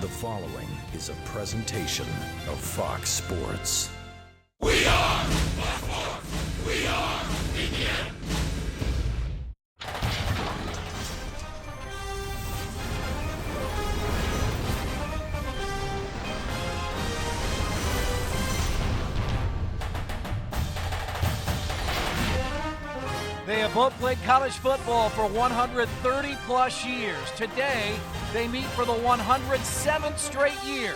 The following is a presentation of Fox Sports. We are Fox Sports. We are Indiana. They have both played college football for 130 plus years. Today, they meet for the 107th straight year.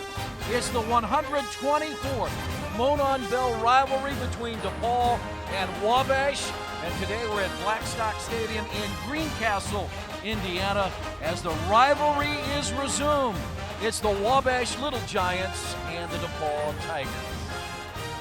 It's the 124th Monon Bell rivalry between DePaul and Wabash. And today we're at Blackstock Stadium in Greencastle, Indiana, as the rivalry is resumed. It's the Wabash Little Giants and the DePaul Tigers.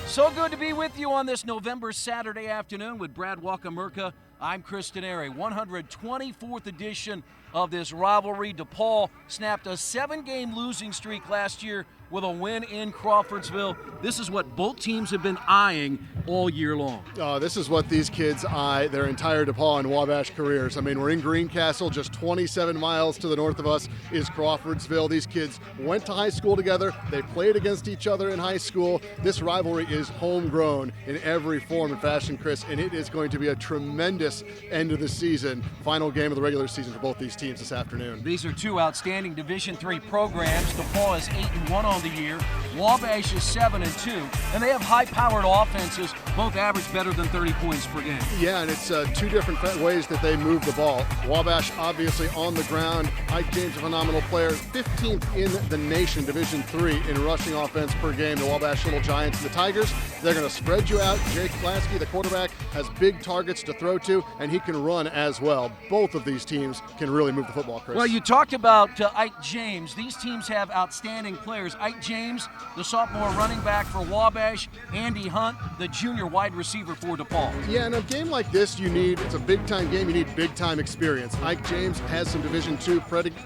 So good to be with you on this November Saturday afternoon with Brad Walker-Merca. I'm Chris Denary. 124th edition of this rivalry. DePaul snapped a 7-game losing streak last year with a win in Crawfordsville. This is what both teams have been eyeing all year long. This is what these kids eye their entire DePaul and Wabash careers. I mean, we're in Greencastle, just 27 miles to the north of us is Crawfordsville. These kids went to high school together. They played against each other in high school. This rivalry is homegrown in every form and fashion, Chris, and it is going to be a tremendous end of the season, final game of the regular season for both these teams this afternoon. These are two outstanding Division III programs. DePaul is 8-1 on the year. Wabash is 7-2, and they have high-powered offenses. Both average better than 30 points per game. Yeah, and it's two different ways that they move the ball. Wabash obviously on the ground. Ike James, a phenomenal player, 15th in the nation, Division III in rushing offense per game. The Wabash Little Giants and the Tigers, they're going to spread you out. Jake Klasky, the quarterback, has big targets to throw to, and he can run as well. Both of these teams can really move the football, Chris. Well, you talked about Ike James. These teams have outstanding players. Ike James, the sophomore running back for Wabash. Andy Hunt, the junior wide receiver for DePaul. Yeah, in a game like this, it's a big-time game, you need big-time experience. Ike James has some Division II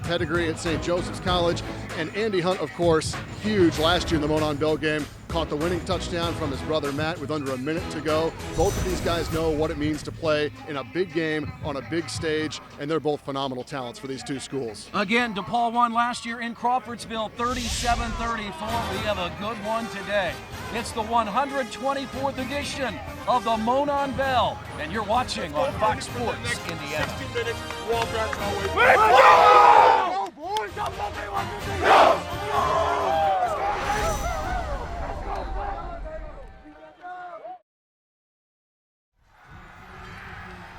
pedigree at St. Joseph's College, and Andy Hunt, of course, huge last year in the Monon Bell game. Caught the winning touchdown from his brother Matt with under a minute to go. Both of these guys know what it means to play in a big game on a big stage, and they're both phenomenal talents for these two schools. Again, DePaul won last year in Crawfordsville, 37-34. We have a good one today. It's the 124th edition of the Monon Bell, and you're watching on Fox Sports Indiana. 60 minutes, Wabash always. Go, boys! Go!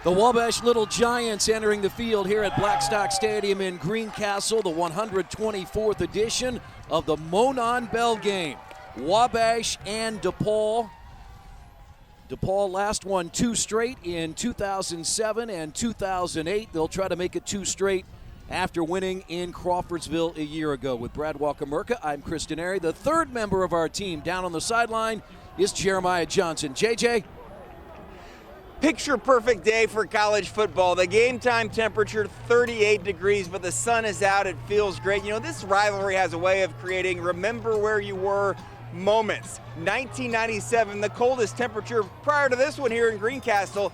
The Wabash Little Giants entering the field here at Blackstock Stadium in Greencastle, the 124th edition of the Monon Bell game. Wabash and DePaul. DePaul last won 2 straight in 2007 and 2008. They'll try to make it 2 straight after winning in Crawfordsville a year ago. With Brad Walker-Merca, I'm Chris Denary. The third member of our team down on the sideline is Jeremiah Johnson. JJ? Picture-perfect day for college football. The game time temperature 38 degrees, but the sun is out. It feels great. You know, this rivalry has a way of creating remember where you were moments. 1997, the coldest temperature prior to this one here in Greencastle,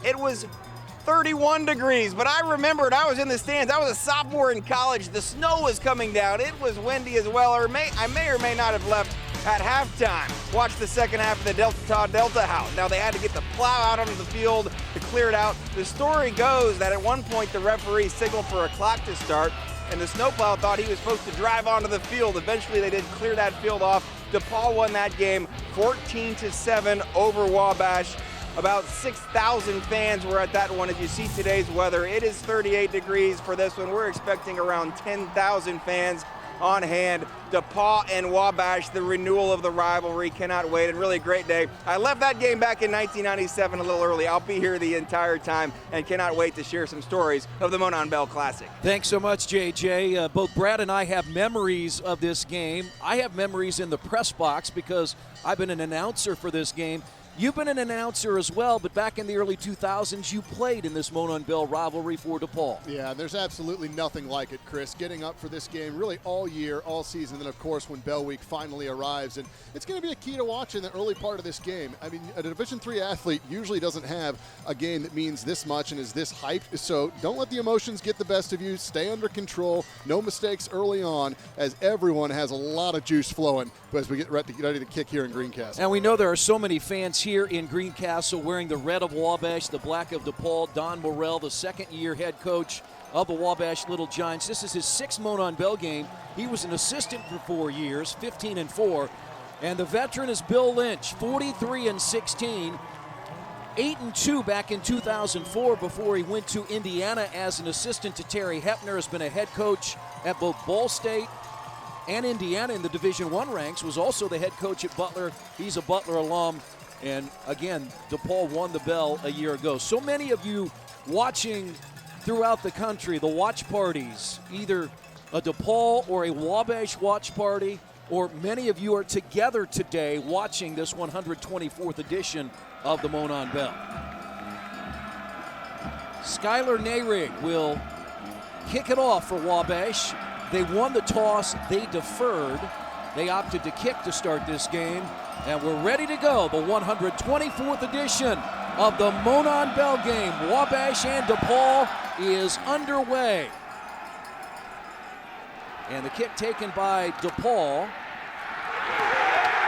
it was 31 degrees, but I remembered I was in the stands. I was a sophomore in college. The snow was coming down. It was windy as well, I may or may not have left at halftime. Watch the second half of the Delta House. Now they had to get the plow out onto the field to clear it out. The story goes that at one point the referee signaled for a clock to start, and the snowplow thought he was supposed to drive onto the field. Eventually they did clear that field off. DePaul won that game 14-7 over Wabash. About 6,000 fans were at that one. As you see today's weather, it is 38 degrees for this one. We're expecting around 10,000 fans on hand. DePaul and Wabash, the renewal of the rivalry, cannot wait, and really a great day. I left that game back in 1997 a little early. I'll be here the entire time and cannot wait to share some stories of the Monon Bell Classic. Thanks so much, JJ. Both Brad and I have memories of this game. I have memories in the press box because I've been an announcer for this game. You've been an announcer as well, but back in the early 2000s, you played in this Monon Bell rivalry for DePaul. Yeah, there's absolutely nothing like it, Chris. Getting up for this game really all year, all season, and of course when Bell Week finally arrives. And it's going to be a key to watch in the early part of this game. I mean, a Division III athlete usually doesn't have a game that means this much and is this hyped. So don't let the emotions get the best of you. Stay under control. No mistakes early on, as everyone has a lot of juice flowing as we get ready to kick here in Greencastle. And we know there are so many fans here in Greencastle wearing the red of Wabash, the black of DePaul. Don Morrell, the second-year head coach of the Wabash Little Giants. This is his sixth Monon Bell game. He was an assistant for 4 years, 15-4. And the veteran is Bill Lynch, 43-16. 8-2 back in 2004 before he went to Indiana as an assistant to Terry Hepner. Has been a head coach at both Ball State and Indiana in the Division I ranks. Was also the head coach at Butler. He's a Butler alum. And again, DePaul won the Bell a year ago. So many of you watching throughout the country, the watch parties, either a DePaul or a Wabash watch party, or many of you are together today watching this 124th edition of the Monon Bell. Skylar Nehrig will kick it off for Wabash. They won the toss, they deferred. They opted to kick to start this game, and we're ready to go. The 124th edition of the Monon Bell game. Wabash and DePaul is underway. And the kick taken by DePaul.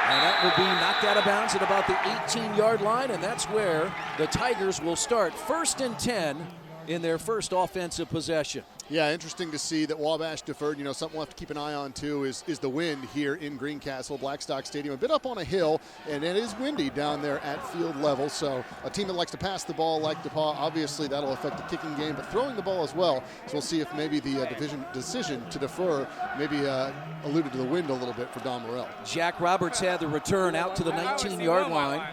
And that will be knocked out of bounds at about the 18-yard line, and that's where the Tigers will start. 1st and 10 in their first offensive possession. Yeah, interesting to see that Wabash deferred. You know, something we'll have to keep an eye on, too, is the wind here in Greencastle, Blackstock Stadium. A bit up on a hill, and it is windy down there at field level. So a team that likes to pass the ball like DePaul, obviously that'll affect the kicking game, but throwing the ball as well. So we'll see if maybe the decision to defer maybe alluded to the wind a little bit for Don Morrell. Jack Roberts had the return out to the 19-yard line.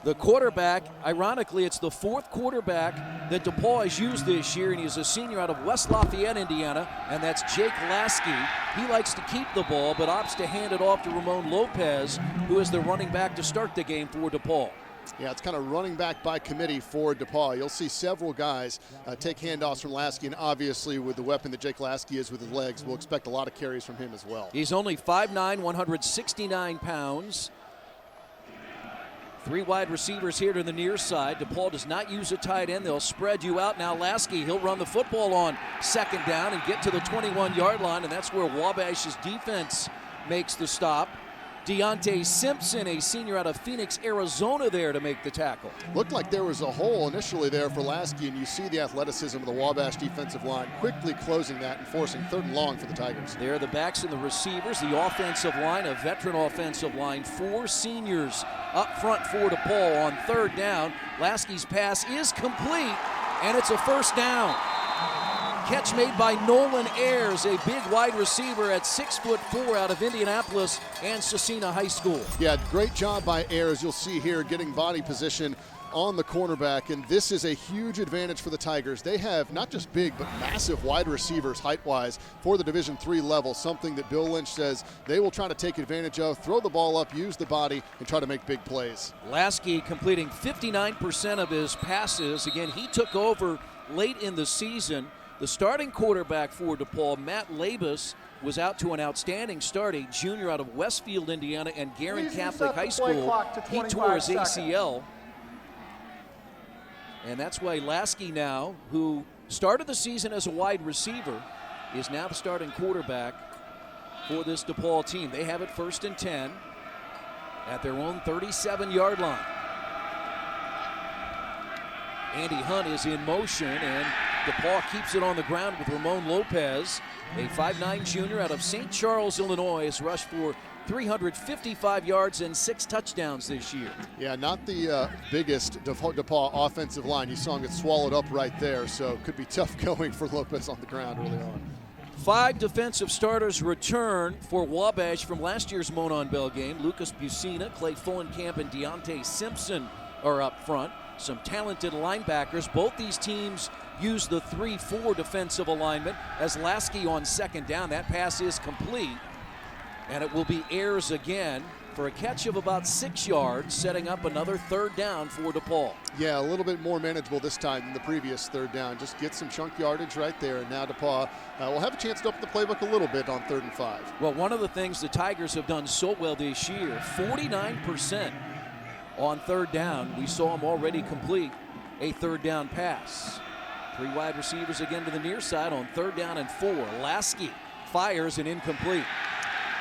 The quarterback, ironically, it's the fourth quarterback that DePaul has used this year, and he's a senior out of West Lafayette, Indiana, and that's Jake Lasky. He likes to keep the ball, but opts to hand it off to Ramon Lopez, who is the running back to start the game for DePaul. Yeah, it's kind of running back by committee for DePaul. You'll see several guys take handoffs from Lasky, and obviously with the weapon that Jake Lasky is with his legs, we'll expect a lot of carries from him as well. He's only 5'9", 169 pounds. 3 wide receivers here to the near side. DePaul does not use a tight end. They'll spread you out. Now Lasky, he'll run the football on 2nd down and get to the 21-yard line, and that's where Wabash's defense makes the stop. Deontay Simpson, a senior out of Phoenix, Arizona, there to make the tackle. Looked like there was a hole initially there for Lasky, and you see the athleticism of the Wabash defensive line quickly closing that and forcing 3rd and long for the Tigers. There are the backs and the receivers, the offensive line, a veteran offensive line, 4 seniors up front for DePaul on 3rd down. Lasky's pass is complete, and it's a 1st down. Catch made by Nolan Ayers, a big wide receiver at 6'4" out of Indianapolis and Cecina High School. Yeah, great job by Ayers. You'll see here getting body position on the cornerback, and this is a huge advantage for the Tigers. They have not just big, but massive wide receivers height-wise for the Division III level, something that Bill Lynch says they will try to take advantage of, throw the ball up, use the body, and try to make big plays. Lasky completing 59% of his passes. Again, he took over late in the season. The starting quarterback for DePaul, Matt Labus, was out to an outstanding start, a junior out of Westfield, Indiana, and Guerin Catholic High School. He tore his ACL. And that's why Lasky now, who started the season as a wide receiver, is now the starting quarterback for this DePaul team. They have it 1st and 10 at their own 37-yard line. Andy Hunt is in motion, and DePaul keeps it on the ground with Ramon Lopez, a 5'9" junior out of St. Charles, Illinois, has rushed for 355 yards and 6 touchdowns this year. Yeah, not the biggest DePaul offensive line. You saw him get swallowed up right there, so it could be tough going for Lopez on the ground early on. 5 defensive starters return for Wabash from last year's Monon Bell game. Lucas Bucina, Clay Fullenkamp, and Deontay Simpson are up front. Some talented linebackers. Both these teams use the 3-4 defensive alignment as Lasky on 2nd down. That pass is complete, and it will be Ayers again for a catch of about 6 yards, setting up another third down for DePaul. Yeah, a little bit more manageable this time than the previous third down. Just get some chunk yardage right there, and now DePaul will have a chance to open the playbook a little bit on 3rd and 5. Well, one of the things the Tigers have done so well this year, 49% on third down. We saw them already complete a third down pass. 3 wide receivers again to the near side on 3rd down and 4. Lasky fires and incomplete.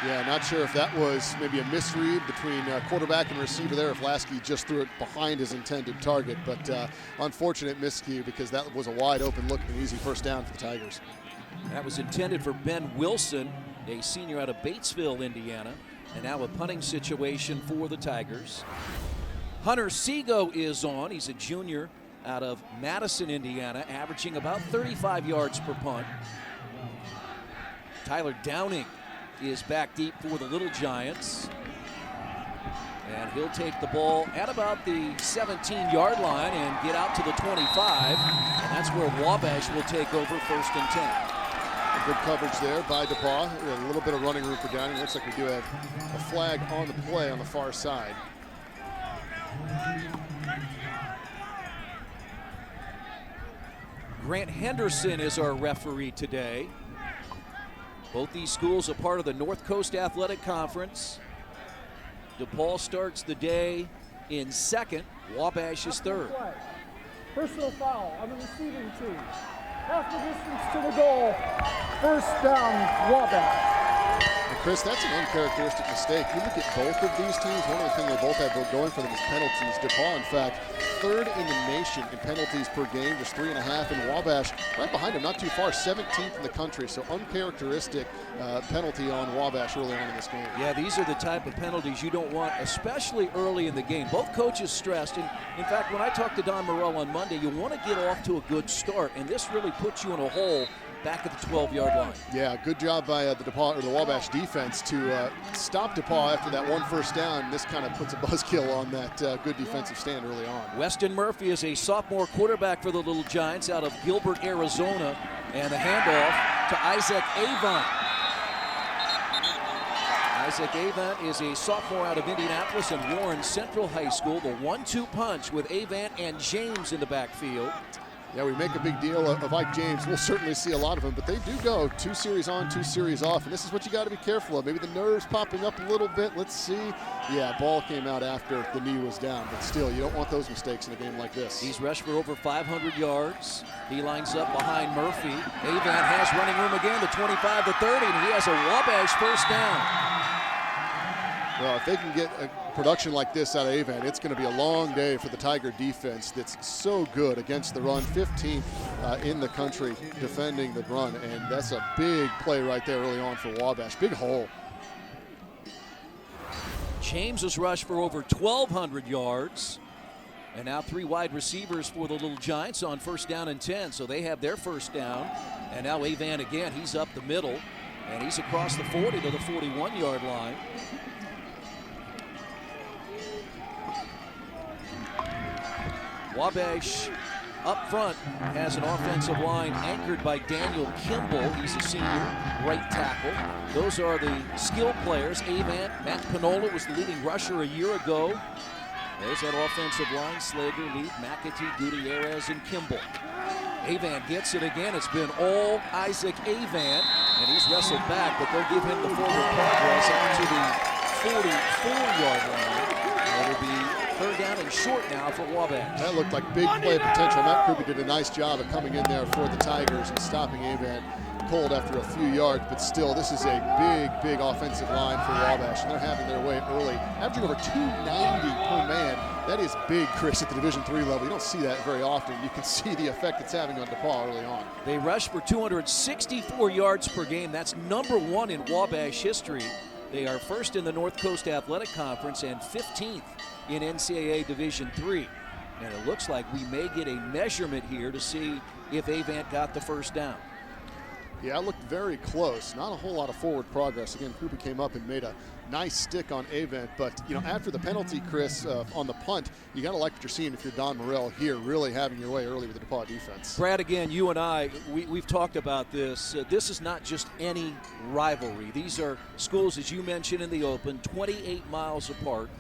Yeah, not sure if that was maybe a misread between quarterback and receiver there, if Lasky just threw it behind his intended target. But unfortunate miscue, because that was a wide open look and easy first down for the Tigers. That was intended for Ben Wilson, a senior out of Batesville, Indiana. And now a punting situation for the Tigers. Hunter Seago is on. He's a junior out of Madison, Indiana, averaging about 35 yards per punt. Tyler Downing is back deep for the Little Giants. And he'll take the ball at about the 17-yard line and get out to the 25. And that's where Wabash will take over 1st and 10. Good coverage there by DePaul. A little bit of running room for Downing. Looks like we do have a flag on the play on the far side. Grant Henderson is our referee today. Both these schools are part of the North Coast Athletic Conference. DePaul starts the day in 2nd. Wabash is 3rd. Personal foul on the receiving team. Half the distance to the goal. 1st down, Wabash. And Chris, that's an uncharacteristic mistake. You look at both of these teams, one of the things they both have going for them is penalties. DePaul, in fact, 3rd in the nation in penalties per game, just 3.5. And Wabash, right behind them, not too far, 17th in the country. So uncharacteristic penalty on Wabash early on in this game. Yeah, these are the type of penalties you don't want, especially early in the game. Both coaches stressed, and in fact, when I talked to Don Morell on Monday, you want to get off to a good start, and this really puts you in a hole back at the 12-yard line. Yeah, good job by the Wabash defense to stop DePaul after that 1 first down. This kind of puts a buzzkill on that good defensive stand early on. Weston Murphy is a sophomore quarterback for the Little Giants out of Gilbert, Arizona, and the handoff to Isaac Avant. Isaac Avant is a sophomore out of Indianapolis and Warren Central High School. The 1-2 punch with Avant and James in the backfield. Yeah, we make a big deal of Ike James. We'll certainly see a lot of them, but they do go 2 series on, 2 series off, and this is what you got to be careful of. Maybe the nerves popping up a little bit. Let's see. Yeah, ball came out after the knee was down, but still, you don't want those mistakes in a game like this. He's rushed for over 500 yards. He lines up behind Murphy. Avant has running room again, the 25, the 30, and he has a Wabash first down. Well, if they can get a production like this out of Avant, it's going to be a long day for the Tiger defense that's so good against the run. 15th in the country defending the run, and that's a big play right there early on for Wabash. Big hole. James has rushed for over 1,200 yards. And now 3 wide receivers for the Little Giants on 1st down and 10. So they have their first down. And now Avant again, he's up the middle. And he's across the 40 to the 41-yard line. Wabash up front has an offensive line anchored by Daniel Kimball. He's a senior, right tackle. Those are the skill players. Avant, Matt Pinola was the leading rusher a year ago. There's that offensive line. Slager, Lead, McAtee, Gutierrez, and Kimball. Avant gets it again. It's been all Isaac Avant, and he's wrestled back, but they'll give him the forward progress out to the 44-yard line. It'll be 3rd down and short now for Wabash. That looked like big play potential. Matt Krupe did a nice job of coming in there for the Tigers and stopping Avant cold after a few yards, but still, this is a big offensive line for Wabash, and they're having their way early. Averaging over 290 per man. That is big, Chris, at the Division III level. You don't see that very often. You can see the effect it's having on DePaul early on. They rushed for 264 yards per game. That's number 1 in Wabash history. They are 1st in the North Coast Athletic Conference and 15th in NCAA Division III. And it looks like we may get a measurement here to see if Avant got the first down. Yeah, it looked very close. Not a whole lot of forward progress. Again, Krupa came up and made a nice stick on Avent, but after the penalty, Chris, on the punt, you got to like what you're seeing if you're Don Morell here, really having your way early with the DePaul defense. Brad, again, you and I, we've talked about this. This is not just any rivalry. These are schools, as you mentioned in the open, 28 miles apart.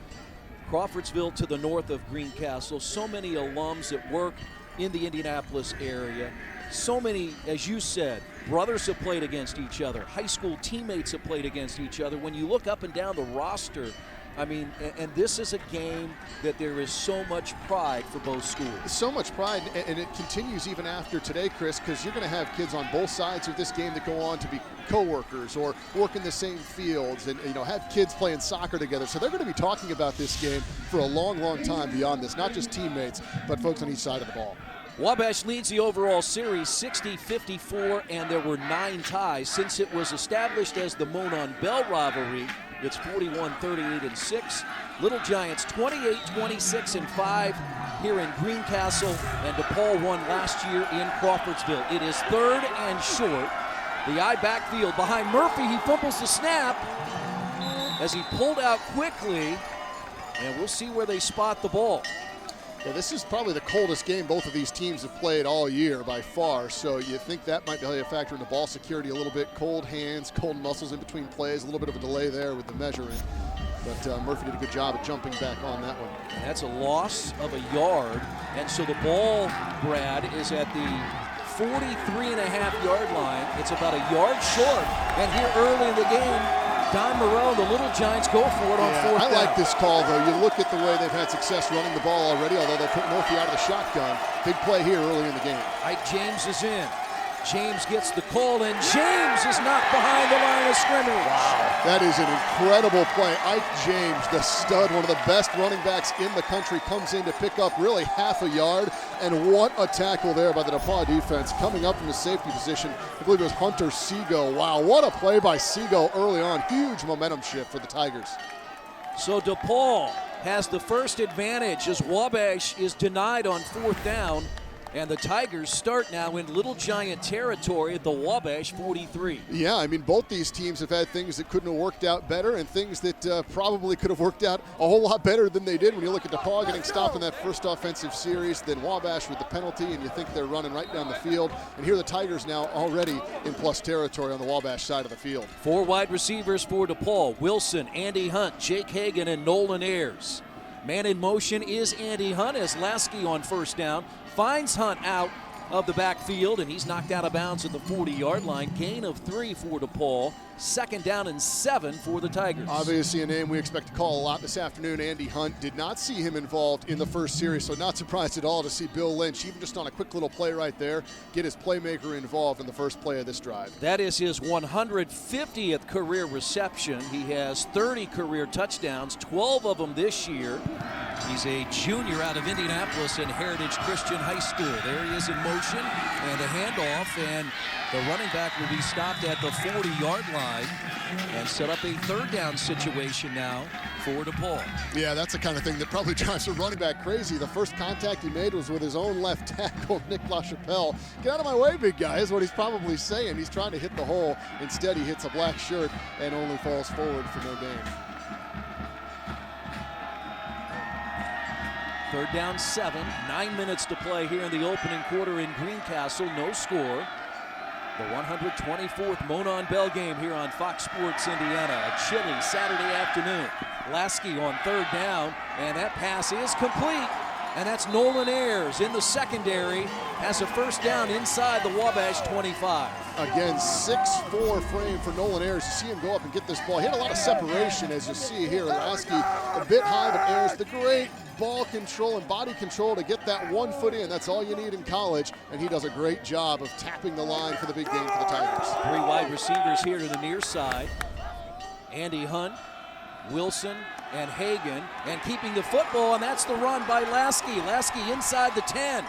Crawfordsville to the north of Greencastle. So many alums that work in the Indianapolis area. So many, as you said, brothers have played against each other. High school teammates have played against each other. When you look up and down the roster, I mean, and this is a game that there is so much pride for both schools. So much pride, and it continues even after today, Chris, because you're going to have kids on both sides of this game that go on to be co-workers or work in the same fields and have kids playing soccer together. So they're going to be talking about this game for a long, long time beyond this, not just teammates, but folks on each side of the ball. Wabash leads the overall series 60-54, and there were 9 ties. Since it was established as the Monon Bell rivalry, it's 41-38-6. Little Giants 28-26-5 here in Greencastle, and DePaul won last year in Crawfordsville. It is 3rd and short. The eye backfield behind Murphy. He fumbles the snap as he pulled out quickly, and we'll see where they spot the ball. Yeah, this is probably the coldest game both of these teams have played all year by far, so you think that might be a factor in the ball security a little bit. Cold hands, cold muscles in between plays, a little bit of a delay there with the measuring. But Murphy did a good job at jumping back on that one. And that's a loss of a yard, and so the ball, Brad, is at the 43.5-yard line. It's about a yard short, and here early in the game, Don Morell, the Little Giants go for it on 4th down. I like this call, though. You look at the way they've had success running the ball already, although they put Murphy out of the shotgun. Big play here early in the game. Ike James is in. James gets the call, and James is knocked behind the line of scrimmage. Wow, that is an incredible play. Ike James, the stud, one of the best running backs in the country, comes in to pick up really half a yard. And what a tackle there by the DePaul defense. Coming up from the safety position, I believe it was Hunter Segal. Wow, what a play by Segal early on. Huge momentum shift for the Tigers. So DePaul has the first advantage as Wabash is denied on 4th down. And the Tigers start now in Little Giant territory at the Wabash 43. Yeah, I mean, both these teams have had things that couldn't have worked out better and things that probably could have worked out a whole lot better than they did. When you look at DePaul getting stopped in that first offensive series, then Wabash with the penalty, and you think they're running right down the field. And here the Tigers now already in plus territory on the Wabash side of the field. 4 wide receivers for DePaul: Wilson, Andy Hunt, Jake Hagan, and Nolan Ayers. Man in motion is Andy Hunt as Lasky on 1st down finds Hunt out of the backfield, and he's knocked out of bounds at the 40-yard line. Gain of 3 for DePaul. 2nd down and 7 for the Tigers. Obviously a name we expect to call a lot this afternoon. Andy Hunt, did not see him involved in the first series, so not surprised at all to see Bill Lynch, even just on a quick little play right there, get his playmaker involved in the first play of this drive. That is his 150th career reception. He has 30 career touchdowns, 12 of them this year. He's a junior out of Indianapolis and Heritage Christian High School. There he is in motion, and a handoff, and the running back will be stopped at the 40-yard line and set up a 3rd down situation now for DePaul. Yeah, that's the kind of thing that probably drives a running back crazy. The first contact he made was with his own left tackle, Nick LaChapelle. Get out of my way, big guy, is what he's probably saying. He's trying to hit the hole. Instead, he hits a black shirt and only falls forward for no gain. 3rd down 7, 9 minutes to play here in the opening quarter in Greencastle. No score. The 124th Monon Bell game here on Fox Sports Indiana. A chilly Saturday afternoon. Lasky on 3rd down, and that pass is complete. And that's Nolan Ayers in the secondary, has a 1st down inside the Wabash 25. Again, 6'4" frame for Nolan Ayers. You see him go up and get this ball. He had a lot of separation, as you see here. Lasky a bit high, but Ayers, the great ball control and body control to get that 1 foot in. That's all you need in college, and he does a great job of tapping the line for the big game for the Tigers. 3 wide receivers here to the near side. Andy Hunt, Wilson, and Hagan, and keeping the football, and that's the run by Lasky. Lasky inside the 10.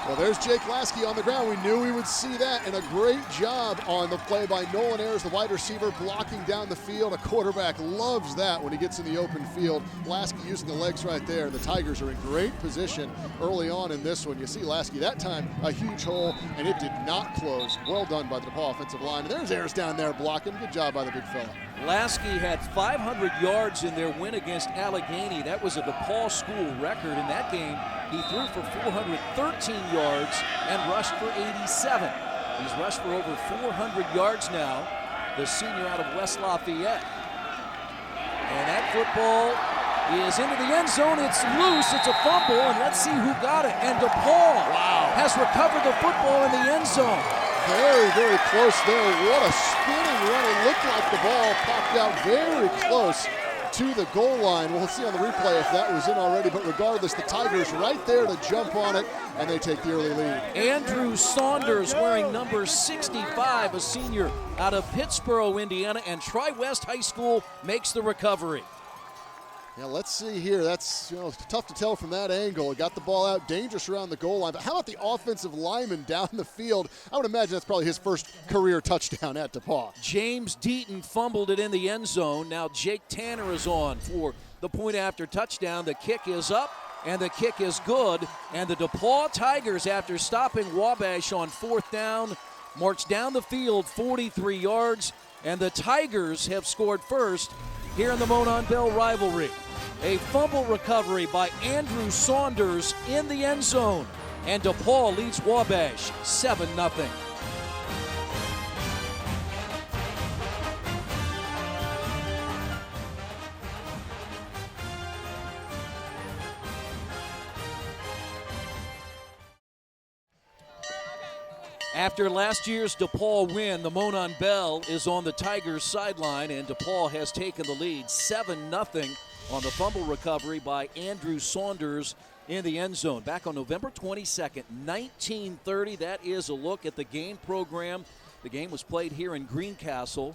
Well, there's Jake Lasky on the ground. We knew we would see that, and a great job on the play by Nolan Ayers, the wide receiver, blocking down the field. A quarterback loves that when he gets in the open field. Lasky using the legs right there. The Tigers are in great position early on in this one. You see Lasky that time, a huge hole, and it did not close. Well done by the DePaul offensive line. And there's Ayers down there blocking. Good job by the big fella. Lasky had 500 yards in their win against Allegheny. That was a DePaul school record. In that game, he threw for 413 yards and rushed for 87. He's rushed for over 400 yards now, the senior out of West Lafayette. And that football is into the end zone. It's loose. It's a fumble, and let's see who got it. And DePaul has recovered the football in the end zone. Very, very close there. What a spinning run. It looked like the ball popped out very close to the goal line. We'll see on the replay if that was in already, but regardless, the Tigers right there to jump on it, and they take the early lead. Andrew Saunders wearing number 65, a senior out of Pittsboro, Indiana, and Tri-West High School makes the recovery. Yeah, let's see here. That's tough to tell from that angle. It got the ball out, dangerous around the goal line. But how about the offensive lineman down the field? I would imagine that's probably his first career touchdown at DePaul. James Deaton fumbled it in the end zone. Now Jake Tanner is on for the point after touchdown. The kick is up, and the kick is good. And the DePaul Tigers, after stopping Wabash on fourth down, march down the field 43 yards. And the Tigers have scored first here in the Monon Bell rivalry. A fumble recovery by Andrew Saunders in the end zone. And DePaul leads Wabash 7-0. After last year's DePaul win, the Monon Bell is on the Tigers' sideline, and DePaul has taken the lead 7-0 on the fumble recovery by Andrew Saunders in the end zone. Back on November 22nd, 1930, that is a look at the game program. The game was played here in Greencastle,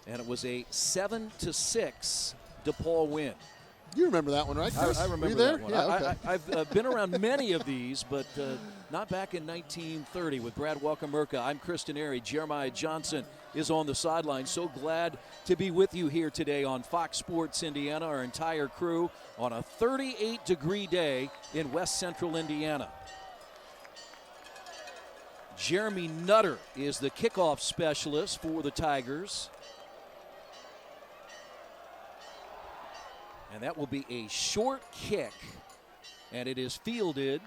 and it was a 7-6 DePaul win. You remember that one, right, Chris? I remember that one. Yeah, okay. I've been around many of these, but not back in 1930 with Brad Welkemerka. I'm Kristen Airy. Jeremiah Johnson is on the sideline. So glad to be with you here today on Fox Sports Indiana, our entire crew, on a 38-degree day in west central Indiana. Jeremy Nutter is the kickoff specialist for the Tigers. And that will be a short kick, and it is fielded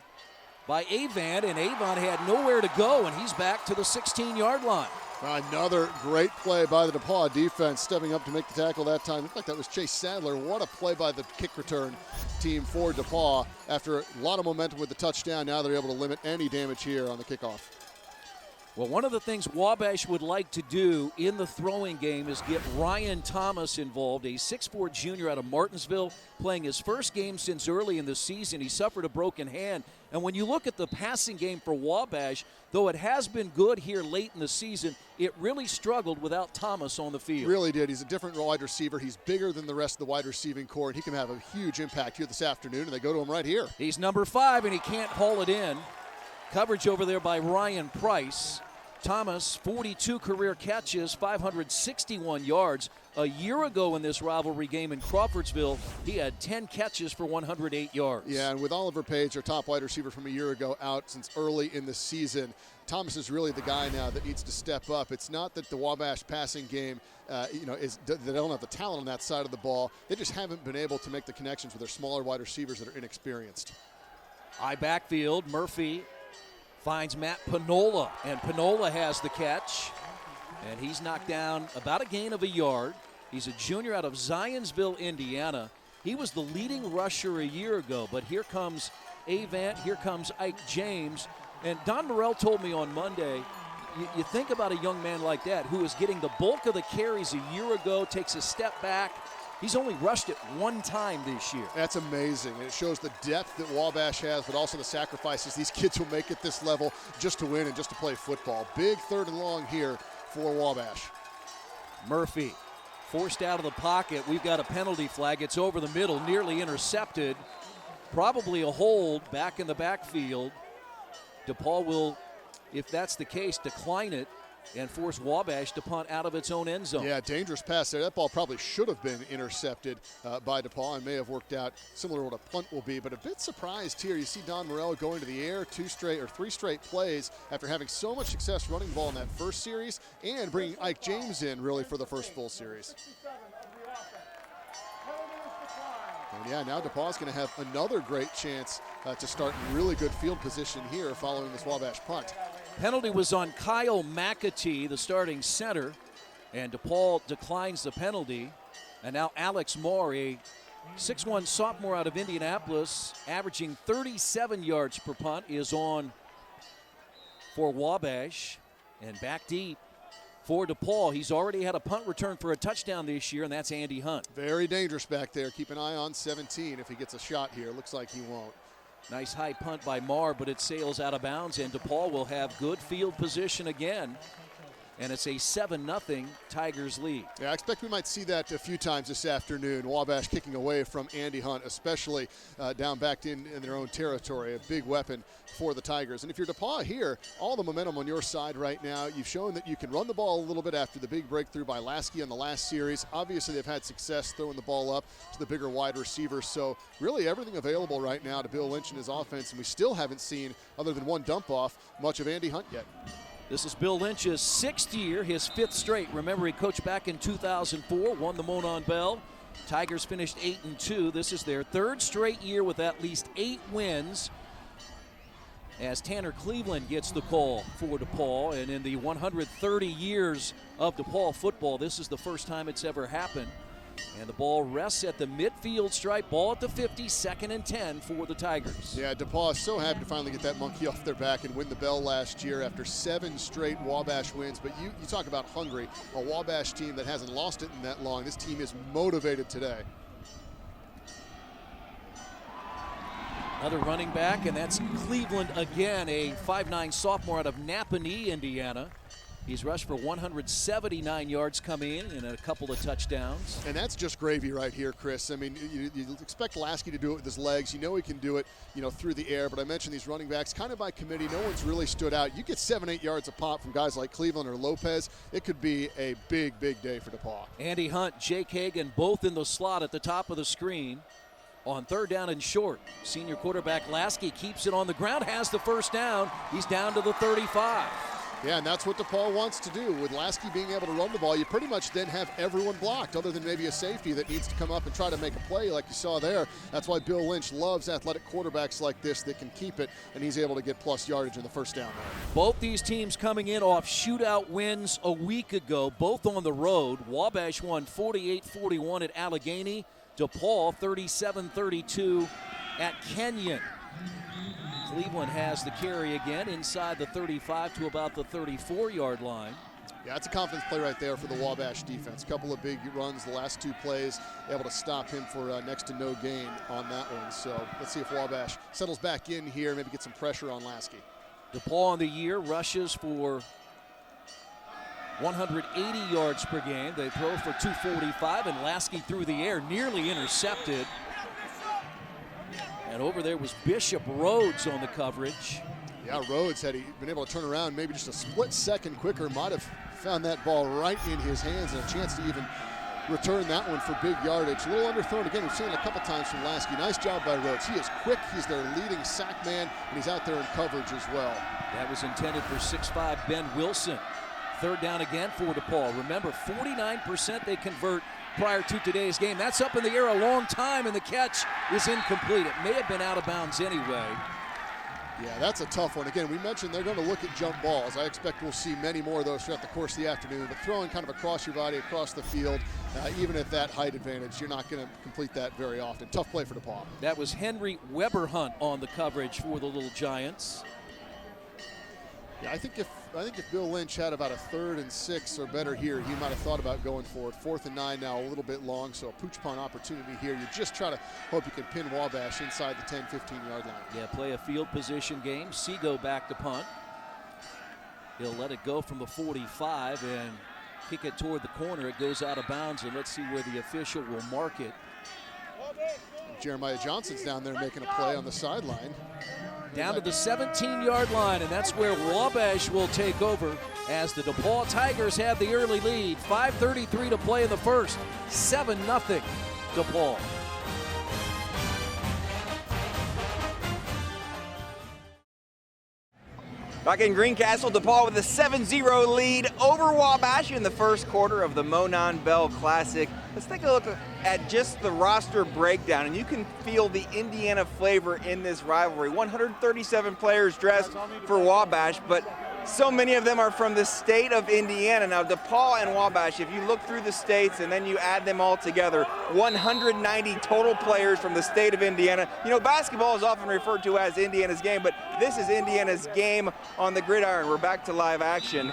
by Avon, and Avon had nowhere to go, and he's back to the 16-yard line. Another great play by the DePaul defense, stepping up to make the tackle that time. Looked like that was Chase Sadler. What a play by the kick return team for DePaul. After a lot of momentum with the touchdown, now they're able to limit any damage here on the kickoff. Well, one of the things Wabash would like to do in the throwing game is get Ryan Thomas involved, a 6'4 junior out of Martinsville, playing his first game since early in the season. He suffered a broken hand. And when you look at the passing game for Wabash, though it has been good here late in the season, it really struggled without Thomas on the field. Really did. He's a different wide receiver. He's bigger than the rest of the wide receiving core, and he can have a huge impact here this afternoon, and they go to him right here. He's number 5, and he can't haul it in. Coverage over there by Ryan Price. Thomas, 42 career catches, 561 yards. A year ago in this rivalry game in Crawfordsville, he had 10 catches for 108 yards. Yeah, and with Oliver Page, our top wide receiver from a year ago, out since early in the season, Thomas is really the guy now that needs to step up. It's not that the Wabash passing game, they don't have the talent on that side of the ball. They just haven't been able to make the connections with their smaller wide receivers that are inexperienced. High backfield, Murphy finds Matt Panola, and Panola has the catch, and he's knocked down about a gain of a yard. He's a junior out of Zionsville, Indiana. He was the leading rusher a year ago, but here comes Avant, here comes Ike James, and Don Morrell told me on Monday, you think about a young man like that who is getting the bulk of the carries a year ago, takes a step back. He's only rushed it one time this year. That's amazing. And it shows the depth that Wabash has, but also the sacrifices these kids will make at this level just to win and just to play football. Big 3rd and long here for Wabash. Murphy forced out of the pocket. We've got a penalty flag. It's over the middle, nearly intercepted. Probably a hold back in the backfield. DePaul will, if that's the case, decline it and force Wabash to punt out of its own end zone. Yeah, dangerous pass there. That ball probably should have been intercepted by DePaul and may have worked out similar to what a punt will be. But a bit surprised here. You see Don Morello going to the air 3 straight plays after having so much success running the ball in that first series and bringing Ike James in really for the first full series. And yeah, now DePaul's going to have another great chance to start in really good field position here following this Wabash punt. Penalty was on Kyle McAtee, the starting center, and DePaul declines the penalty. And now Alex Moore, a 6'1 sophomore out of Indianapolis, averaging 37 yards per punt, is on for Wabash. And back deep for DePaul. He's already had a punt return for a touchdown this year, and that's Andy Hunt. Very dangerous back there. Keep an eye on 17 if he gets a shot here. Looks like he won't. Nice high punt by Marr, but it sails out of bounds, and DePaul will have good field position again. And it's a 7-0 Tigers lead. Yeah, I expect we might see that a few times this afternoon. Wabash kicking away from Andy Hunt, especially down back in their own territory. A big weapon for the Tigers. And if you're DePaul here, all the momentum on your side right now. You've shown that you can run the ball a little bit after the big breakthrough by Lasky in the last series. Obviously, they've had success throwing the ball up to the bigger wide receivers. So really everything available right now to Bill Lynch and his offense. And we still haven't seen, other than one dump off, much of Andy Hunt yet. This is Bill Lynch's 6th year, his 5th straight. Remember, he coached back in 2004, won the Monon Bell. Tigers finished 8-2. This is their 3rd straight year with at least 8 wins, as Tanner Cleveland gets the call for DePaul. And in the 130 years of DePaul football, this is the first time it's ever happened. And the ball rests at the midfield stripe, ball at the 50, 2nd and 10 for the Tigers. Yeah, DePaul is so happy to finally get that monkey off their back and win the Bell last year after 7 straight Wabash wins. But you talk about hungry, a Wabash team that hasn't lost it in that long. This team is motivated today. Another running back, and that's Cleveland again, a 5'9 sophomore out of Napanee, Indiana. He's rushed for 179 yards coming in and a couple of touchdowns. And that's just gravy right here, Chris. I mean, you expect Lasky to do it with his legs. You know he can do it, through the air. But I mentioned these running backs kind of by committee. No one's really stood out. You get 7-8 yards a pop from guys like Cleveland or Lopez, it could be a big, big day for DePaul. Andy Hunt, Jake Hagan, both in the slot at the top of the screen. On 3rd down and short, senior quarterback Lasky keeps it on the ground, has the first down. He's down to the 35. Yeah, and that's what DePaul wants to do. With Lasky being able to run the ball, you pretty much then have everyone blocked, other than maybe a safety that needs to come up and try to make a play like you saw there. That's why Bill Lynch loves athletic quarterbacks like this that can keep it, and he's able to get plus yardage in the first down there. Both these teams coming in off shootout wins a week ago, both on the road. Wabash won 48-41 at Allegheny. DePaul 37-32 at Kenyon. Cleveland has the carry again inside the 35 to about the 34-yard line. Yeah, it's a confidence play right there for the Wabash defense. Couple of big runs the last 2 plays, able to stop him for next to no gain on that one. So let's see if Wabash settles back in here, maybe get some pressure on Lasky. DePaul on the year rushes for 180 yards per game. They throw for 245, and Lasky through the air, nearly intercepted. And over there was Bishop Rhodes on the coverage. Yeah, Rhodes, had he been able to turn around maybe just a split second quicker, might have found that ball right in his hands and a chance to even return that one for big yardage. A little underthrown again. We've seen it a couple times from Lasky. Nice job by Rhodes. He is quick. He's their leading sack man, and he's out there in coverage as well. That was intended for 6'5" Ben Wilson. 3rd down again for DePaul. Remember, 49% they convert prior to today's game. That's up in the air a long time, and the catch is incomplete. It may have been out of bounds anyway. Yeah, that's a tough one. Again, we mentioned they're going to look at jump balls. I expect we'll see many more of those throughout the course of the afternoon, but throwing kind of across your body, across the field, even at that height advantage, you're not going to complete that very often. Tough play for DePaul. That was Henry Weber Hunt on the coverage for the Little Giants. Yeah, I think if Bill Lynch had about a 3rd and 6 or better here, he might have thought about going for it. 4th and 9 now, a little bit long, so a pooch punt opportunity here. You just try to hope you can pin Wabash inside the 10, 15-yard line. Yeah, play a field position game. Seago back to punt. He'll let it go from the 45 and kick it toward the corner. It goes out of bounds, and let's see where the official will mark it. Jeremiah Johnson's down there making a play on the sideline. down to the 17-yard line, and that's where Wabash will take over as the DePaul Tigers have the early lead. 5:33 to play in the first. 7-0 DePaul. Back in Greencastle, DePaul with a 7-0 lead over Wabash in the first quarter of the Monon Bell Classic. Let's take a look at just the roster breakdown, and you can feel the Indiana flavor in this rivalry. 137 players dressed for Wabash, but so many of them are from the state of Indiana. Now, DePaul and Wabash, if you look through the states and then you add them all together, 190 total players from the state of Indiana. You know, basketball is often referred to as Indiana's game, but this is Indiana's game on the gridiron. We're back to live action.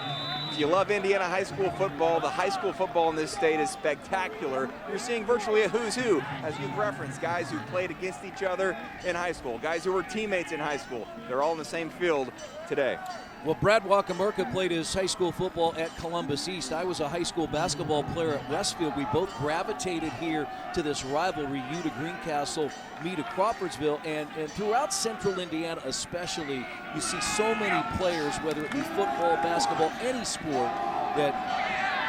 If you love Indiana high school football, the high school football in this state is spectacular. You're seeing virtually a who's who, as you've referenced, guys who played against each other in high school, guys who were teammates in high school. They're all in the same field today. Well, Brad Wakamerka played his high school football at Columbus East. I was a high school basketball player at Westfield. We both gravitated here to this rivalry, you to Greencastle, me to Crawfordsville, and throughout central Indiana especially, you see so many players, whether it be football, basketball, any sport, that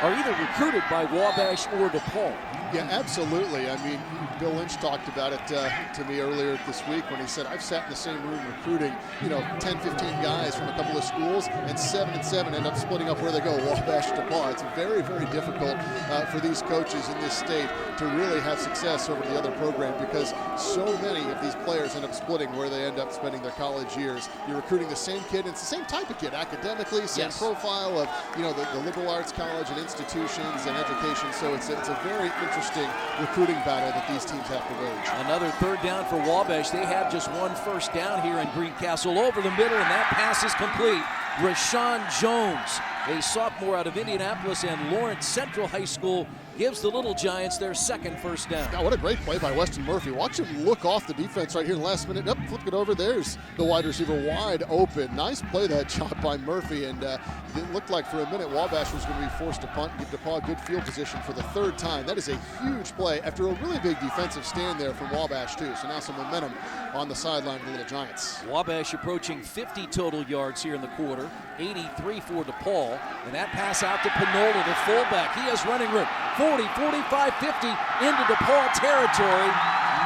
are either recruited by Wabash or DePaul. Yeah, absolutely. I mean, Bill Lynch talked about it to me earlier this week when he said, I've sat in the same room recruiting, 10, 15 guys from a couple of schools, and 7 and 7 end up splitting up where they go, Wabash, DePaul. It's very, very difficult for these coaches in this state to really have success over the other program because so many of these players end up splitting where they end up spending their college years. You're recruiting the same kid, and it's the same type of kid, academically, same profile of, the liberal arts college and institutions and education. So it's a very interesting recruiting battle that these teams have to wage. Another third down for Wabash. They have just one first down here in Greencastle over the middle, and that pass is complete. Rashawn Jones, a sophomore out of Indianapolis and Lawrence Central High School, gives the Little Giants their second first down. God, what a great play by Weston Murphy. Watch him look off the defense right here in the last minute. Flip it over. There's the wide receiver wide open. Nice play, that shot by Murphy, and it looked like for a minute Wabash was going to be forced to punt and give DePaul good field position for the third time. That is a huge play after a really big defensive stand there from Wabash too. So now some momentum on the sideline of the Little Giants. Wabash approaching 50 total yards here in the quarter, 83 for DePaul, and that pass out to Panola, the fullback. He has running room. 40, 45, 50 into DePaul territory.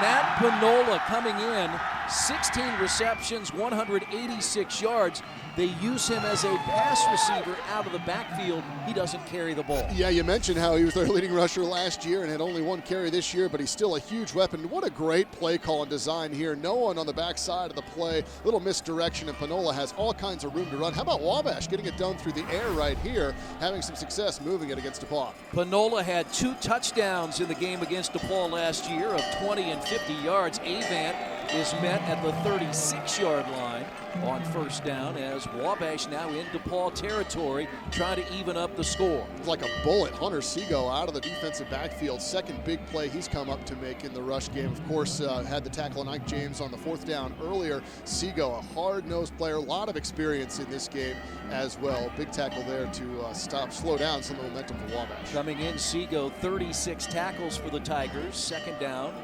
Matt Panola coming in, 16 receptions, 186 yards. They use him as a pass receiver out of the backfield. He doesn't carry the ball. Yeah, you mentioned how he was their leading rusher last year and had only one carry this year, but he's still a huge weapon. What a great play call and design here. No one on the backside of the play. Little misdirection, and Panola has all kinds of room to run. How about Wabash getting it done through the air right here, having some success moving it against DePaul? Panola had 2 touchdowns in the game against DePaul last year of 20 and 50 yards. Avant is met at the 36-yard line on first down as Wabash now in DePaul territory trying to even up the score. Like a bullet, Hunter Seago out of the defensive backfield. Second big play he's come up to make in the rush game. Of course, had the tackle on Ike James on the fourth down earlier. Seago, a hard-nosed player, a lot of experience in this game as well. Big tackle there to slow down some of the momentum for Wabash. Coming in, Seago, 36 tackles for the Tigers. Second down.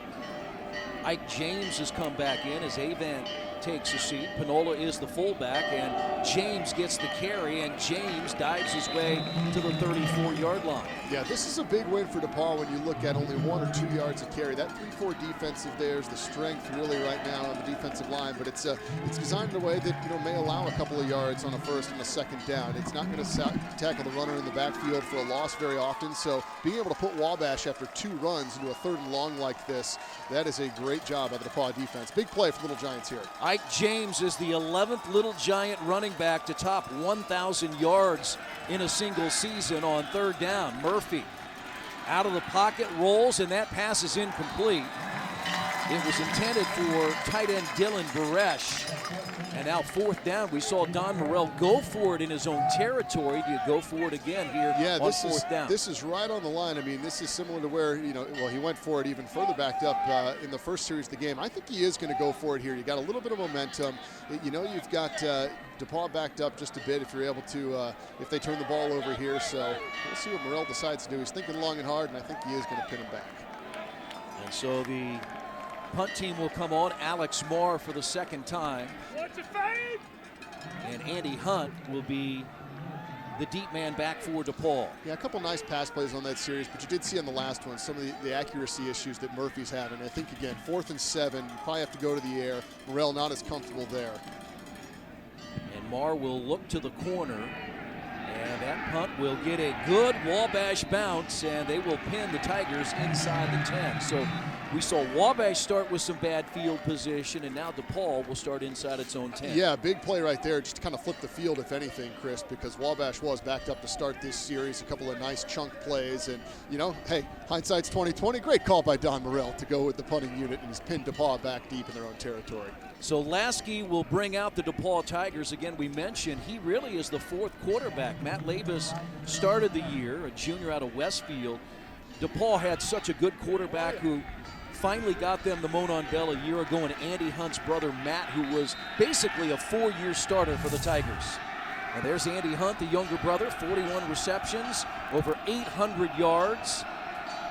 Ike James has come back in as Avant takes a seat. Panola is the fullback, and James gets the carry, and James dives his way to the 34-yard line. Yeah, this is a big win for DePaul when you look at only 1 or 2 yards of carry. That 3-4 defensive there is the strength really right now on the defensive line, but it's designed in a way that may allow a couple of yards on a first and a second down. It's not going to tackle the runner in the backfield for a loss very often, so being able to put Wabash after 2 runs into a third and long like this, that is a great job by the DePaul defense. Big play for the Little Giants here. Ike James is the 11th Little Giant running back to top 1,000 yards in a single season on third down. Murphy out of the pocket, rolls, and that pass is incomplete. It was intended for tight end Dylan Baresh. And now fourth down, we saw Don Morrell go for it in his own territory. Do you go for it again here on fourth down? This is right on the line. I mean, this is similar to where, he went for it even further backed up in the first series of the game. I think he is going to go for it here. You got a little bit of momentum. You've got DePaul backed up just a bit if you're able to, if they turn the ball over here. So we'll see what Morrell decides to do. He's thinking long and hard, and I think he is going to pin him back. And so the punt team will come on. Alex Marr for the second time. And Andy Hunt will be the deep man back for DePaul. Yeah, a couple nice pass plays on that series, but you did see on the last one some of the accuracy issues that Murphy's having. I think, again, 4th and 7, you probably have to go to the air. Morrell not as comfortable there. And Marr will look to the corner, and that punt will get a good Wabash bounce, and they will pin the Tigers inside the 10. So we saw Wabash start with some bad field position, and now DePaul will start inside its own 10. Yeah, big play right there, just to kind of flip the field, if anything, Chris, because Wabash was backed up to start this series. A couple of nice chunk plays, and, you know, hey, hindsight's 20/20. Great call by Don Morrell to go with the punting unit, and he's pinned DePaul back deep in their own territory. So Lasky will bring out the DePaul Tigers. Again, we mentioned he really is the 4th quarterback. Matt Labus started the year, a junior out of Westfield. DePaul had such a good quarterback who finally got them the Monon Bell a year ago, and Andy Hunt's brother Matt, who was basically a 4-year starter for the Tigers. And there's Andy Hunt, the younger brother, 41 receptions, over 800 yards.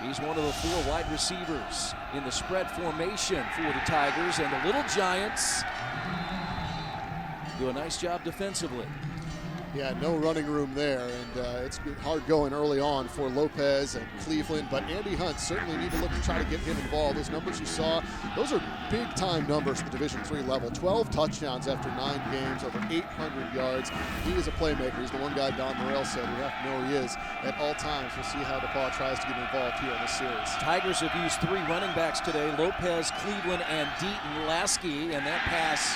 He's one of the 4 wide receivers in the spread formation for the Tigers, and the Little Giants do a nice job defensively. Yeah, no running room there, and it's hard going early on for Lopez and Cleveland, but Andy Hunt certainly need to look to try to get him involved. Those numbers you saw, those are big-time numbers at the Division III level. 12 touchdowns after 9 games, over 800 yards. He is a playmaker. He's the one guy Don Morrell said we have to know he is at all times. We'll see how DePaul tries to get involved here in this series. Tigers have used 3 running backs today, Lopez, Cleveland, and Deaton. Lasky, and that pass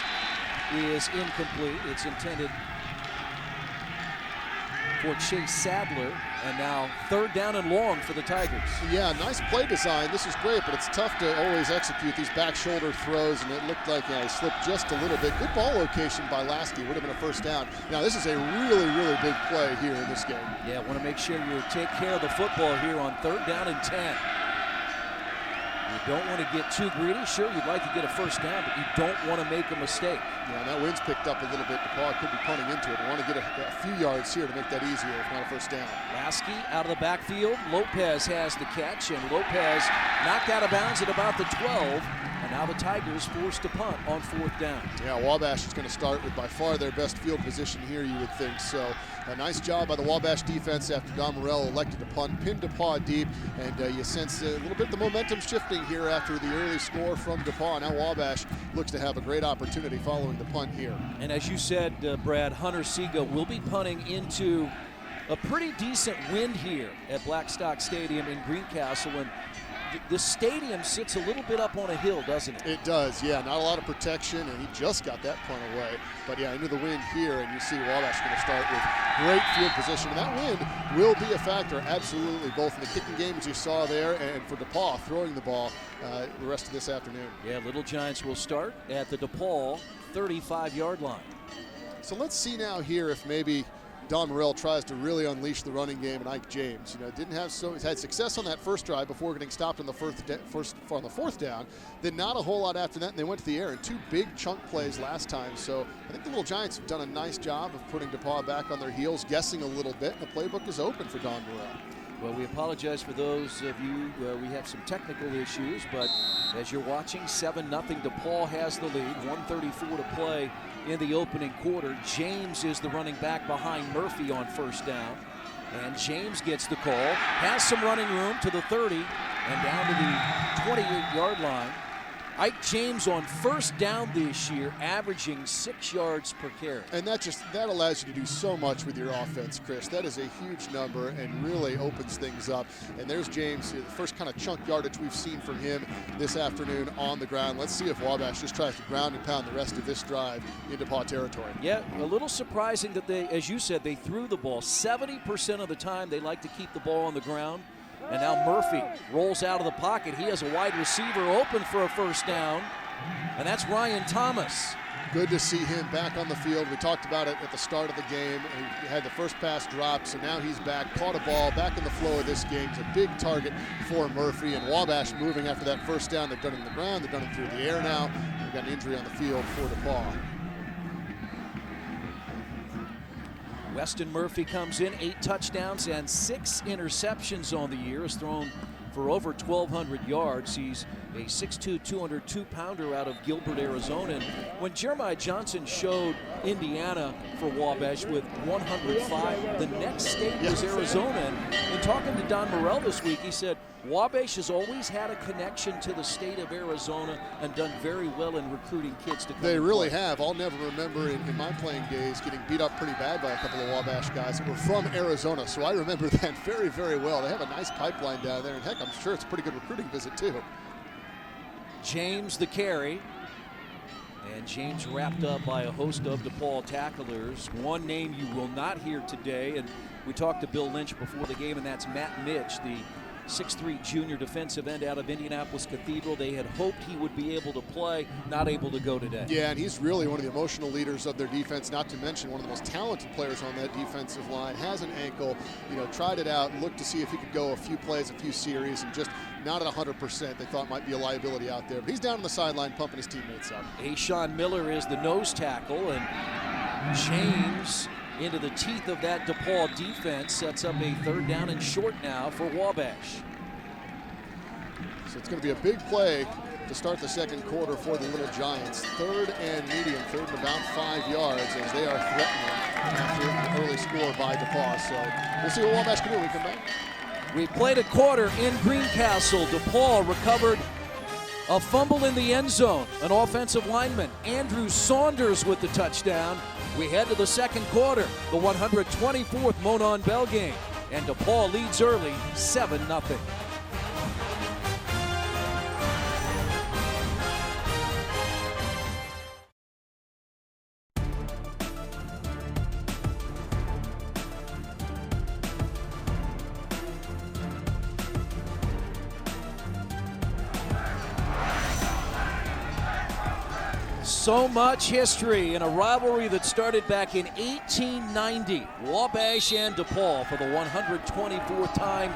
is incomplete. It's intended for Chase Sadler, and now 3rd down and long for the Tigers. Yeah, nice play design. This is great, but it's tough to always execute these back shoulder throws, and it looked like he slipped just a little bit. Good ball location by Lasky. Would have been a 1st down. Now, this is a really, really big play here in this game. Yeah, want to make sure you take care of the football here on 3rd down and 10. You don't want to get too greedy. Sure, you'd like to get a 1st down, but you don't want to make a mistake. Yeah, and that wind's picked up a little bit. DePaul could be punting into it. We want to get a few yards here to make that easier, if not a 1st down. Lasky out of the backfield. Lopez has the catch, and Lopez knocked out of bounds at about the 12. And now the Tigers forced to punt on 4th down. Yeah, Wabash is going to start with by far their best field position here, you would think. So a nice job by the Wabash defense after Don Morrell elected to punt, pinned DePaul deep, and you sense a little bit the momentum shifting here after the early score from DePaul. Now Wabash looks to have a great opportunity following the punt here. And as you said, Brad, Hunter Sega will be punting into a pretty decent wind here at Blackstock Stadium in Greencastle, and the stadium sits a little bit up on a hill, doesn't it? It does, yeah. Not a lot of protection, and he just got that punt away. But yeah, into the wind here, and you see Wabash going to start with great field position. And that wind will be a factor, absolutely, both in the kicking game, as you saw there, and for DePaul throwing the ball the rest of this afternoon. Yeah, Little Giants will start at the DePaul 35-yard line. So let's see now here if maybe Don Morrell tries to really unleash the running game, and Ike James, he's had success on that first drive before getting stopped on the 4th down. Then not a whole lot after that, and they went to the air in 2 big chunk plays last time. So I think the Little Giants have done a nice job of putting DePaul back on their heels, guessing a little bit, and the playbook is open for Don Morrell. Well, we apologize for those of you. We have some technical issues, but as you're watching, 7-0, DePaul has the lead, 1:34 to play in the opening quarter. James is the running back behind Murphy on 1st down, and James gets the call, has some running room to the 30 and down to the 28-yard line. Ike James on 1st down this year, averaging 6 yards per carry. And that allows you to do so much with your offense, Chris. That is a huge number and really opens things up. And there's James, the first kind of chunk yardage we've seen from him this afternoon on the ground. Let's see if Wabash just tries to ground and pound the rest of this drive into DePaul territory. Yeah, a little surprising that they, as you said, they threw the ball. 70% of the time they like to keep the ball on the ground. And now Murphy rolls out of the pocket. He has a wide receiver open for a 1st down, and that's Ryan Thomas. Good to see him back on the field. We talked about it at the start of the game. He had the first pass dropped, so now he's back, caught a ball, back in the flow of this game. It's a big target for Murphy, and Wabash moving after that 1st down. They've done it on the ground, they've done it through the air now. They've got an injury on the field for DePaul. Weston Murphy comes in, 8 touchdowns and 6 interceptions on the year. Has thrown for over 1,200 yards. He's a 6'2", 202-pounder out of Gilbert, Arizona. And when Jeremiah Johnson showed Indiana for Wabash with 105, the next state was Arizona. And in talking to Don Morell this week, he said Wabash has always had a connection to the state of Arizona and done very well in recruiting kids to come. They really have. I'll never remember in my playing days getting beat up pretty bad by a couple of Wabash guys that were from Arizona, so I remember that very, very well. They have a nice pipeline down there, and heck, I'm sure it's a pretty good recruiting visit too. James the carry, and James wrapped up by a host of DePaul tacklers. One name you will not hear today, and we talked to Bill Lynch before the game, and that's Matt Mitch, the 6'3" junior defensive end out of Indianapolis Cathedral. They had hoped he would be able to play, not able to go today. Yeah, and he's really one of the emotional leaders of their defense, not to mention one of the most talented players on that defensive line. Has an ankle, tried it out, looked to see if he could go a few plays, a few series, and just not at 100%. They thought might be a liability out there, but he's down on the sideline pumping his teammates up. Ashawn Miller is the nose tackle, and James into the teeth of that DePaul defense sets up a 3rd down and short now for Wabash. So it's going to be a big play to start the second quarter for the Little Giants. 3rd and medium, 3rd and about 5 yards as they are threatening after an early score by DePaul. So we'll see what Wabash can do when we come back. We played a quarter in Greencastle. DePaul recovered a fumble in the end zone. An offensive lineman, Andrew Saunders, with the touchdown. We head to the second quarter, the 124th Monon Bell game, and DePaul leads early, 7-0. So much history in a rivalry that started back in 1890. Wabash and DePaul for the 124th time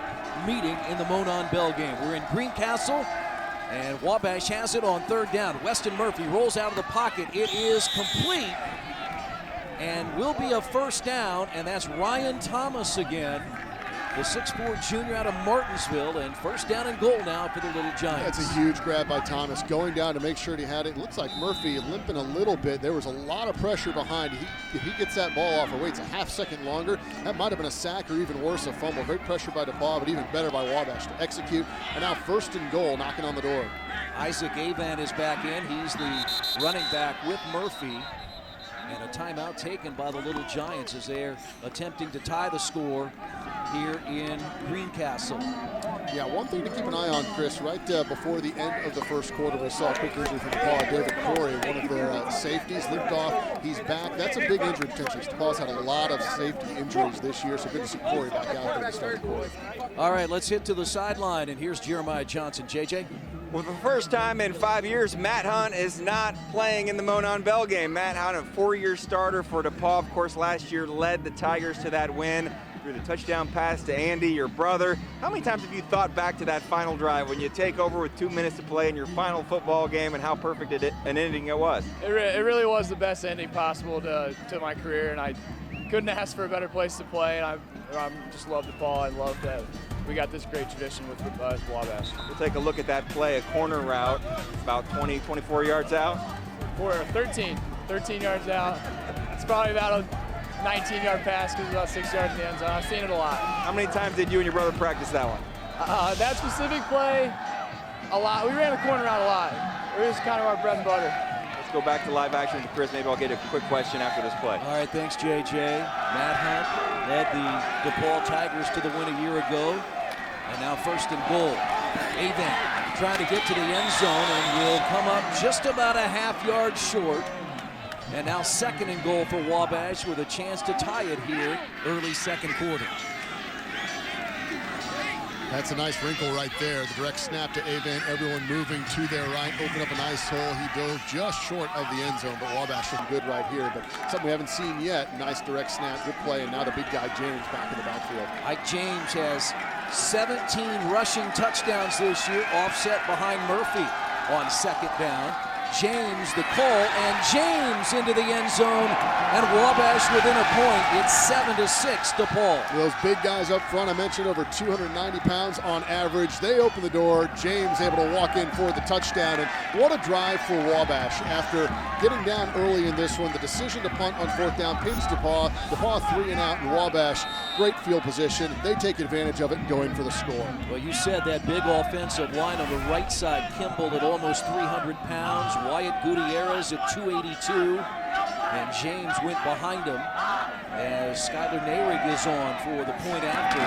meeting in the Monon Bell game. We're in Greencastle, and Wabash has it on 3rd down. Weston Murphy rolls out of the pocket. It is complete and will be a 1st down, and that's Ryan Thomas again, the 6'4" junior out of Martinsville, and 1st down and goal now for the Little Giants. That's a huge grab by Thomas, going down to make sure he had it. It looks like Murphy limping a little bit. There was a lot of pressure behind. If he gets that ball off or waits a half second longer, that might have been a sack or even worse, a fumble. Great pressure by DePaul, but even better by Wabash to execute. And now 1st and goal, knocking on the door. Isaac Avan is back in. He's the running back with Murphy. And a timeout taken by the Little Giants as they're attempting to tie the score here in Greencastle. Yeah, one thing to keep an eye on, Chris, right before the end of the first quarter, we saw a quick injury from DePaul. David Corey, one of their safeties, limped off. He's back. That's a big injury potential. DePaul's had a lot of safety injuries this year, so good to see Corey back out there to start the quarter. All right, let's hit to the sideline, and here's Jeremiah Johnson. JJ? Well, for the first time in 5 years, Matt Hunt is not playing in the Monon Bell game. Matt Hunt, a 4-year starter for DePaul, of course, last year led the Tigers to that win through the touchdown pass to Andy, your brother. How many times have you thought back to that final drive when you take over with 2 minutes to play in your final football game, and how perfect an ending it was? It really was the best ending possible to my career, and I couldn't ask for a better place to play. And I just love DePaul. I love that we got this great tradition with Wabash. We'll take a look at that play, a corner route, about 20, 24 yards out. 13 yards out. It's probably about a 19-yard pass because it's about 6 yards in the end zone. I've seen it a lot. How many times did you and your brother practice that one? That specific play, a lot. We ran the corner route a lot. It was kind of our bread and butter. Let's go back to live action with Chris. Maybe I'll get a quick question after this play. All right, thanks, JJ. Matt Hunt led the DePaul Tigers to the win a year ago. And now 1st and goal. Avan trying to get to the end zone and will come up just about a half yard short. And now 2nd and goal for Wabash with a chance to tie it here early second quarter. That's a nice wrinkle right there. The direct snap to Avan, everyone moving to their right, open up a nice hole. He dove just short of the end zone, but Wabash looking good right here. But something we haven't seen yet. Nice direct snap, good play, and now the big guy James back in the backfield. Ike James has 17 rushing touchdowns this year, offset behind Murphy on 2nd down. James the call, and James into the end zone, and Wabash within a point. It's 7-6 DePaul. Those big guys up front, I mentioned over 290 pounds on average. They open the door. James able to walk in for the touchdown, and what a drive for Wabash. After getting down early in this one, the decision to punt on fourth down pins DePaul. DePaul 3 and out, and Wabash great field position. They take advantage of it and go in for the score. Well, you said that big offensive line on the right side, Kimball at almost 300 pounds, Wyatt Gutierrez at 282, and James went behind him as Skylar Nahrig is on for the point after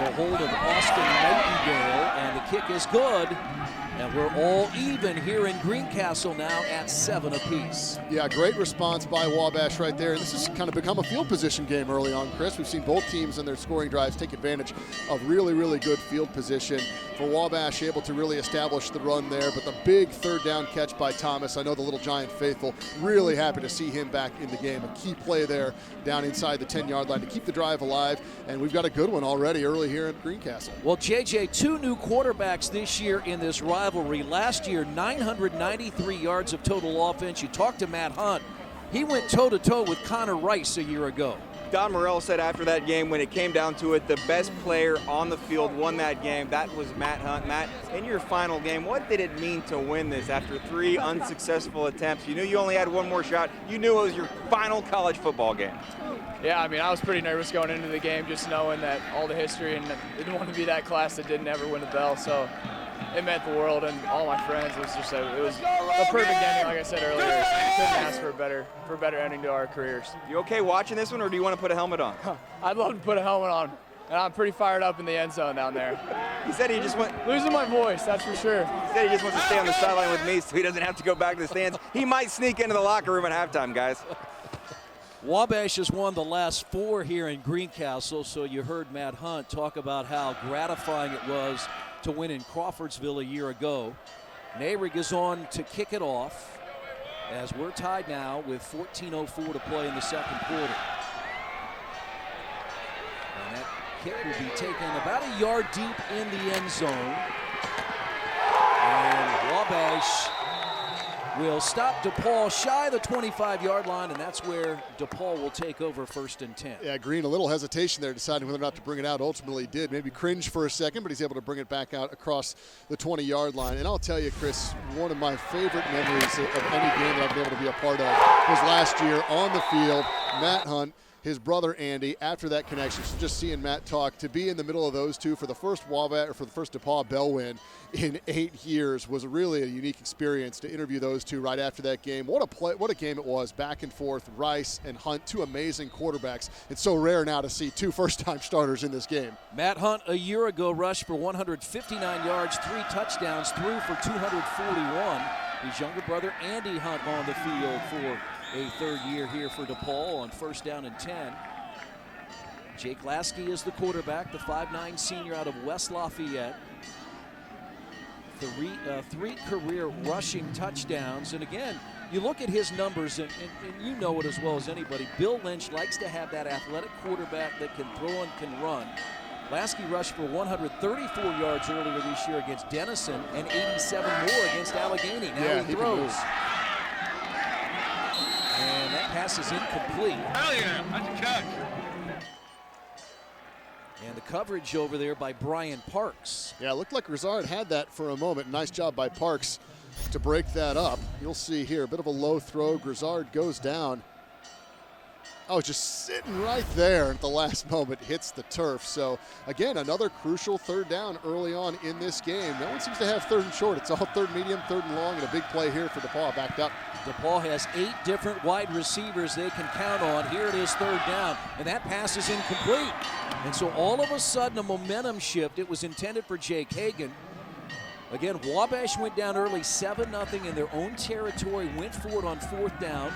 the hold of Austin Nightingale, and the kick is good. And we're all even here in Greencastle now at 7 apiece. Yeah, great response by Wabash right there. And this has kind of become a field position game early on, Chris. We've seen both teams in their scoring drives take advantage of really, really good field position. For Wabash, able to really establish the run there. But the big third down catch by Thomas, I know the Little Giant faithful, really happy to see him back in the game. A key play there down inside the 10-yard line to keep the drive alive. And we've got a good one already early here in Greencastle. Well, JJ, 2 new quarterbacks this year in this rivalry. Last year, 993 yards of total offense. You talked to Matt Hunt. He went toe-to-toe with Connor Rice a year ago. Don Morell said after that game, when it came down to it, the best player on the field won that game. That was Matt Hunt. Matt, in your final game, what did it mean to win this after 3 unsuccessful attempts? You knew you only had one more shot. You knew it was your final college football game. Yeah, I mean, I was pretty nervous going into the game, just knowing that all the history, and I didn't want to be that class that didn't ever win a bell. So it meant the world, and all my friends. It was just it was a perfect ending, like I said earlier. Couldn't ask for a better ending to our careers. You okay watching this one, or do you want to put a helmet on? I'd love to put a helmet on, and I'm pretty fired up in the end zone down there. He said he just went Losing my voice, that's for sure. He said he just wants to stay on the sideline with me so he doesn't have to go back to the stands. He might sneak into the locker room at halftime, guys. Wabash has won the last 4 here in Greencastle, so you heard Matt Hunt talk about how gratifying it was to win in Crawfordsville a year ago. Nahrig is on to kick it off as we're tied now with 14:04 to play in the second quarter. And that kick will be taken about a yard deep in the end zone. And Wabash will stop DePaul shy of the 25-yard line, and that's where DePaul will take over 1st and 10. Yeah, Green, a little hesitation there, deciding whether or not to bring it out. Ultimately did. Maybe cringe for a second, but he's able to bring it back out across the 20-yard line. And I'll tell you, Chris, one of my favorite memories of any game that I've been able to be a part of was last year on the field. Matt Hunt, his brother Andy, after that connection, so just seeing Matt talk, to be in the middle of those two for the first Wabash, or for the first DePaul Bell win in 8 years was really a unique experience. To interview those two right after that game. What a game it was, back and forth. Rice and Hunt, 2 amazing quarterbacks. It's so rare now to see 2 first-time starters in this game. Matt Hunt a year ago rushed for 159 yards, 3 touchdowns, threw for 241. His younger brother Andy Hunt on the field for a 3rd year here for DePaul on 1st down and 10. Jake Lasky is the quarterback, the 5'9" senior out of West Lafayette. 3 career rushing touchdowns. And again, you look at his numbers, and you know it as well as anybody. Bill Lynch likes to have that athletic quarterback that can throw and can run. Lasky rushed for 134 yards earlier this year against Denison and 87 more against Allegheny. Now he throws. And that pass is incomplete. Hell yeah, that's a catch. And the coverage over there by Brian Parks. Yeah, it looked like Grizzard had that for a moment. Nice job by Parks to break that up. You'll see here, a bit of a low throw. Grizzard goes down. Oh, just sitting right there at the last moment, hits the turf. So, again, another crucial 3rd down early on in this game. No one seems to have 3rd and short. It's all 3rd medium, 3rd and long, and a big play here for DePaul, backed up. DePaul has 8 different wide receivers they can count on. Here it is, 3rd down, and that pass is incomplete. And so all of a sudden, a momentum shift. It was intended for Jake Hagan. Again, Wabash went down early 7-0 in their own territory, went for it on 4th down.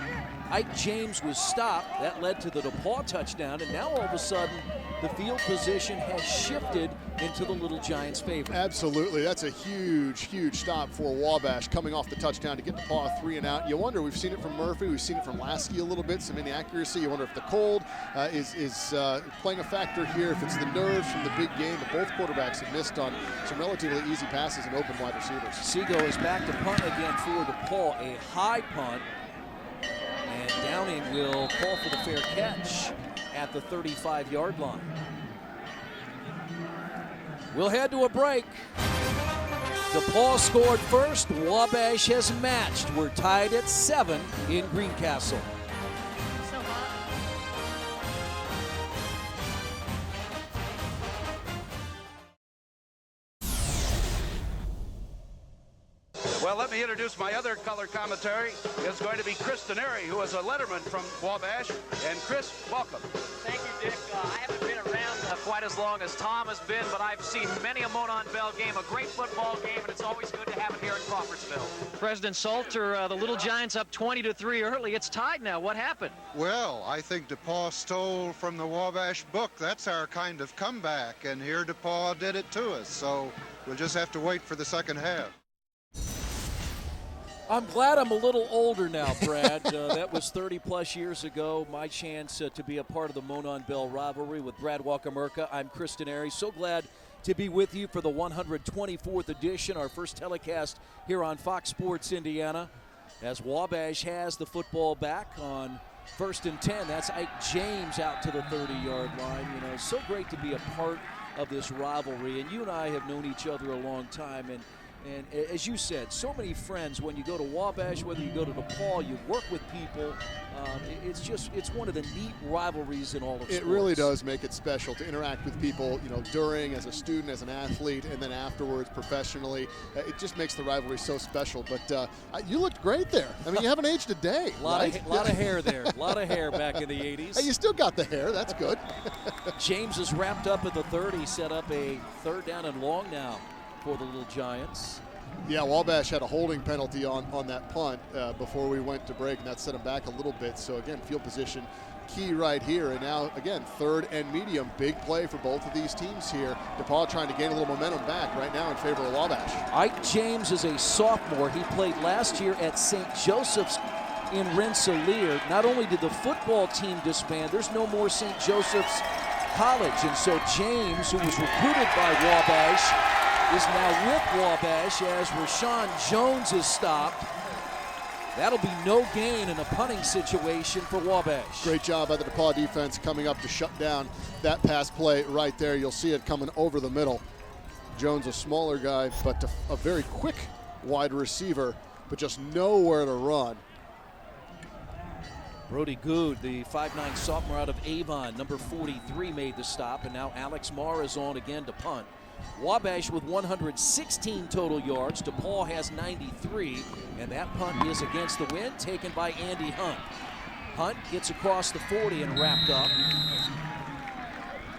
Ike James was stopped. That led to the DePaul touchdown, and now all of a sudden, the field position has shifted into the Little Giants' favor. Absolutely. That's a huge stop for Wabash coming off the touchdown to get DePaul 3 and out. You wonder, we've seen it from Murphy, we've seen it from Lasky a little bit, some inaccuracy. You wonder if the cold is playing a factor here, if it's the nerves from the big game. But both quarterbacks have missed on some relatively easy passes and open wide receivers. Seago is back to punt again for DePaul, a high punt. And Downing will call for the fair catch at the 35-yard line. We'll head to a break. DePaul scored first. Wabash has matched. We're tied at 7 in Greencastle. Well, let me introduce my other color commentary. It's going to be Chris Denary, who is a letterman from Wabash. And Chris, welcome. Thank you, Dick. I haven't been around quite as long as Tom has been, but I've seen many a Monon Bell game, a great football game, and it's always good to have it here in Crawfordsville. President Salter, the Little Giants up 20-3 early. It's tied now. What happened? Well, I think DePaul stole from the Wabash book. That's our kind of comeback, and here DePaul did it to us. So we'll just have to wait for the second half. I'm glad I'm a little older now, Brad. That was 30-plus years ago. My chance to be a part of the Monon Bell rivalry with Brad Wakamerka. I'm Chris Denary. So glad to be with you for the 124th edition, our first telecast here on Fox Sports Indiana. As Wabash has the football back on 1st and 10. That's Ike James out to the 30-yard line. You know, so great to be a part of this rivalry. And you and I have known each other a long time. And as you said, so many friends when you go to Wabash, whether you go to DePaul, you work with people. It's one of the neat rivalries in all of sports. It really does make it special to interact with people, you know, during, as a student, as an athlete, and then afterwards professionally. It just makes the rivalry so special. But you looked great there. I mean, you haven't aged a day. A lot of hair there. A lot of hair back in the 80s. Hey, you still got the hair. That's good. James is wrapped up at the 30. Set up a 3rd down and long now for the Little Giants. Yeah, Wabash had a holding penalty on that punt before we went to break, and that set him back a little bit. So, again, field position key right here. And now, again, 3rd and medium. Big play for both of these teams here. DePaul trying to gain a little momentum back right now in favor of Wabash. Ike James is a sophomore. He played last year at St. Joseph's in Rensselaer. Not only did the football team disband, there's no more St. Joseph's College. And so James, who was recruited by Wabash, is now with Wabash as Rashawn Jones is stopped. That'll be no gain in a punting situation for Wabash. Great job by the DePaul defense coming up to shut down that pass play right there. You'll see it coming over the middle. Jones, a smaller guy, but a very quick wide receiver, but just nowhere to run. Brody Good, the 5'9" sophomore out of Avon, number 43, made the stop, and now Alex Marr is on again to punt. Wabash with 116 total yards. DePaul has 93, and that punt is against the wind, taken by Andy Hunt. Hunt gets across the 40 and wrapped up.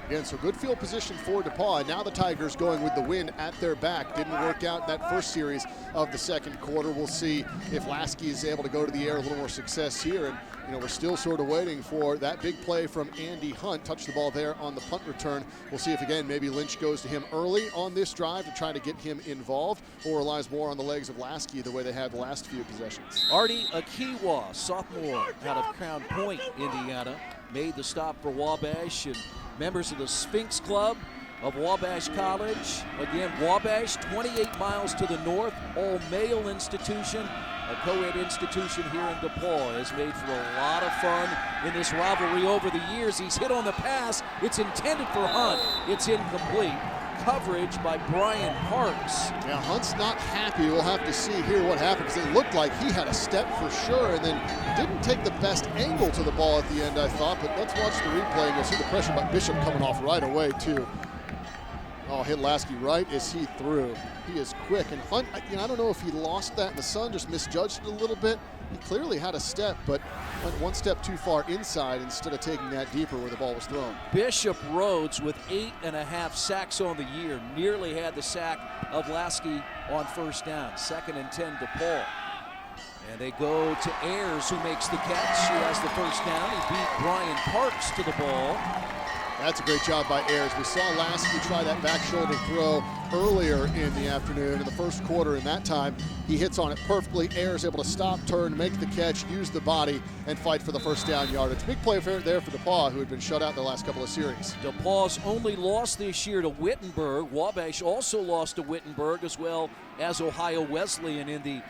Again, so good field position for DePaul. And now the Tigers going with the wind at their back. Didn't work out that first series of the second quarter. We'll see if Lasky is able to go to the air, a little more success here. And, you know, we're still sort of waiting for that big play from Andy Hunt. Touched the ball there on the punt return. We'll see if, again, maybe Lynch goes to him early on this drive to try to get him involved, or relies more on the legs of Lasky the way they had the last few possessions. Artie Akiwa, sophomore out of Crown Point, Indiana, made the stop for Wabash. And members of the Sphinx Club of Wabash College. Again, Wabash, 28 miles to the north, all-male institution, a co-ed institution here in DePaul. Has made for a lot of fun in this rivalry over the years. He's hit on the pass. It's intended for Hunt. It's incomplete. Coverage by Brian Parks. Yeah, Hunt's not happy. We'll have to see here what happens. It looked like he had a step for sure, and then didn't take the best angle to the ball at the end, I thought. But let's watch the replay, and you'll see the pressure by Bishop coming off right away, too. Oh, hit Lasky right as he threw. He is quick. And Hunt, I don't know if he lost that in the sun, just misjudged it a little bit. He clearly had a step, but went one step too far inside instead of taking that deeper where the ball was thrown. Bishop Rhodes with 8.5 sacks on the year. Nearly had the sack of Lasky on first down. 2nd and 10 DePaul. And they go to Ayers, who makes the catch. He has the first down. He beat Brian Parks to the ball. That's a great job by Ayers. We saw Lasky try that back shoulder throw earlier in the afternoon in the first quarter, and that time he hits on it perfectly. Ayers able to stop, turn, make the catch, use the body, and fight for the first down yardage. Big play there for DePaul, who had been shut out the last couple of series. DePaul's only loss this year to Wittenberg. Wabash also lost to Wittenberg, as well as Ohio Wesleyan in the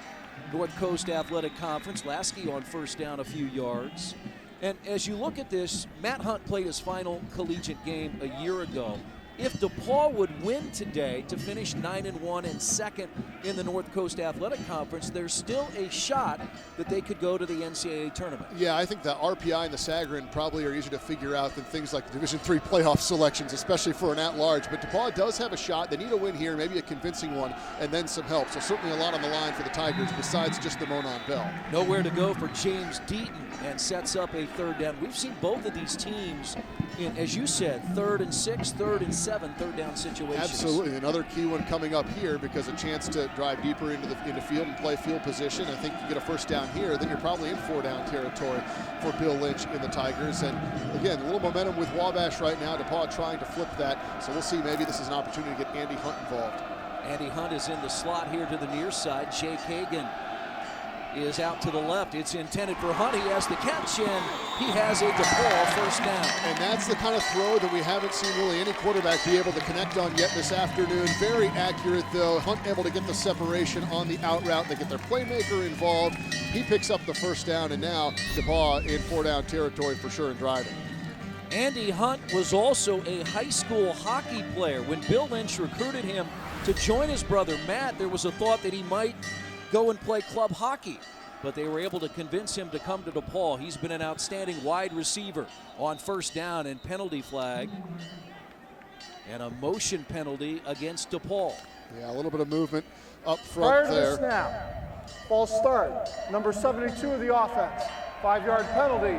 North Coast Athletic Conference. Lasky on first down a few yards. And as you look at this, Matt Hunt played his final collegiate game a year ago. If DePaul would win today to finish 9-1 and second in the North Coast Athletic Conference, there's still a shot that they could go to the NCAA tournament. Yeah, I think the RPI and the Sagarin probably are easier to figure out than things like the Division III playoff selections, especially for an at-large. But DePaul does have a shot. They need a win here, maybe a convincing one, and then some help. So certainly a lot on the line for the Tigers besides just the Monon Bell. Nowhere to go for James Deaton, and sets up a third down. We've seen both of these teams in, as you said, 3rd and 6, 3rd and 7, third down situations. Absolutely. Another key one coming up here, because a chance to drive deeper into the field and play field position. I think you get a first down here, then you're probably in 4-down territory for Bill Lynch in the Tigers. And again, a little momentum with Wabash right now. DePaul trying to flip that. So we'll see. Maybe this is an opportunity to get Andy Hunt involved. Andy Hunt is in the slot here to the near side. Jake Hagan is out to the left. It's intended for Hunt. He has the catch, and he has a DePaul first down. And that's the kind of throw that we haven't seen really any quarterback be able to connect on yet this afternoon. Very accurate, though. Hunt able to get the separation on the out route. They get their playmaker involved. He picks up the first down, and now DePaul in 4-down territory for sure in driving. Andy Hunt was also a high school hockey player. When Bill Lynch recruited him to join his brother Matt, there was a thought that he might go and play club hockey, but they were able to convince him to come to DePaul. He's been an outstanding wide receiver on first down and penalty flag, and a motion penalty against DePaul. Yeah, a little bit of movement up front there. Prior to the snap, false start, number 72 of the offense, 5-yard penalty,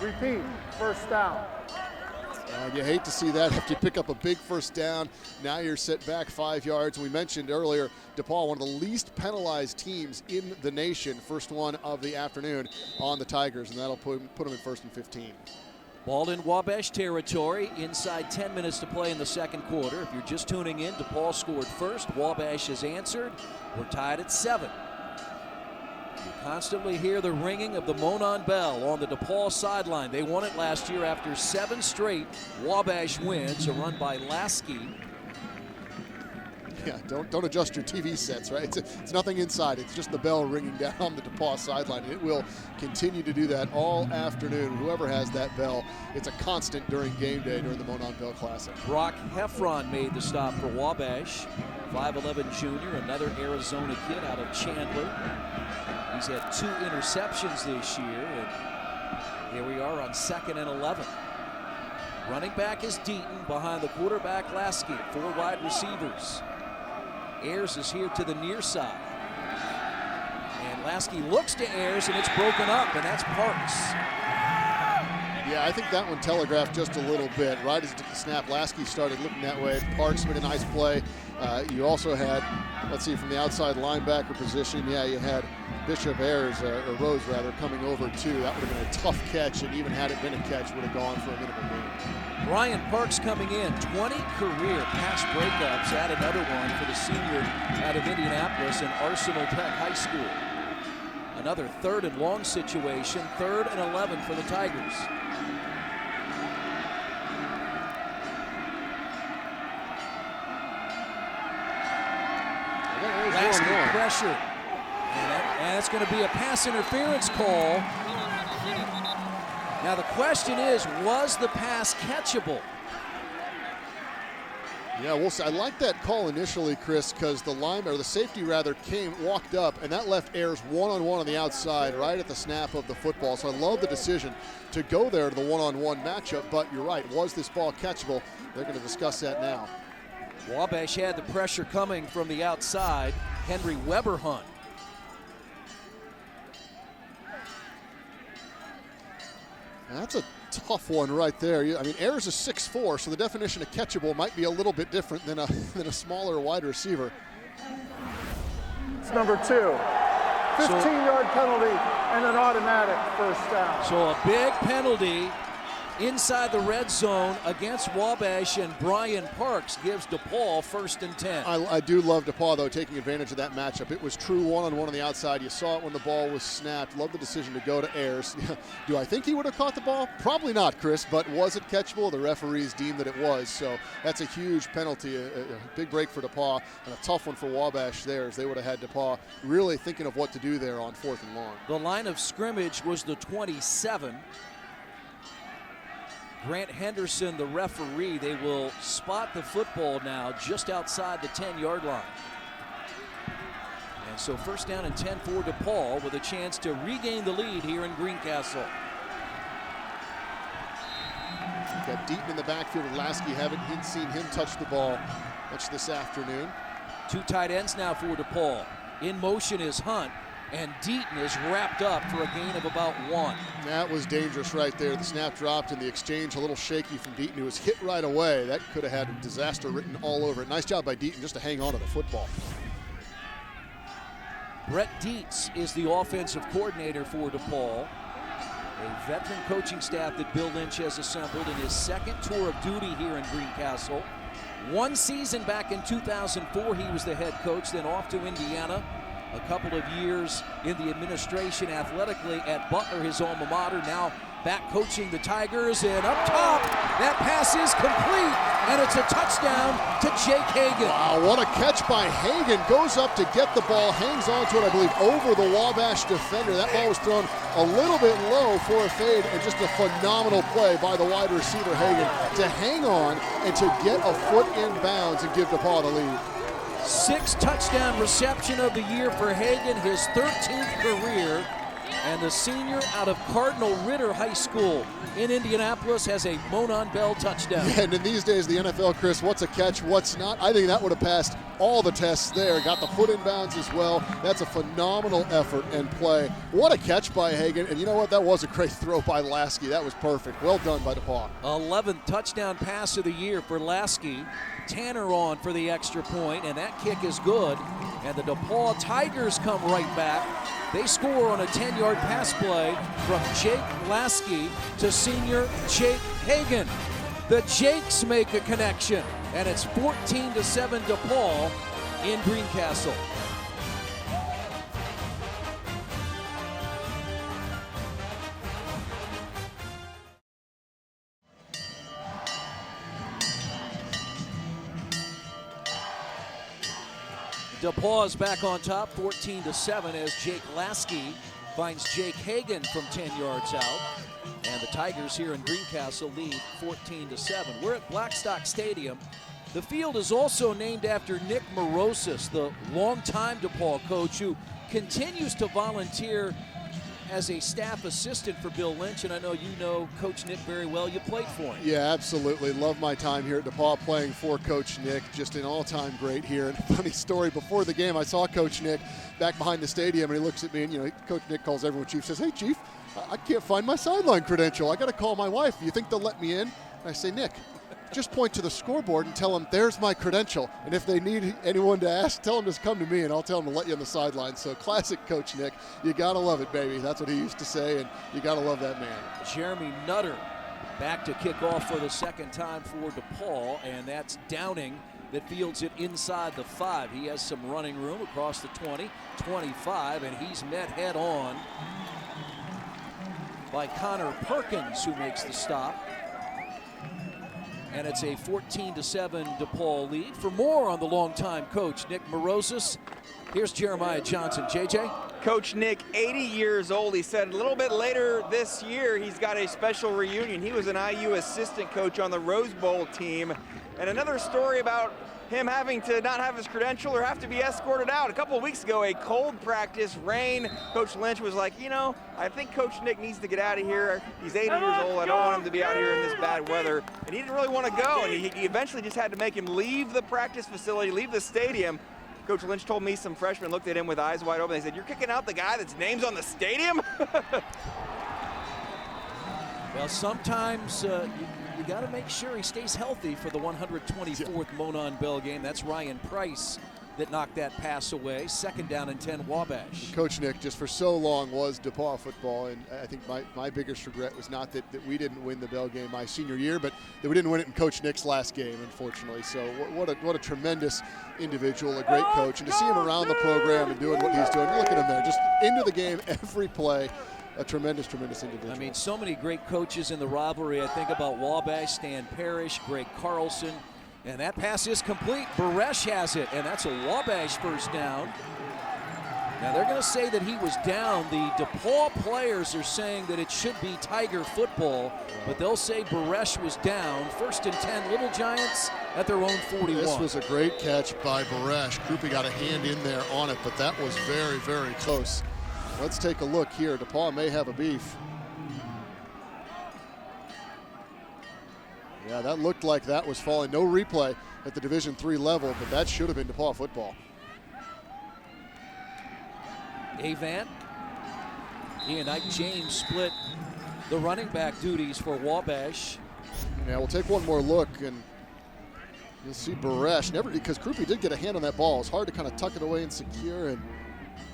repeat, first down. You hate to see that after you pick up a big first down. Now you're set back 5 yards. We mentioned earlier, DePaul, one of the least penalized teams in the nation. First one of the afternoon on the Tigers, and that'll put them in 1st and 15. Ball in Wabash territory, inside 10 minutes to play in the second quarter. If you're just tuning in, DePaul scored first. Wabash has answered. We're tied at 7. You constantly hear the ringing of the Monon bell on the DePaul sideline. They won it last year after 7 straight Wabash wins, a run by Lasky. Yeah, don't adjust your TV sets, right? It's nothing inside. It's just the bell ringing down on the DePaul sideline. It will continue to do that all afternoon. Whoever has that bell, it's a constant during game day during the Monon Bell Classic. Brock Heffron made the stop for Wabash. 5'11" junior, another Arizona kid out of Chandler. He's had 2 interceptions this year, and here we are on 2nd and 11. Running back is Deaton, behind the quarterback Lasky. 4 wide receivers. Ayers is here to the near side. And Lasky looks to Ayers, and it's broken up, and that's Parks. Yeah, I think that one telegraphed just a little bit. Right as he took the snap, Lasky started looking that way. Parks made a nice play. You also had, let's see, from the outside linebacker position, yeah, you had Bishop Ayers, or Rose rather, coming over too. That would have been a tough catch, and even had it been a catch, would have gone for a minimal gain. Brian Parks coming in, 20 career pass breakups. Add another one for the senior out of Indianapolis and Arsenal Tech High School. Another 3rd and long situation, 3rd and 11 for the Tigers. Lasky pressure. And it's going to be a pass interference call. Now the question is, was the pass catchable? Yeah, we'll see. I like that call initially, Chris, because the safety rather walked up, and that left Ayers one-on-one on the outside right at the snap of the football. So I love the decision to go there to the one-on-one matchup, but you're right. Was this ball catchable? They're going to discuss that now. Wabash had the pressure coming from the outside. Henry Weber Hunt. That's a tough one right there. I mean, Ayers is 6'4", so the definition of catchable might be a little bit different than a smaller wide receiver. It's number 2. 15-yard penalty and an automatic first down. So a big penalty inside the red zone against Wabash, and Brian Parks gives DePaul 1st and 10. I do love DePaul, though, taking advantage of that matchup. It was true one-on-one on the outside. You saw it when the ball was snapped. Love the decision to go to Ayers. Do I think he would have caught the ball? Probably not, Chris, but was it catchable? The referees deemed that it was, so that's a huge penalty, a big break for DePaul, and a tough one for Wabash there, as they would have had DePaul really thinking of what to do there on 4th and long. The line of scrimmage was the 27. Grant Henderson, the referee. They will spot the football now just outside the 10-yard line. And so 1st down and 10 for DePaul, with a chance to regain the lead here in Greencastle. Got Deaton in the backfield with Lasky. Haven't seen him touch the ball much this afternoon. 2 tight ends now for DePaul. In motion is Hunt, and Deaton is wrapped up for a gain of about 1. That was dangerous right there. The snap dropped and the exchange a little shaky from Deaton, who was hit right away. That could have had a disaster written all over it. Nice job by Deaton just to hang on to the football. Brett Dietz is the offensive coordinator for DePaul, a veteran coaching staff that Bill Lynch has assembled in his 2nd tour of duty here in Greencastle. 1 season back in 2004, he was the head coach, then off to Indiana. A couple of years in the administration athletically at Butler, his alma mater. Now back coaching the Tigers, and up top, that pass is complete, and it's a touchdown to Jake Hagan. Wow, what a catch by Hagan. Goes up to get the ball, hangs on to it, I believe, over the Wabash defender. That ball was thrown a little bit low for a fade, and just a phenomenal play by the wide receiver Hagan to hang on and to get a foot in bounds and give DePaul the lead. 6th touchdown reception of the year for Hagan, his 13th career, and the senior out of Cardinal Ritter High School in Indianapolis has a Monon Bell touchdown. Yeah, and in these days, the NFL, Chris, what's a catch, what's not? I think that would have passed all the tests there. Got the foot in bounds as well. That's a phenomenal effort and play. What a catch by Hagan, and you know what? That was a great throw by Lasky. That was perfect. Well done by DePaul. 11th touchdown pass of the year for Lasky. Tanner on for the extra point, and that kick is good. And the DePaul Tigers come right back. They score on a 10-yard pass play from Jake Lasky to senior Jake Hagan. The Jakes make a connection, and it's 14-7 DePaul in Greencastle. DePaul is back on top, 14-7, as Jake Lasky finds Jake Hagan from 10 yards out. And the Tigers here in Greencastle lead 14-7. We're at Blackstock Stadium. The field is also named after Nick Morosis, the longtime DePaul coach who continues to volunteer as a staff assistant for Bill Lynch, and I know you know Coach Nick very well. You played for him. Yeah, absolutely. Love my time here at DePaul playing for Coach Nick. Just an all-time great here. And a funny story, before the game, I saw Coach Nick back behind the stadium, and he looks at me, and Coach Nick calls everyone Chief, says, "Hey, Chief, I can't find my sideline credential. I got to call my wife. You think they'll let me in?" And I say, "Nick, just point to the scoreboard and tell them there's my credential. And if they need anyone to ask, tell them to come to me, and I'll tell them to let you on the sideline." So classic Coach Nick. You got to love it, baby. That's what he used to say, and you got to love that man. Jeremy Nutter back to kick off for the 2nd time for DePaul, and that's Downing that fields it inside the 5. He has some running room across the 20, 25, and he's met head on by Connor Perkins, who makes the stop. And it's a 14-7 DePaul lead. For more on the longtime coach, Nick Morosis, here's Jeremiah Johnson. JJ? Coach Nick, 80 years old. He said a little bit later this year he's got a special reunion. He was an IU assistant coach on the Rose Bowl team. And another story about him having to not have his credential or have to be escorted out. A couple of weeks ago, a cold practice, rain. Coach Lynch was like, I think Coach Nick needs to get out of here. He's 80 years old. I don't want him to be out here in this bad weather. And he didn't really want to go. And he eventually just had to make him leave the practice facility, leave the stadium. Coach Lynch told me some freshmen looked at him with eyes wide open. They said, "You're kicking out the guy that's name's on the stadium?" Well, sometimes you got to make sure he stays healthy for the 124th Monon Bell game. That's Ryan Price that knocked that pass away. 2nd down and 10 Wabash. Coach Nick, just for so long, was DePaul football, and I think my biggest regret was not that we didn't win the Bell game my senior year, but that we didn't win it in Coach Nick's last game, unfortunately. So what a tremendous individual, a great coach, and to see him around the program and doing what he's doing, look at him there, just into the game every play. A tremendous, tremendous individual. I mean, so many great coaches in the rivalry. I think about Wabash, Stan Parrish, Greg Carlson, and that pass is complete. Baresh has it, and that's a Wabash first down. Now, they're going to say that he was down. The DePaul players are saying that it should be Tiger football, but they'll say Baresh was down. 1st and 10, Little Giants at their own 41. This was a great catch by Baresh. Krupe got a hand in there on it, but that was very, very close. Let's take a look here. DePaul may have a beef. Yeah, that looked like that was falling. No replay at the Division III level, but that should have been DePaul football. Avant. He and Ike James split the running back duties for Wabash. Yeah, we'll take one more look, and you'll see Baresh. Because Krupe did get a hand on that ball. It's hard to kind of tuck it away and secure, and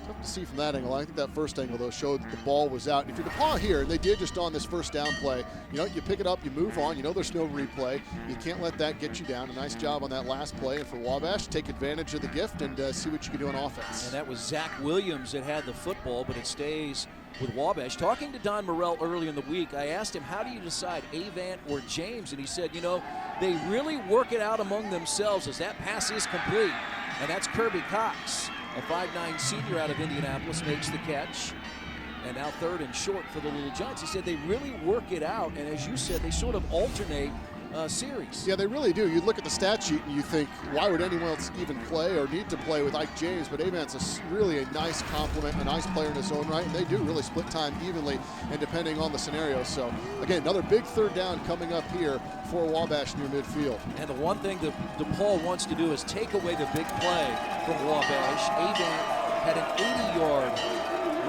tough to see from that angle. I think that first angle, though, showed that the ball was out. And if you're DePaul here, and they did just on this first down play, you pick it up, you move on. You know there's no replay. You can't let that get you down. A nice job on that last play. And for Wabash, take advantage of the gift and see what you can do on offense. And that was Zach Williams that had the football, but it stays with Wabash. Talking to Don Morrell early in the week, I asked him, how do you decide Avant or James? And he said, they really work it out among themselves as that pass is complete. And that's Kirby Cox. A 5'9" senior out of Indianapolis makes the catch. And now 3rd and short for the Little Giants. He said they really work it out, and as you said, they sort of alternate series. Yeah, they really do. You look at the stat sheet and you think, why would anyone else even play or need to play with Ike James? But Avant's really a nice compliment, a nice player in his own right, and they do really split time evenly and depending on the scenario. So, again, another big 3rd down coming up here for Wabash near midfield. And the one thing that DePaul wants to do is take away the big play from Wabash. Avant had an 80-yard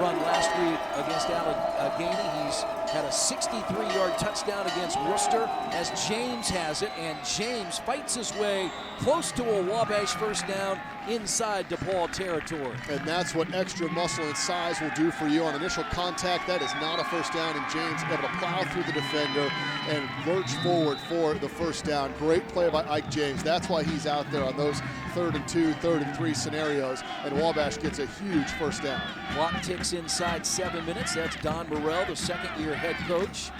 run last week against Allegheny. He's had a 63-yard touchdown against Worcester as James has it, and James fights his way close to a Wabash first down inside DePaul territory. And that's what extra muscle and size will do for you on initial contact. That is not a first down, and James able to plow through the defender and lurch forward for the first down. Great play by Ike James. That's why he's out there on those 3rd and 2, 3rd and 3 scenarios, and Wabash gets a huge first down. Clock ticks inside 7 minutes. That's Don Morrell, the 2nd-year head coach,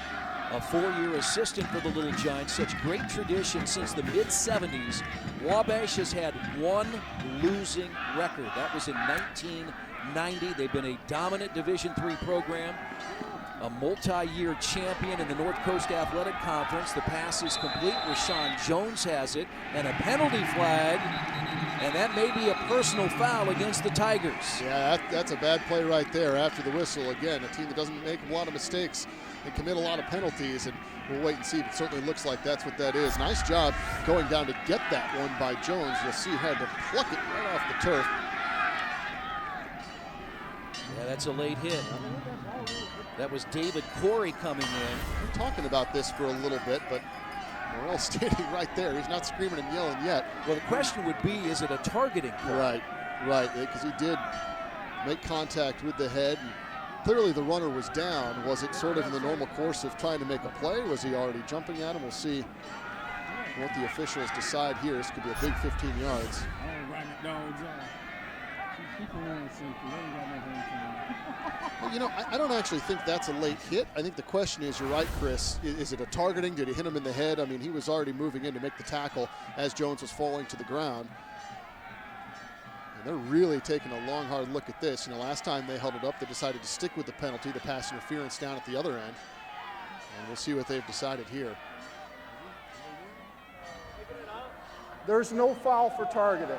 a 4-year assistant for the Little Giants. Such great tradition since the mid-'70s. Wabash has had one losing record. That was in 1990. They've been a dominant Division III program, a multi-year champion in the North Coast Athletic Conference. The pass is complete. Rashawn Jones has it, and a penalty flag, and that may be a personal foul against the Tigers. Yeah, that's a bad play right there after the whistle. Again, a team that doesn't make a lot of mistakes and commit a lot of penalties, and we'll wait and see, but it certainly looks like that's what that is. Nice job going down to get that one by Jones. You'll see he had to pluck it right off the turf. Yeah, that's a late hit. That was David Corey coming in. We're talking about this for a little bit, but Morrell's standing right there. He's not screaming and yelling yet. Well, the question would be, is it a targeting call? Right, because he did make contact with the head. And clearly the runner was down. Was it sort of in the normal course of trying to make a play? Was he already jumping at him? We'll see what the officials decide here. This could be a big 15 yards. Well, I don't actually think that's a late hit. I think the question is, you're right, Chris, is it a targeting? Did he hit him in the head? I mean, he was already moving in to make the tackle as Jones was falling to the ground. And they're really taking a long, hard look at this. Last time they held it up, they decided to stick with the penalty, the pass interference down at the other end. And we'll see what they've decided here. There's no foul for targeting.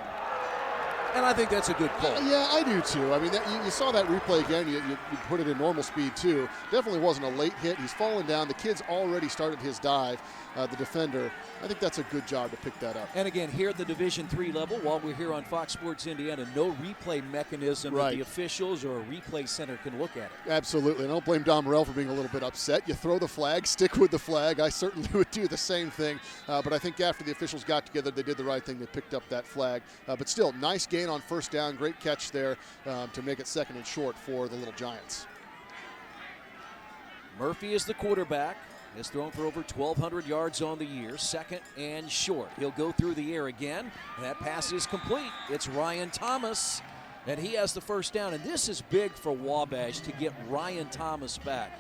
And I think that's a good call. Yeah, I do too. I mean, you saw that replay again. You put it in normal speed too. Definitely wasn't a late hit. He's fallen down. The kid's already started his dive, the defender. I think that's a good job to pick that up. And again, here at the Division III level, while we're here on Fox Sports Indiana, no replay mechanism that the officials or a replay center can look at it. Absolutely. And I don't blame Don Morrell for being a little bit upset. You throw the flag, stick with the flag. I certainly would do the same thing. But I think after the officials got together, they did the right thing. They picked up that flag. But still, nice game. gain on first down. Great catch there to make it 2nd and short for the Little Giants. Murphy is the quarterback. Has thrown for over 1,200 yards on the year. 2nd and short. He'll go through the air again. That pass is complete. It's Ryan Thomas, and he has the first down. And this is big for Wabash to get Ryan Thomas back.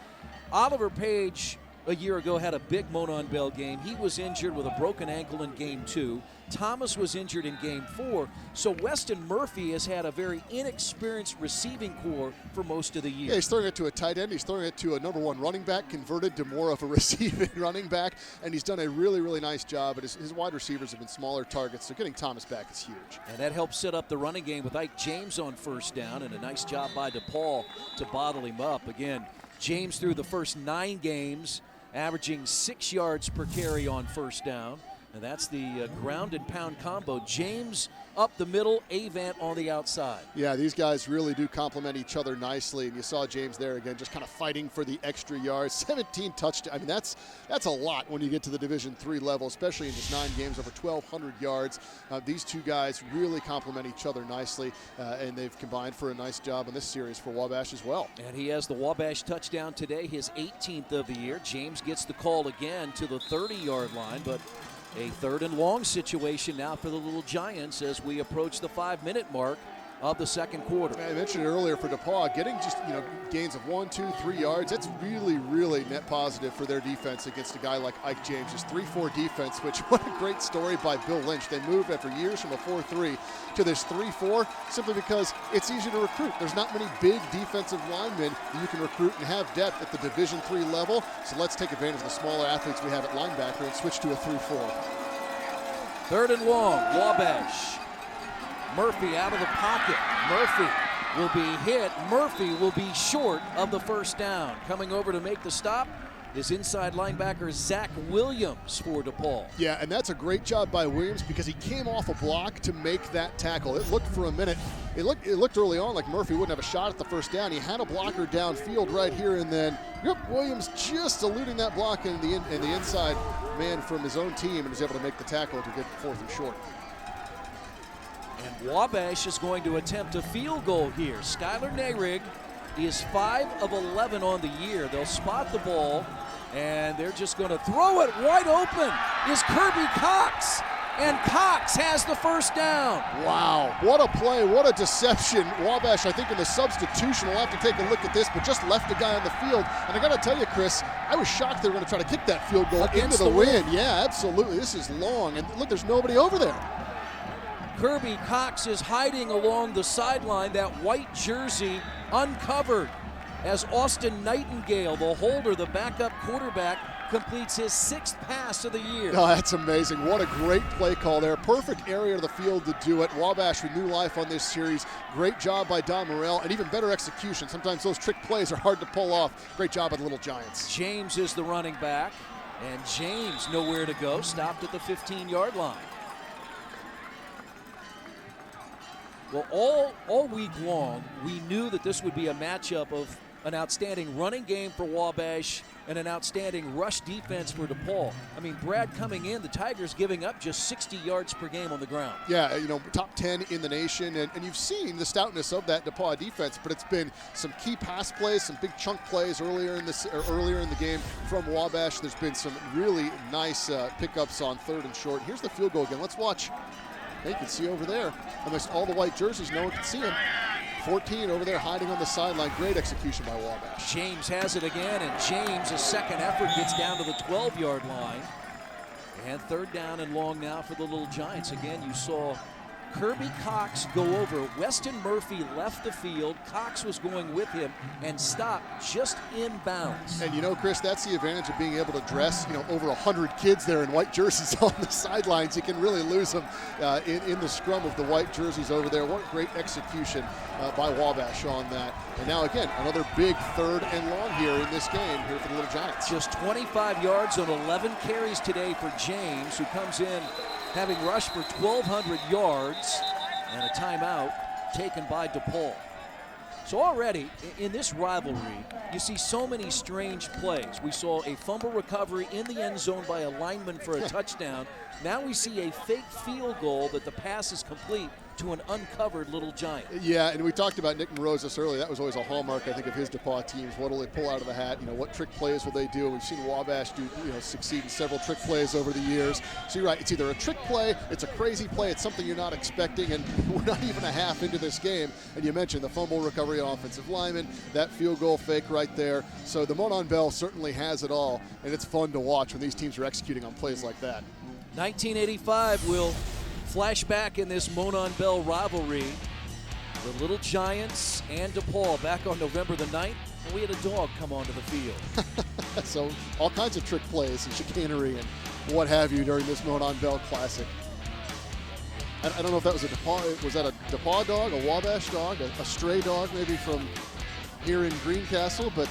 Oliver Page a year ago had a big Monon Bell game. He was injured with a broken ankle in game 2. Thomas was injured in game 4. So Weston Murphy has had a very inexperienced receiving core for most of the year. Yeah, he's throwing it to a tight end. He's throwing it to a number 1 running back, converted to more of a receiving running back. And he's done a really, really nice job. But his wide receivers have been smaller targets. So getting Thomas back is huge. And that helps set up the running game with Ike James on first down. And a nice job by DePaul to bottle him up. Again, James through the first 9 games, averaging 6 yards per carry on first down. And that's the ground and pound combo. James up the middle, Avant on the outside. Yeah, these guys really do complement each other nicely. And you saw James there again, just kind of fighting for the extra yards. 17 touchdowns. I mean, that's a lot when you get to the Division III level, especially in just 9 games, over 1,200 yards. These two guys really complement each other nicely, and they've combined for a nice job in this series for Wabash as well. And he has the Wabash touchdown today, his 18th of the year. James gets the call again to the 30-yard line, but a 3rd and long situation now for the Little Giants as we approach the 5-minute mark of the second quarter. I mentioned it earlier for DePaul, getting just gains of 1, 2, 3 yards. That's really, really net positive for their defense against a guy like Ike James. His 3-4 defense, which what a great story by Bill Lynch. They moved after years from a 4-3 to this 3-4 simply because it's easy to recruit. There's not many big defensive linemen that you can recruit and have depth at the Division III level. So let's take advantage of the smaller athletes we have at linebacker and switch to a 3-4. 3rd and long, Wabash. Murphy out of the pocket. Murphy will be hit. Murphy will be short of the first down. Coming over to make the stop is inside linebacker Zach Williams for DePaul. Yeah, and that's a great job by Williams because he came off a block to make that tackle. It looked for a minute. It looked early on like Murphy wouldn't have a shot at the first down. He had a blocker downfield right here, and then Williams just eluding that block and the inside man from his own team and was able to make the tackle to get 4th and short. And Wabash is going to attempt a field goal here. Skylar Nehrig is 5 of 11 on the year. They'll spot the ball, and they're just going to throw it wide open. Is Kirby Cox, and Cox has the first down. Wow, what a play, what a deception. Wabash, I think in the substitution, we'll have to take a look at this, but just left the guy on the field. And I got to tell you, Chris, I was shocked they were going to try to kick that field goal into the wind. Yeah, absolutely. This is long, and look, there's nobody over there. Kirby Cox is hiding along the sideline, that white jersey uncovered as Austin Nightingale, the holder, the backup quarterback, completes his 6th pass of the year. Oh, that's amazing. What a great play call there. Perfect area of the field to do it. Wabash with new life on this series. Great job by Don Morrell, and even better execution. Sometimes those trick plays are hard to pull off. Great job by the Little Giants. James is the running back, and James nowhere to go, stopped at the 15-yard line. Well, all week long, we knew that this would be a matchup of an outstanding running game for Wabash and an outstanding rush defense for DePaul. I mean, Brad, coming in, the Tigers giving up just 60 yards per game on the ground. Yeah, top 10 in the nation, and you've seen the stoutness of that DePaul defense, but it's been some key pass plays, some big chunk plays earlier in the game from Wabash. There's been some really nice pickups on 3rd and short. Here's the field goal again. Let's watch. You can see over there, amongst all the white jerseys, no one can see him. 14 over there hiding on the sideline. Great execution by Wabash. James has it again, and James, his second effort, gets down to the 12-yard line. And 3rd down and long now for the Little Giants. Again, you saw Kirby Cox go over. Weston Murphy left the field. Cox was going with him and stopped just inbounds. And Chris, that's the advantage of being able to dress, over 100 kids there in white jerseys on the sidelines. You can really lose them in the scrum of the white jerseys over there. What great execution by Wabash on that. And now again, another big 3rd and long here in this game here for the Little Giants. Just 25 yards on 11 carries today for James, who comes in having rushed for 1,200 yards, and a timeout taken by DePaul. So already in this rivalry, you see so many strange plays. We saw a fumble recovery in the end zone by a lineman for a touchdown. Now we see a fake field goal that the pass is complete to an uncovered Little Giant. Yeah, and we talked about Nick Monroe this earlier. That was always a hallmark, I think, of his DePaul teams. What will they pull out of the hat? What trick plays will they do? We've seen Wabash do, succeed in several trick plays over the years. So you're right. It's either a trick play, it's a crazy play, it's something you're not expecting, and we're not even a half into this game. And you mentioned the fumble recovery on offensive lineman, that field goal fake right there. So the Monon Bell certainly has it all, and it's fun to watch when these teams are executing on plays like that. 1985 will flash back in this Monon Bell rivalry. The Little Giants and DePaul back on November the 9th, and we had a dog come onto the field. So all kinds of trick plays and chicanery and what have you during this Monon Bell Classic. I don't know if that was was that a DePaul dog, a Wabash dog, a stray dog maybe from here in Greencastle, but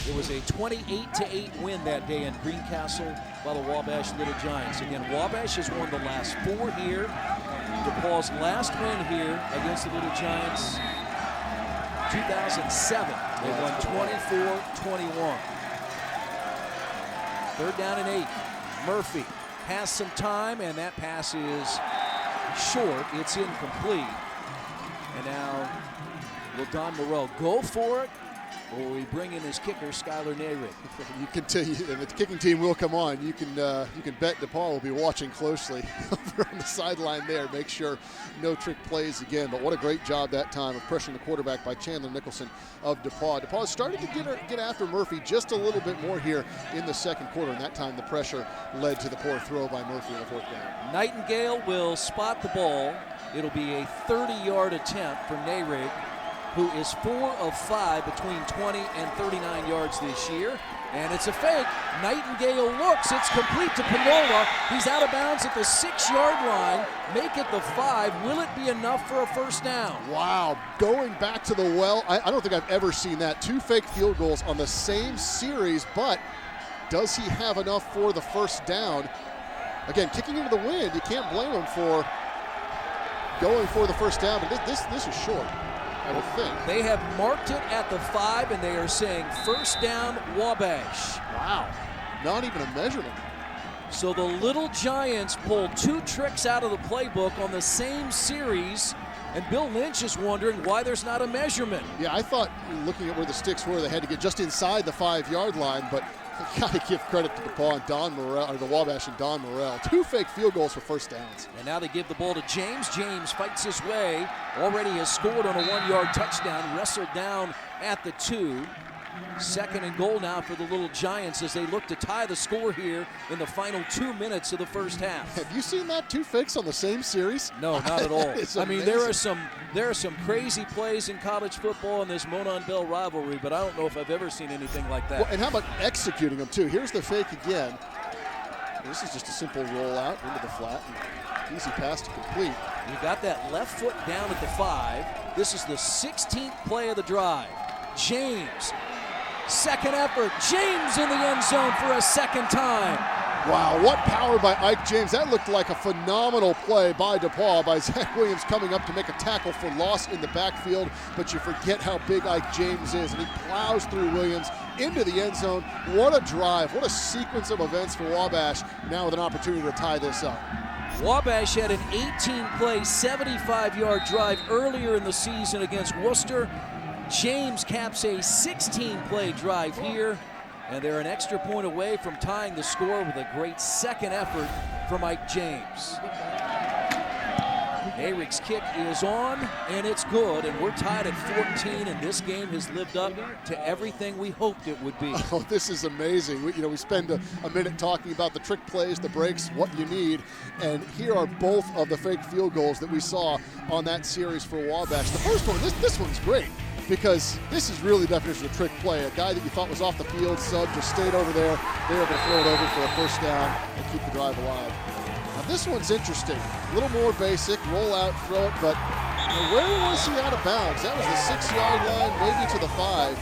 it was a 28-8 win that day in Greencastle by the Wabash Little Giants. Again, Wabash has won the last 4 here. DePaul's last win here against the Little Giants, 2007. They won 24-21. 3rd down and 8. Murphy has some time, and that pass is short. It's incomplete. And now will Don Moreau go for it, or will he bring in his kicker, Skylar Nayrig? You continue, and the kicking team will come on. You can bet DePaul will be watching closely over on the sideline there. Make sure no trick plays again. But what a great job that time of pressuring the quarterback by Chandler Nicholson of DePaul. DePaul started to get after Murphy just a little bit more here in the second quarter, and that time the pressure led to the poor throw by Murphy on the 4th down. Nightingale will spot the ball. It'll be a 30-yard attempt for Nayrig, who is 4 of 5 between 20 and 39 yards this year. And it's a fake. Nightingale looks. It's complete to Pinola. He's out of bounds at the 6-yard line. Make it the 5. Will it be enough for a first down? Wow. Going back to the well. I don't think I've ever seen that. 2 fake field goals on the same series, but does he have enough for the first down? Again, kicking into the wind, you can't blame him for going for the first down, but this is short, I would think. They have marked it at the 5, and they are saying first down Wabash. Wow, not even a measurement. So the Little Giants pulled 2 tricks out of the playbook on the same series, and Bill Lynch is wondering why there's not a measurement. Yeah, I thought, looking at where the sticks were, they had to get just inside the 5-yard line, but you got to give credit to DePaul and Don Morrell, or the Wabash and Don Morrell. 2 fake field goals for first downs. And now they give the ball to James. James fights his way. Already has scored on a 1-yard touchdown. Wrestled down at the 2. 2nd and goal now for the Little Giants as they look to tie the score here in the final 2 minutes of the first half. Have you seen that? 2 fakes on the same series? No, not at all. I mean, there are some crazy plays in college football in this Monon Bell rivalry, but I don't know if I've ever seen anything like that. Well, and how about executing them too? Here's the fake again. This is just a simple rollout into the flat. Easy pass to complete. You got that left foot down at the 5. This is the 16th play of the drive. James. 2nd effort, James in the end zone for a 2nd time. Wow, what power by Ike James. That looked like a phenomenal play by DePaul, by Zach Williams coming up to make a tackle for loss in the backfield, but you forget how big Ike James is, and he plows through Williams into the end zone. What a drive, what a sequence of events for Wabash, now with an opportunity to tie this up. Wabash had an 18-play, 75-yard drive earlier in the season against Worcester. James caps a 16-play drive here, and they're an extra point away from tying the score with a great 2nd effort from Mike James. Nayrig's kick is on, and it's good, and we're tied at 14, and this game has lived up to everything we hoped it would be. Oh, this is amazing. We spend a minute talking about the trick plays, the breaks, what you need, and here are both of the fake field goals that we saw on that series for Wabash. The first one, this one's great, because this is really the definition of trick play. A guy that you thought was off the field, sub, just stayed over there. They were able to throw it over for a first down and keep the drive alive. Now this one's interesting. A little more basic, roll out, throw it, but where was he out of bounds? That was the 6-yard line, maybe to the 5.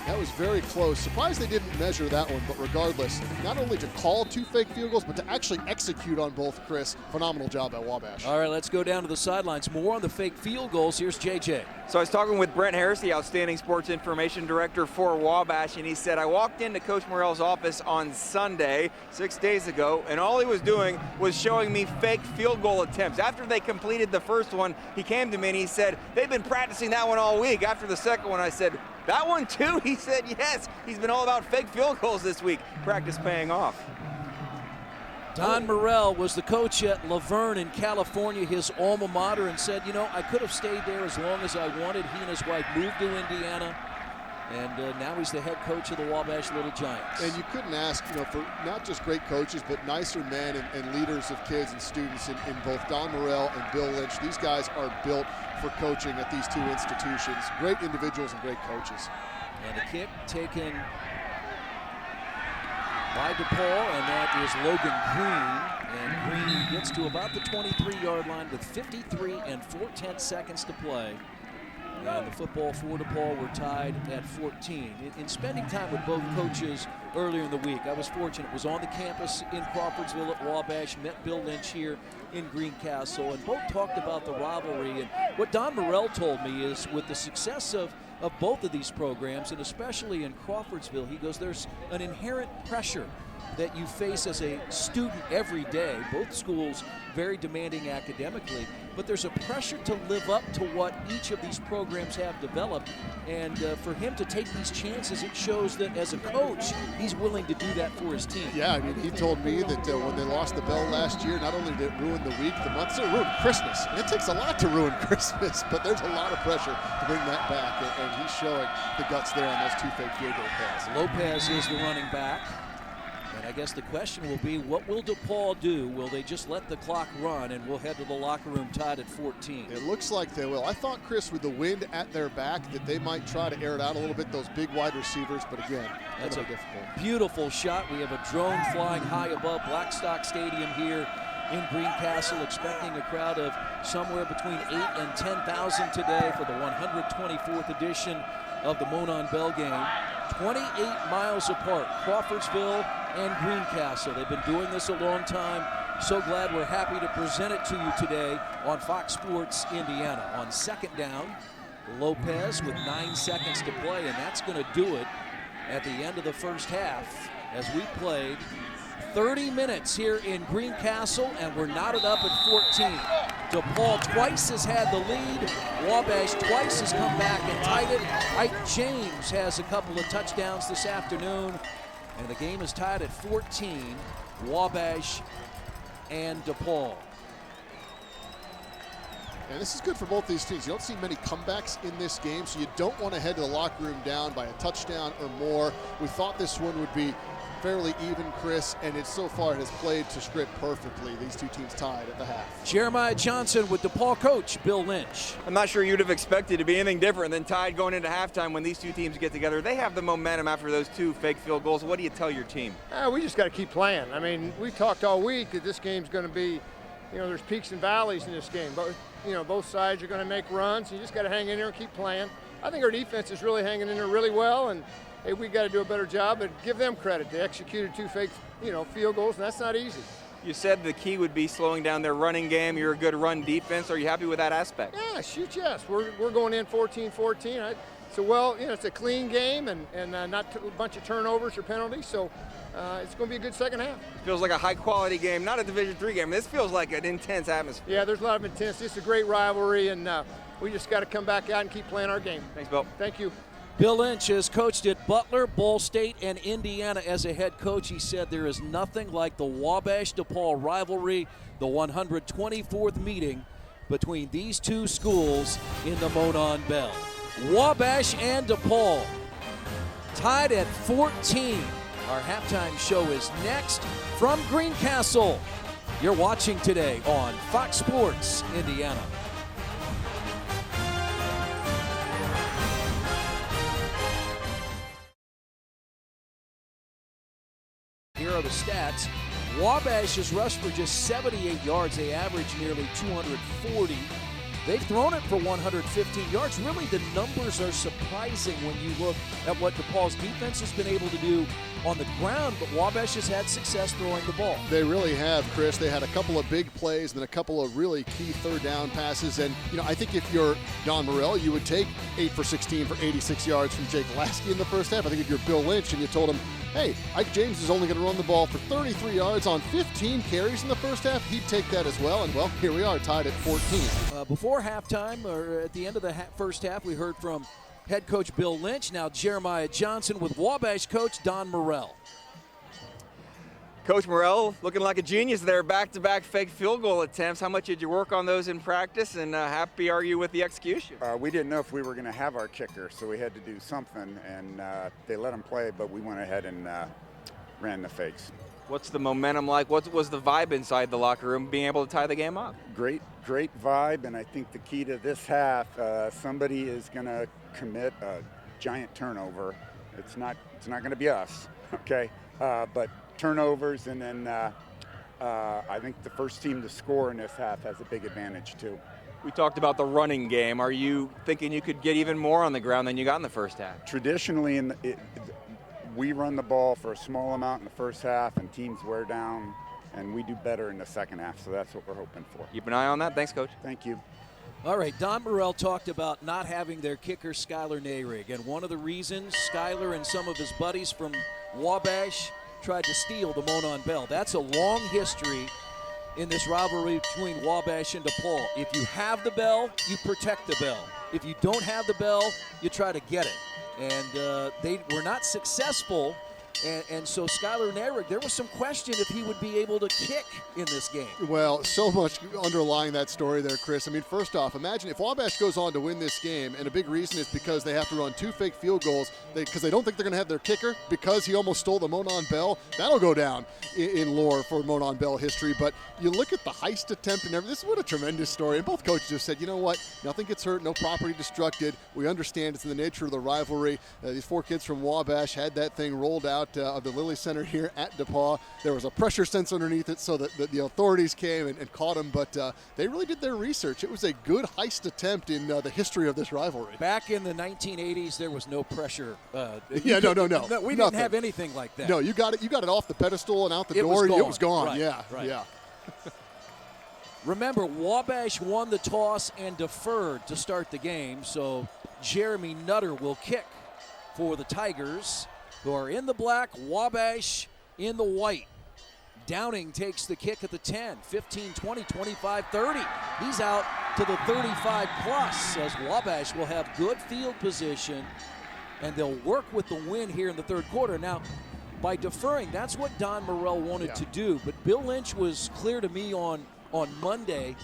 That was very close. Surprised they didn't measure that one, but regardless, not only to call 2 fake field goals, but to actually execute on both, Chris. Phenomenal job at Wabash. All right, let's go down to the sidelines. More on the fake field goals. Here's JJ. So I was talking with Brent Harris, the outstanding sports information director for Wabash, and he said, I walked into Coach Morrell's office on Sunday, 6 days ago, and all he was doing was showing me fake field goal attempts. After they completed the first one, he came to me and he said, they've been practicing that one all week. After the second one, I said, that one too? He said, yes. He's been all about fake field goals this week. Practice paying off. Don Morrell was the coach at Laverne in California, his alma mater, and said, I could have stayed there as long as I wanted. He and his wife moved to Indiana, and now he's the head coach of the Wabash Little Giants. And you couldn't ask, for not just great coaches, but nicer men and leaders of kids and students in both Don Morrell and Bill Lynch. These guys are built for coaching at these two institutions. Great individuals and great coaches. And a kick taken by DePaul, and that is Logan Green. And Green gets to about the 23-yard line with 53 and 4/10 seconds to play. And the football for DePaul were tied at 14. In spending time with both coaches earlier in the week, I was fortunate. Was on the campus in Crawfordsville at Wabash, met Bill Lynch here in Greencastle, and both talked about the rivalry. And what Don Morrell told me is with the success of both of these programs, and especially in Crawfordsville, he goes, there's an inherent pressure that you face as a student every day. Both schools very demanding academically, but there's a pressure to live up to what each of these programs have developed. And for him to take these chances, it shows that as a coach, he's willing to do that for his team. Yeah, he told me that when they lost the bell last year, not only did it ruin the week, the month, it ruined Christmas. And it takes a lot to ruin Christmas, but there's a lot of pressure to bring that back, and he's showing the guts there on those 2 fake field goal passes. Lopez is the running back. And I guess the question will be, what will DePaul do? Will they just let the clock run and we'll head to the locker room tied at 14? It looks like they will. I thought, Chris, with the wind at their back, that they might try to air it out a little bit, those big wide receivers, but again, that's a difficult. Beautiful shot. We have a drone flying high above Blackstock Stadium here in Greencastle, expecting a crowd of somewhere between 8,000 and 10,000 today for the 124th edition of the Monon Bell game. 28 miles apart, Crawfordsville and Greencastle. They've been doing this a long time. So glad we're happy to present it to you today on Fox Sports Indiana. On second down, Lopez with 9 seconds to play, and that's going to do it at the end of the first half as we played 30 minutes here in Greencastle, and we're knotted up at 14. DePaul twice has had the lead. Wabash twice has come back and tied it. Ike James has a couple of touchdowns this afternoon, and the game is tied at 14, Wabash and DePaul. And this is good for both these teams. You don't see many comebacks in this game, so you don't want to head to the locker room down by a touchdown or more. We thought this one would be fairly even, Chris, and it so far has played to script perfectly. These two teams tied at the half. Jeremiah Johnson with DePaul coach Bill Lynch. I'm not sure you'd have expected to be anything different than tied going into halftime when these two teams get together. They have the momentum after those 2 fake field goals. What do you tell your team? We just got to keep playing. I mean, we talked all week that this game's going to be, there's peaks and valleys in this game. But, both sides are going to make runs. You just got to hang in there and keep playing. I think our defense is really hanging in there really well, and hey, we got to do a better job and give them credit. They executed 2 fake, field goals, and that's not easy. You said the key would be slowing down their running game. You're a good run defense. Are you happy with that aspect? Yeah, shoot, yes. We're going in 14-14. It's a clean game and not a bunch of turnovers or penalties. So it's going to be a good second half. It feels like a high-quality game, not a Division III game. This feels like an intense atmosphere. Yeah, there's a lot of intensity. It's a great rivalry, and we just got to come back out and keep playing our game. Thanks, Bill. Thank you. Bill Lynch has coached at Butler, Ball State, and Indiana as a head coach. He said there is nothing like the Wabash-DePaul rivalry, the 124th meeting between these two schools in the Monon Bell. Wabash and DePaul tied at 14. Our halftime show is next from Greencastle. You're watching today on Fox Sports Indiana. Here are the stats. Wabash has rushed for just 78 yards. They average nearly 240. They've thrown it for 115 yards. Really, the numbers are surprising when you look at what DePaul's defense has been able to do on the ground, but Wabash has had success throwing the ball. They really have, Chris. They had a couple of big plays and then a couple of really key third down passes. And, I think if you're Don Morrell, you would take 8 for 16 for 86 yards from Jake Lasky in the first half. I think if you're Bill Lynch and you told him, hey, Ike James is only going to run the ball for 33 yards on 15 carries in the first half, he'd take that as well. And, well, here we are, tied at 14. Before halftime, or at the end of the first half, we heard from head coach Bill Lynch. Now Jeremiah Johnson with Wabash coach Don Morrell. Coach Morrell looking like a genius there, back-to-back fake field goal attempts. How much did you work on those in practice, and happy are you with the execution? We didn't know if we were going to have our kicker, so we had to do something, and they let him play, but we went ahead and ran the fakes. What's the momentum like? What was the vibe inside the locker room, being able to tie the game up? Great vibe, and I think the key to this half, somebody is going to commit a giant turnover. It's not going to be us, okay? But turnovers, and then I think the first team to score in this half has a big advantage too. We talked about the running game. Are you thinking you could get even more on the ground than you got in the first half? Traditionally, we run the ball for a small amount in the first half, and teams wear down, and we do better in the second half, so that's what we're hoping for. Keep an eye on that. Thanks, Coach. Thank you. All right, Don Morrell talked about not having their kicker, Skylar Nehrig, and one of the reasons Skylar and some of his buddies from Wabash tried to steal the Monon Bell. That's a long history in this rivalry between Wabash and DePaul. If you have the bell, you protect the bell. If you don't have the bell, you try to get it. And they were not successful. And so Skylar Nehrig, there was some question if he would be able to kick in this game. Well, so much underlying that story there, Chris. I mean, first off, imagine if Wabash goes on to win this game, and a big reason is because they have to run 2 fake field goals because they don't think they're going to have their kicker because he almost stole the Monon Bell. That'll go down in lore for Monon Bell history. But you look at the heist attempt and everything. This is what a tremendous story. And both coaches just said, you know what, nothing gets hurt, no property destructed. We understand it's in the nature of the rivalry. These 4 kids from Wabash had that thing rolled out of the Lilly Center here at DePaul. There was a pressure sense underneath it so that the authorities came and caught him, but they really did their research. It was a good heist attempt in the history of this rivalry. Back in the 1980s, there was no pressure. No. We didn't have anything like that. No, you got it off the pedestal and out the door. It was gone. Right, yeah, right. Yeah. Remember, Wabash won the toss and deferred to start the game, so Jeremy Nutter will kick for the Tigers, who are in the black, Wabash in the white. Downing takes the kick at the 10, 15, 20, 25, 30. He's out to the 35 plus as Wabash will have good field position, and they'll work with the win here in the third quarter. Now, by deferring, that's what Don Morrell wanted to do, but Bill Lynch was clear to me on Monday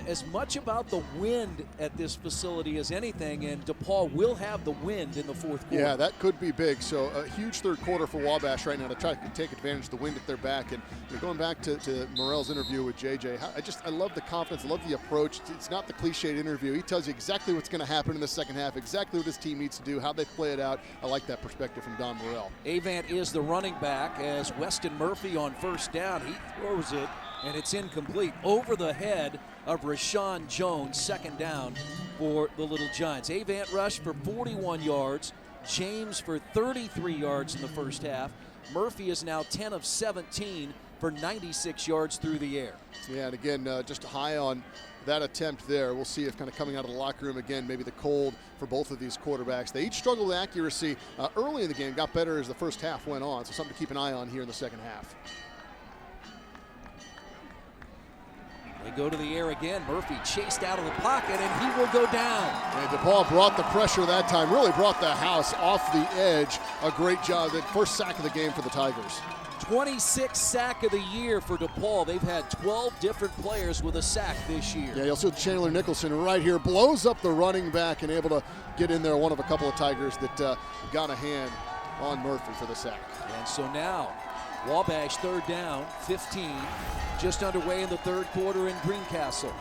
as much about the wind at this facility as anything, and DePaul will have the wind in the fourth quarter. Yeah, that could be big. So a huge third quarter for Wabash right now to try to take advantage of the wind at their back. And going back to Morrell's interview with JJ, I love the confidence, I love the approach. It's not the cliched interview. He tells you exactly what's going to happen in the second half, exactly what his team needs to do, how they play it out. I like that perspective from Don Morrell. Avant is the running back as Weston Murphy on first down. He throws it, and it's incomplete over the head of Rashawn Jones, second down for the Little Giants. Avant rushed for 41 yards, James for 33 yards in the first half. Murphy is now 10 of 17 for 96 yards through the air. Yeah, and again, just high on that attempt there. We'll see if kind of coming out of the locker room again, maybe the cold for both of these quarterbacks. They each struggled with accuracy early in the game, got better as the first half went on, so something to keep an eye on here in the second half. They go to the air again. Murphy chased out of the pocket, and he will go down. And DePaul brought the pressure that time, really brought the house off the edge. A great job. The first sack of the game for the Tigers. 26th sack of the year for DePaul. They've had 12 different players with a sack this year. Yeah, you'll see Chandler Nicholson right here blows up the running back and able to get in there. One of a couple of Tigers that got a hand on Murphy for the sack. And so now, Wabash third down, 15. Just underway in the third quarter in Greencastle.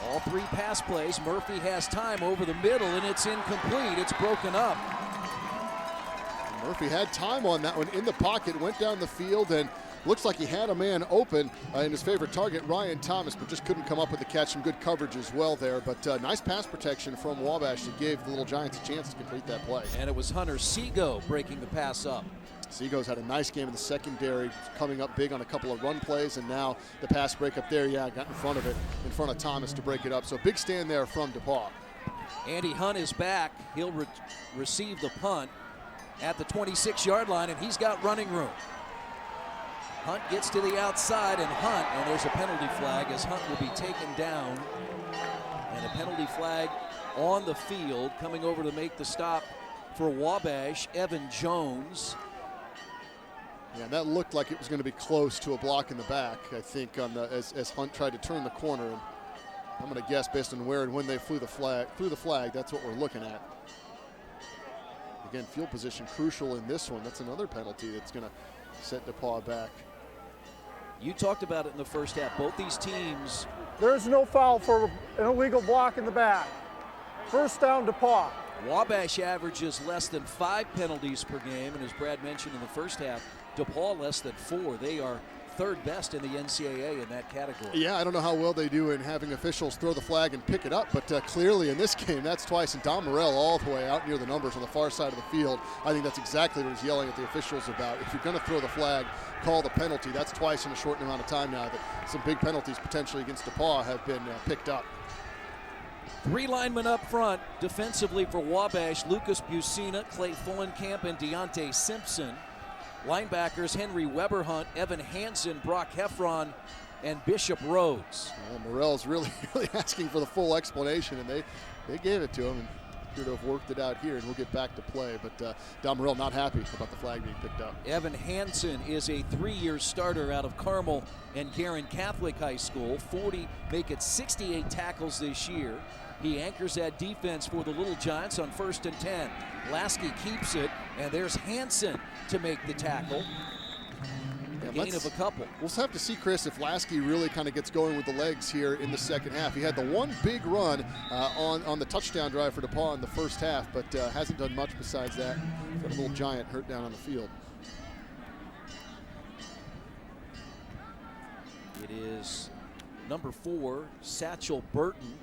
All 3 pass plays. Murphy has time over the middle, and it's incomplete. It's broken up. Murphy had time on that one in the pocket, went down the field, and Looks like he had a man open in his favorite target, Ryan Thomas, but just couldn't come up with the catch. Some good coverage as well there, but nice pass protection from Wabash that gave the Little Giants a chance to complete that play. And it was Hunter Seago breaking the pass up. Seago's had a nice game in the secondary, coming up big on a couple of run plays, and now the pass break up there, got in front of it, in front of Thomas to break it up. So big stand there from DePaul. Andy Hunt is back. He'll receive the punt at the 26-yard line, and he's got running room. Hunt gets to the outside, and there's a penalty flag as Hunt will be taken down. And a penalty flag on the field, coming over to make the stop for Wabash, Evan Jones. Yeah, that looked like it was going to be close to a block in the back, I think, on the, as Hunt tried to turn the corner. And I'm going to guess based on where and when they threw the flag, that's what we're looking at. Again, field position crucial in this one. That's another penalty that's going to set DePaul back. You talked about it in the first half. Both these teams. There's no foul for an illegal block in the back. First down, DePaul. Wabash averages less than 5 penalties per game, and as Brad mentioned in the first half, DePaul less than 4. They are third best in the NCAA in that category. Yeah, I don't know how well they do in having officials throw the flag and pick it up, but clearly in this game, that's twice. And Don Morell all the way out near the numbers on the far side of the field. I think that's exactly what he's yelling at the officials about. If you're going to throw the flag, call the penalty. That's twice in a short amount of time now that some big penalties potentially against DePaul have been picked up. 3 linemen up front defensively for Wabash: Lucas Bucina, Clay Fullenkamp, and Deontay Simpson. Linebackers: Henry Weberhunt, Evan Hansen, Brock Heffron, and Bishop Rhodes. Well, Morell's really asking for the full explanation, and they gave it to him, and appear to have worked it out here, and we'll get back to play. But Don Morell not happy about the flag being picked up. Evan Hansen is a 3-year starter out of Carmel and Guerin Catholic High School. 68 tackles this year. He anchors that defense for the Little Giants on 1st and 10. Lasky keeps it, and there's Hansen to make the tackle. Gain of a couple. We'll have to see, Chris, if Lasky really kind of gets going with the legs here in the second half. He had the one big run on the touchdown drive for DePaul in the first half, but hasn't done much besides that. Got a Little Giant hurt down on the field. It is number 4, Satchel Burton.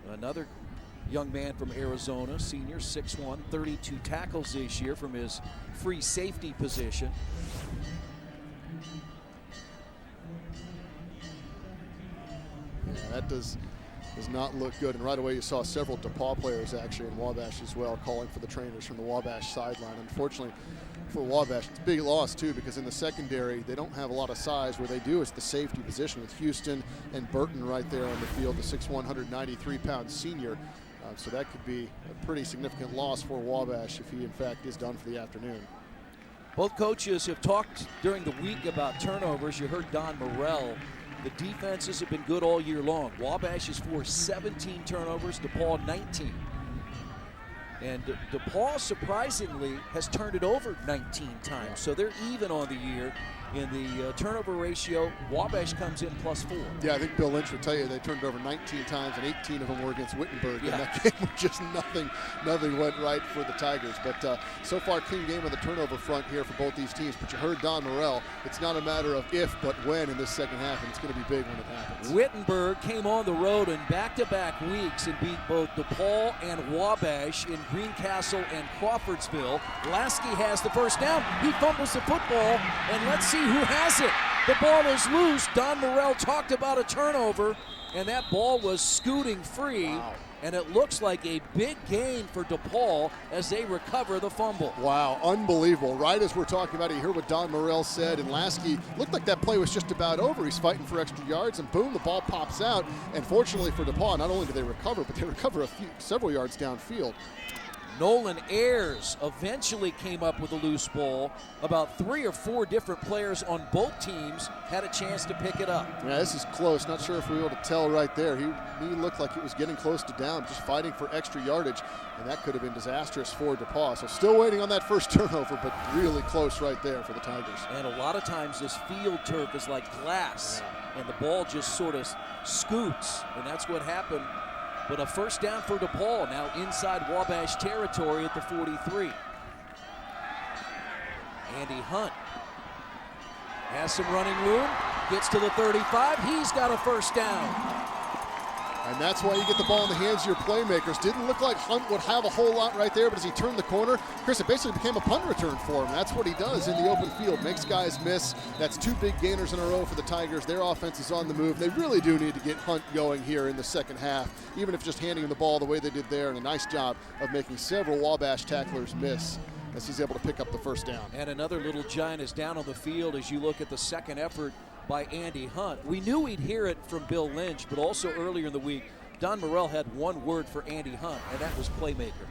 Another young man from Arizona, senior, 6'1", 32 tackles this year from his free safety position. Yeah, that does not look good. And right away you saw several DePaul players actually in Wabash as well calling for the trainers from the Wabash sideline. Unfortunately for Wabash, it's a big loss too, because in the secondary they don't have a lot of size. Where they do is the safety position with Houston and Burton right there on the field, the 6'1", 193-pound senior. So that could be a pretty significant loss for Wabash if he in fact is done for the afternoon. Both coaches have talked during the week about turnovers. You heard Don Morell. The defenses have been good all year long. Wabash has forced 17 turnovers, DePaul 19. And DePaul, surprisingly, has turned it over 19 times. So they're even on the year in the turnover ratio. Wabash comes in +4. Yeah, I think Bill Lynch would tell you they turned it over 19 times, and 18 of them were against Wittenberg. Yeah. And that game was just nothing went right for the Tigers. But so far, clean game on the turnover front here for both these teams. But you heard Don Morell. It's not a matter of if, but when in this second half, and it's going to be big when it happens. Wittenberg came on the road in back-to-back weeks and beat both DePaul and Wabash in Greencastle and Crawfordsville. Lasky has the first down. He fumbles the football, and let's see who has it. The ball is loose. Don Morell talked about a turnover, and that ball was scooting free. Wow. And it looks like a big gain for DePaul as they recover the fumble. Wow, unbelievable. Right as we're talking about it, you heard what Don Morell said, and Lasky looked like that play was just about over. He's fighting for extra yards, and boom, the ball pops out. And fortunately for DePaul, not only do they recover, but they recover several yards downfield. Nolan Ayers eventually came up with a loose ball. About 3 or 4 different players on both teams had a chance to pick it up. Yeah, this is close. Not sure if we were able to tell right there. He looked like it was getting close to down, just fighting for extra yardage, and that could have been disastrous for DePaul. So still waiting on that first turnover, but really close right there for the Tigers. And a lot of times this field turf is like glass, and the ball just sort of scoots, and that's what happened. But a first down for DePaul, now inside Wabash territory at the 43. Andy Hunt Has some running room, gets to the 35, he's got a first down. And that's why you get the ball in the hands of your playmakers. Didn't look like Hunt would have a whole lot right there, but as he turned the corner, Chris, it basically became a punt return for him. That's what he does in the open field, makes guys miss. That's 2 big gainers in a row for the Tigers. Their offense is on the move. They really do need to get Hunt going here in the second half, even if just handing him the ball the way they did there, and a nice job of making several Wabash tacklers miss as he's able to pick up the first down. And another little giant is down on the field as you look at the second effort by Andy Hunt. We knew we'd hear it from Bill Lynch, but also earlier in the week, Don Morrell had one word for Andy Hunt, and that was playmaker.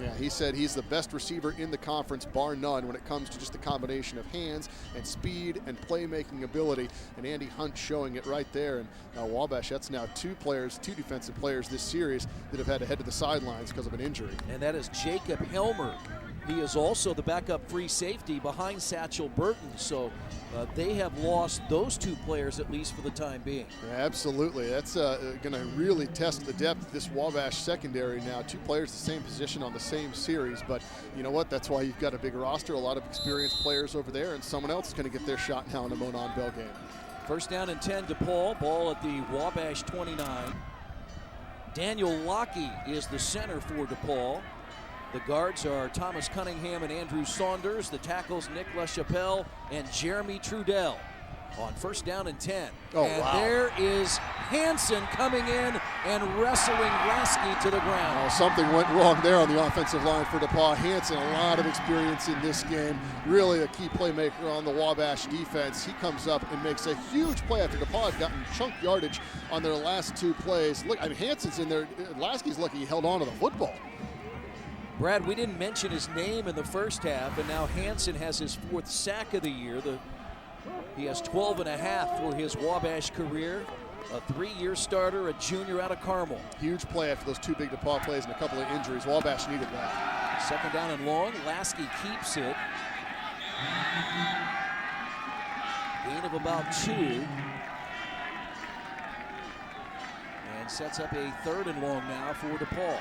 Yeah, he said he's the best receiver in the conference, bar none, when it comes to just the combination of hands and speed and playmaking ability. And Andy Hunt showing it right there. And Wabash, that's now 2 defensive players this series that have had to head to the sidelines because of an injury. And that is Jacob Helmer. He is also the backup free safety behind Satchel Burton. So they have lost those 2 players, at least for the time being. Yeah, absolutely. That's going to really test the depth of this Wabash secondary now. 2 players the same position on the same series. But you know what? That's why you've got a big roster, a lot of experienced players over there, and someone else is going to get their shot now in the Monon Bell game. First down and 10 DePaul. Ball at the Wabash 29. Daniel Lockey is the center for DePaul. The guards are Thomas Cunningham and Andrew Saunders. The tackles Nick LaChapelle and Jeremy Trudell. On first down and 10. Oh, and wow. there is Hansen coming in and wrestling Lasky to the ground. Oh, something went wrong there on the offensive line for DePaul. Hansen, a lot of experience in this game. Really a key playmaker on the Wabash defense. He comes up and makes a huge play after DePaul had gotten chunk yardage on their last 2 plays. Look, I mean, Hansen's in there. Lasky's lucky he held on to the football. Brad, we didn't mention his name in the first half, and now Hansen has his 4th sack of the year. He has 12 and a half for his Wabash career. A 3-year starter, a junior out of Carmel. Huge play after those 2 big DePaul plays and a couple of injuries. Wabash needed that. Second down and long. Lasky keeps it. Gain of about 2. And sets up a 3rd and long now for DePaul.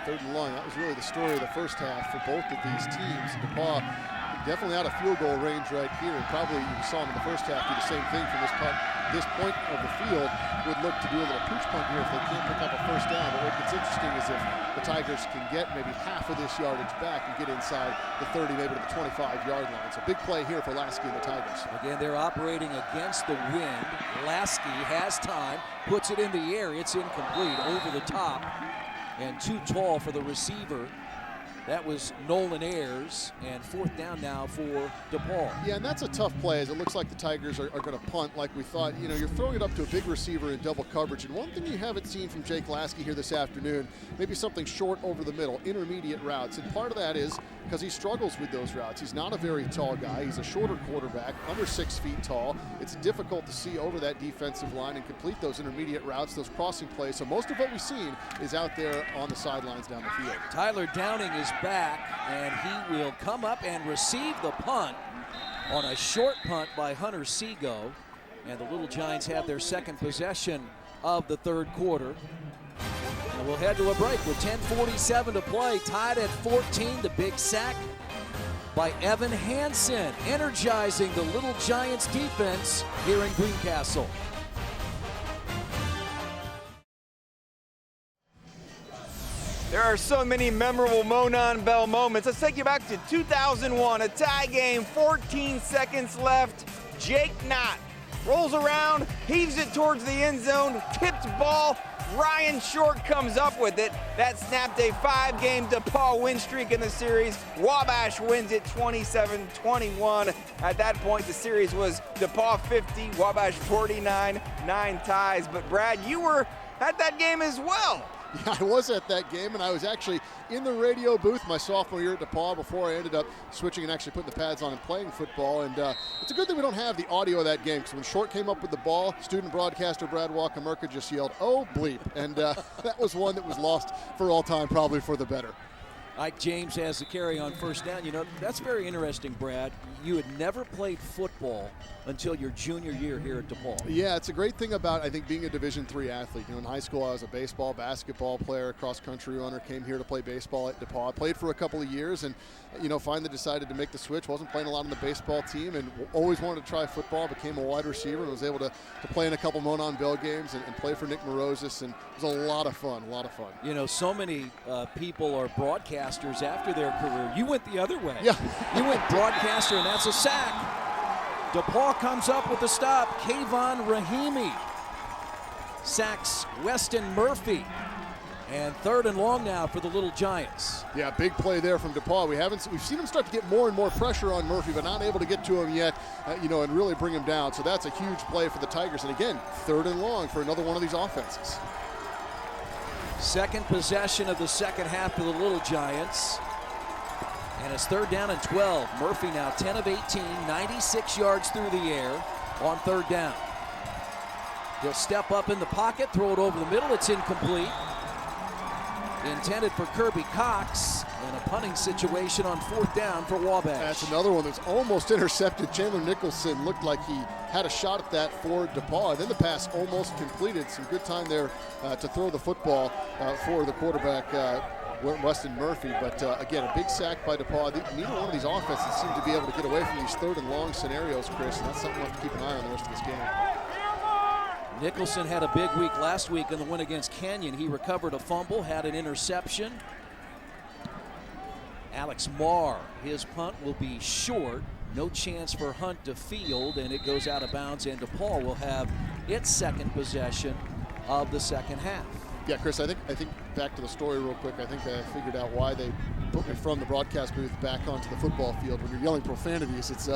3rd and long. That was really the story of the first half for both of these teams. DePaul definitely out of field goal range right here. And probably you saw them in the first half do the same thing from this point of the field. Would look to do a little pooch punt here if they can't pick up a first down. But what gets interesting is if the Tigers can get maybe half of this yardage back and get inside the 30, maybe to the 25-yard line. So big play here for Lasky and the Tigers. Again, they're operating against the wind. Lasky has time, puts it in the air. It's incomplete, over the top, and too tall for the receiver. That was Nolan Ayers, and 4th down now for DePaul. Yeah, and that's a tough play as it looks like the Tigers are going to punt like we thought. You know, you're throwing it up to a big receiver in double coverage, and one thing you haven't seen from Jake Lasky here this afternoon, maybe something short over the middle, intermediate routes, and part of that is because he struggles with those routes. He's not a very tall guy. He's a shorter quarterback, under 6 feet tall. It's difficult to see over that defensive line and complete those intermediate routes, those crossing plays. So most of what we've seen is out there on the sidelines down the field. Tyler Downing is back, and he will come up and receive the punt on a short punt by Hunter Seago. And the Little Giants have their second possession of the 3rd quarter. And we'll head to a break with 10:47 to play, tied at 14. The big sack by Evan Hansen, energizing the Little Giants defense here in Greencastle. There are so many memorable Monon Bell moments. Let's take you back to 2001, a tie game, 14 seconds left. Jake Knott rolls around, heaves it towards the end zone, tipped ball. Ryan Short comes up with it. That snapped a 5-game DePaul win streak in the series. Wabash wins it 27-21. At that point, the series was DePaul 50, Wabash 49, 9 ties. But Brad, you were at that game as well. Yeah, I was at that game, and I was actually in the radio booth my sophomore year at DePaul before I ended up switching and actually putting the pads on and playing football. And it's a good thing we don't have the audio of that game, because when Short came up with the ball, student broadcaster Brad Walker-Merker just yelled, "Oh, bleep." And that was one that was lost for all time, probably for the better. Ike James has the carry on first down. You know, that's very interesting, Brad. You had never played football until your junior year here at DePaul. Yeah, it's a great thing about, I think, being a Division III athlete. You know, in high school, I was a baseball, basketball player, cross-country runner, came here to play baseball at DePaul. I played for a couple of years and, you know, finally decided to make the switch. Wasn't playing a lot on the baseball team and always wanted to try football. Became a wide receiver and was able to play in a couple Monon Bell games and play for Nick Morosis. And it was a lot of fun, You know, so many people are broadcasters after their career. You went the other way. Yeah. You went broadcaster, and that's a sack. DePaul comes up with the stop. Kayvon Rahimi sacks Weston Murphy. And 3rd and long now for the Little Giants. Yeah, big play there from DePaul. We've seen him start to get more and more pressure on Murphy, but not able to get to him yet, you know, and really bring him down. So that's a huge play for the Tigers. And again, 3rd and long for another one of these offenses. Second possession of the second half for the Little Giants. And it's 3rd down and 12. Murphy now 10 of 18, 96 yards through the air on 3rd down. He'll step up in the pocket, throw it over the middle. It's incomplete. Intended for Kirby Cox, and a punting situation on 4th down for Wabash. That's another one that's almost intercepted. Chandler Nicholson looked like he had a shot at that for DePaul. And then the pass almost completed. Some good time there to throw the football for the quarterback, Weston Murphy. But again, a big sack by DePaul. Neither one of these offenses seem to be able to get away from these 3rd and long scenarios, Chris, and that's something we'll have to keep an eye on the rest of this game. Nicholson had a big week last week in the win against Canyon. He recovered a fumble, had an interception. Alex Marr, his punt will be short. No chance for Hunt to field, and it goes out of bounds, and DePaul will have its second possession of the second half. Yeah, Chris, I think back to the story real quick. I think I figured out why they put me from the broadcast booth back onto the football field. When you're yelling profanities, it's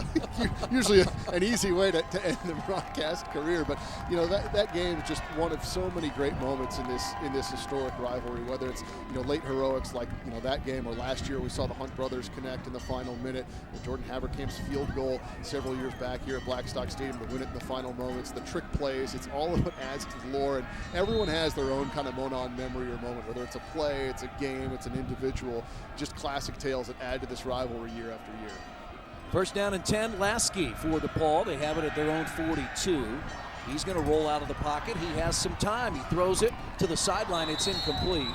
usually an easy way to end the broadcast career. But you know, that game is just one of so many great moments in this historic rivalry. Whether it's, you know, late heroics like, you know, that game, or last year we saw the Hunt brothers connect in the final minute, Jordan Haverkamp's field goal several years back here at Blackstock Stadium to win it in the final moments. The trick plays, it's all of what adds to the lore, and everyone has their own kind of Monon memory or moment. Whether it's a play, it's a game, it's an individual. Just classic tales that add to this rivalry year after year. 1st down and 10, Lasky for DePaul. They have it at their own 42. He's going to roll out of the pocket. He has some time. He throws it to the sideline. It's incomplete.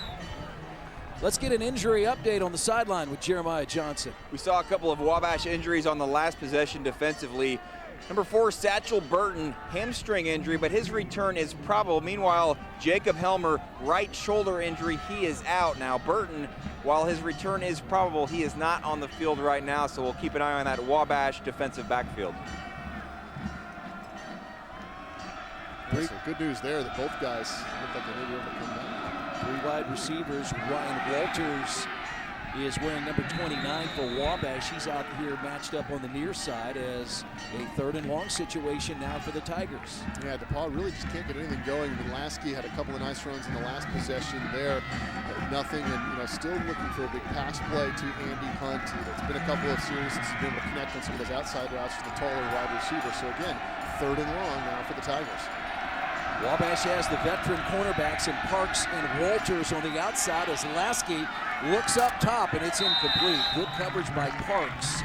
Let's get an injury update on the sideline with Jeremiah Johnson. We saw a couple of Wabash injuries on the last possession defensively. Number 4, Satchel Burton, hamstring injury, but his return is probable. Meanwhile, Jacob Helmer, right shoulder injury, he is out. Now, Burton, while his return is probable, he is not on the field right now, so we'll keep an eye on that Wabash defensive backfield. Yeah, so good news there that both guys look like they may be able to come back. 3 wide receivers. Ryan Walters is wearing number 29 for Wabash. He's out here matched up on the near side as a 3rd and long situation now for the Tigers. Yeah, DePaul really just can't get anything going. Lasky had a couple of nice runs in the last possession there. Nothing, and you know, still looking for a big pass play to Andy Hunt. It's been a couple of series since he's been able to connect on some of those outside routes to the taller wide receiver. So again, 3rd and long now for the Tigers. Wabash has the veteran cornerbacks in Parks and Walters on the outside as Lasky looks up top, and it's incomplete. Good coverage by Parks.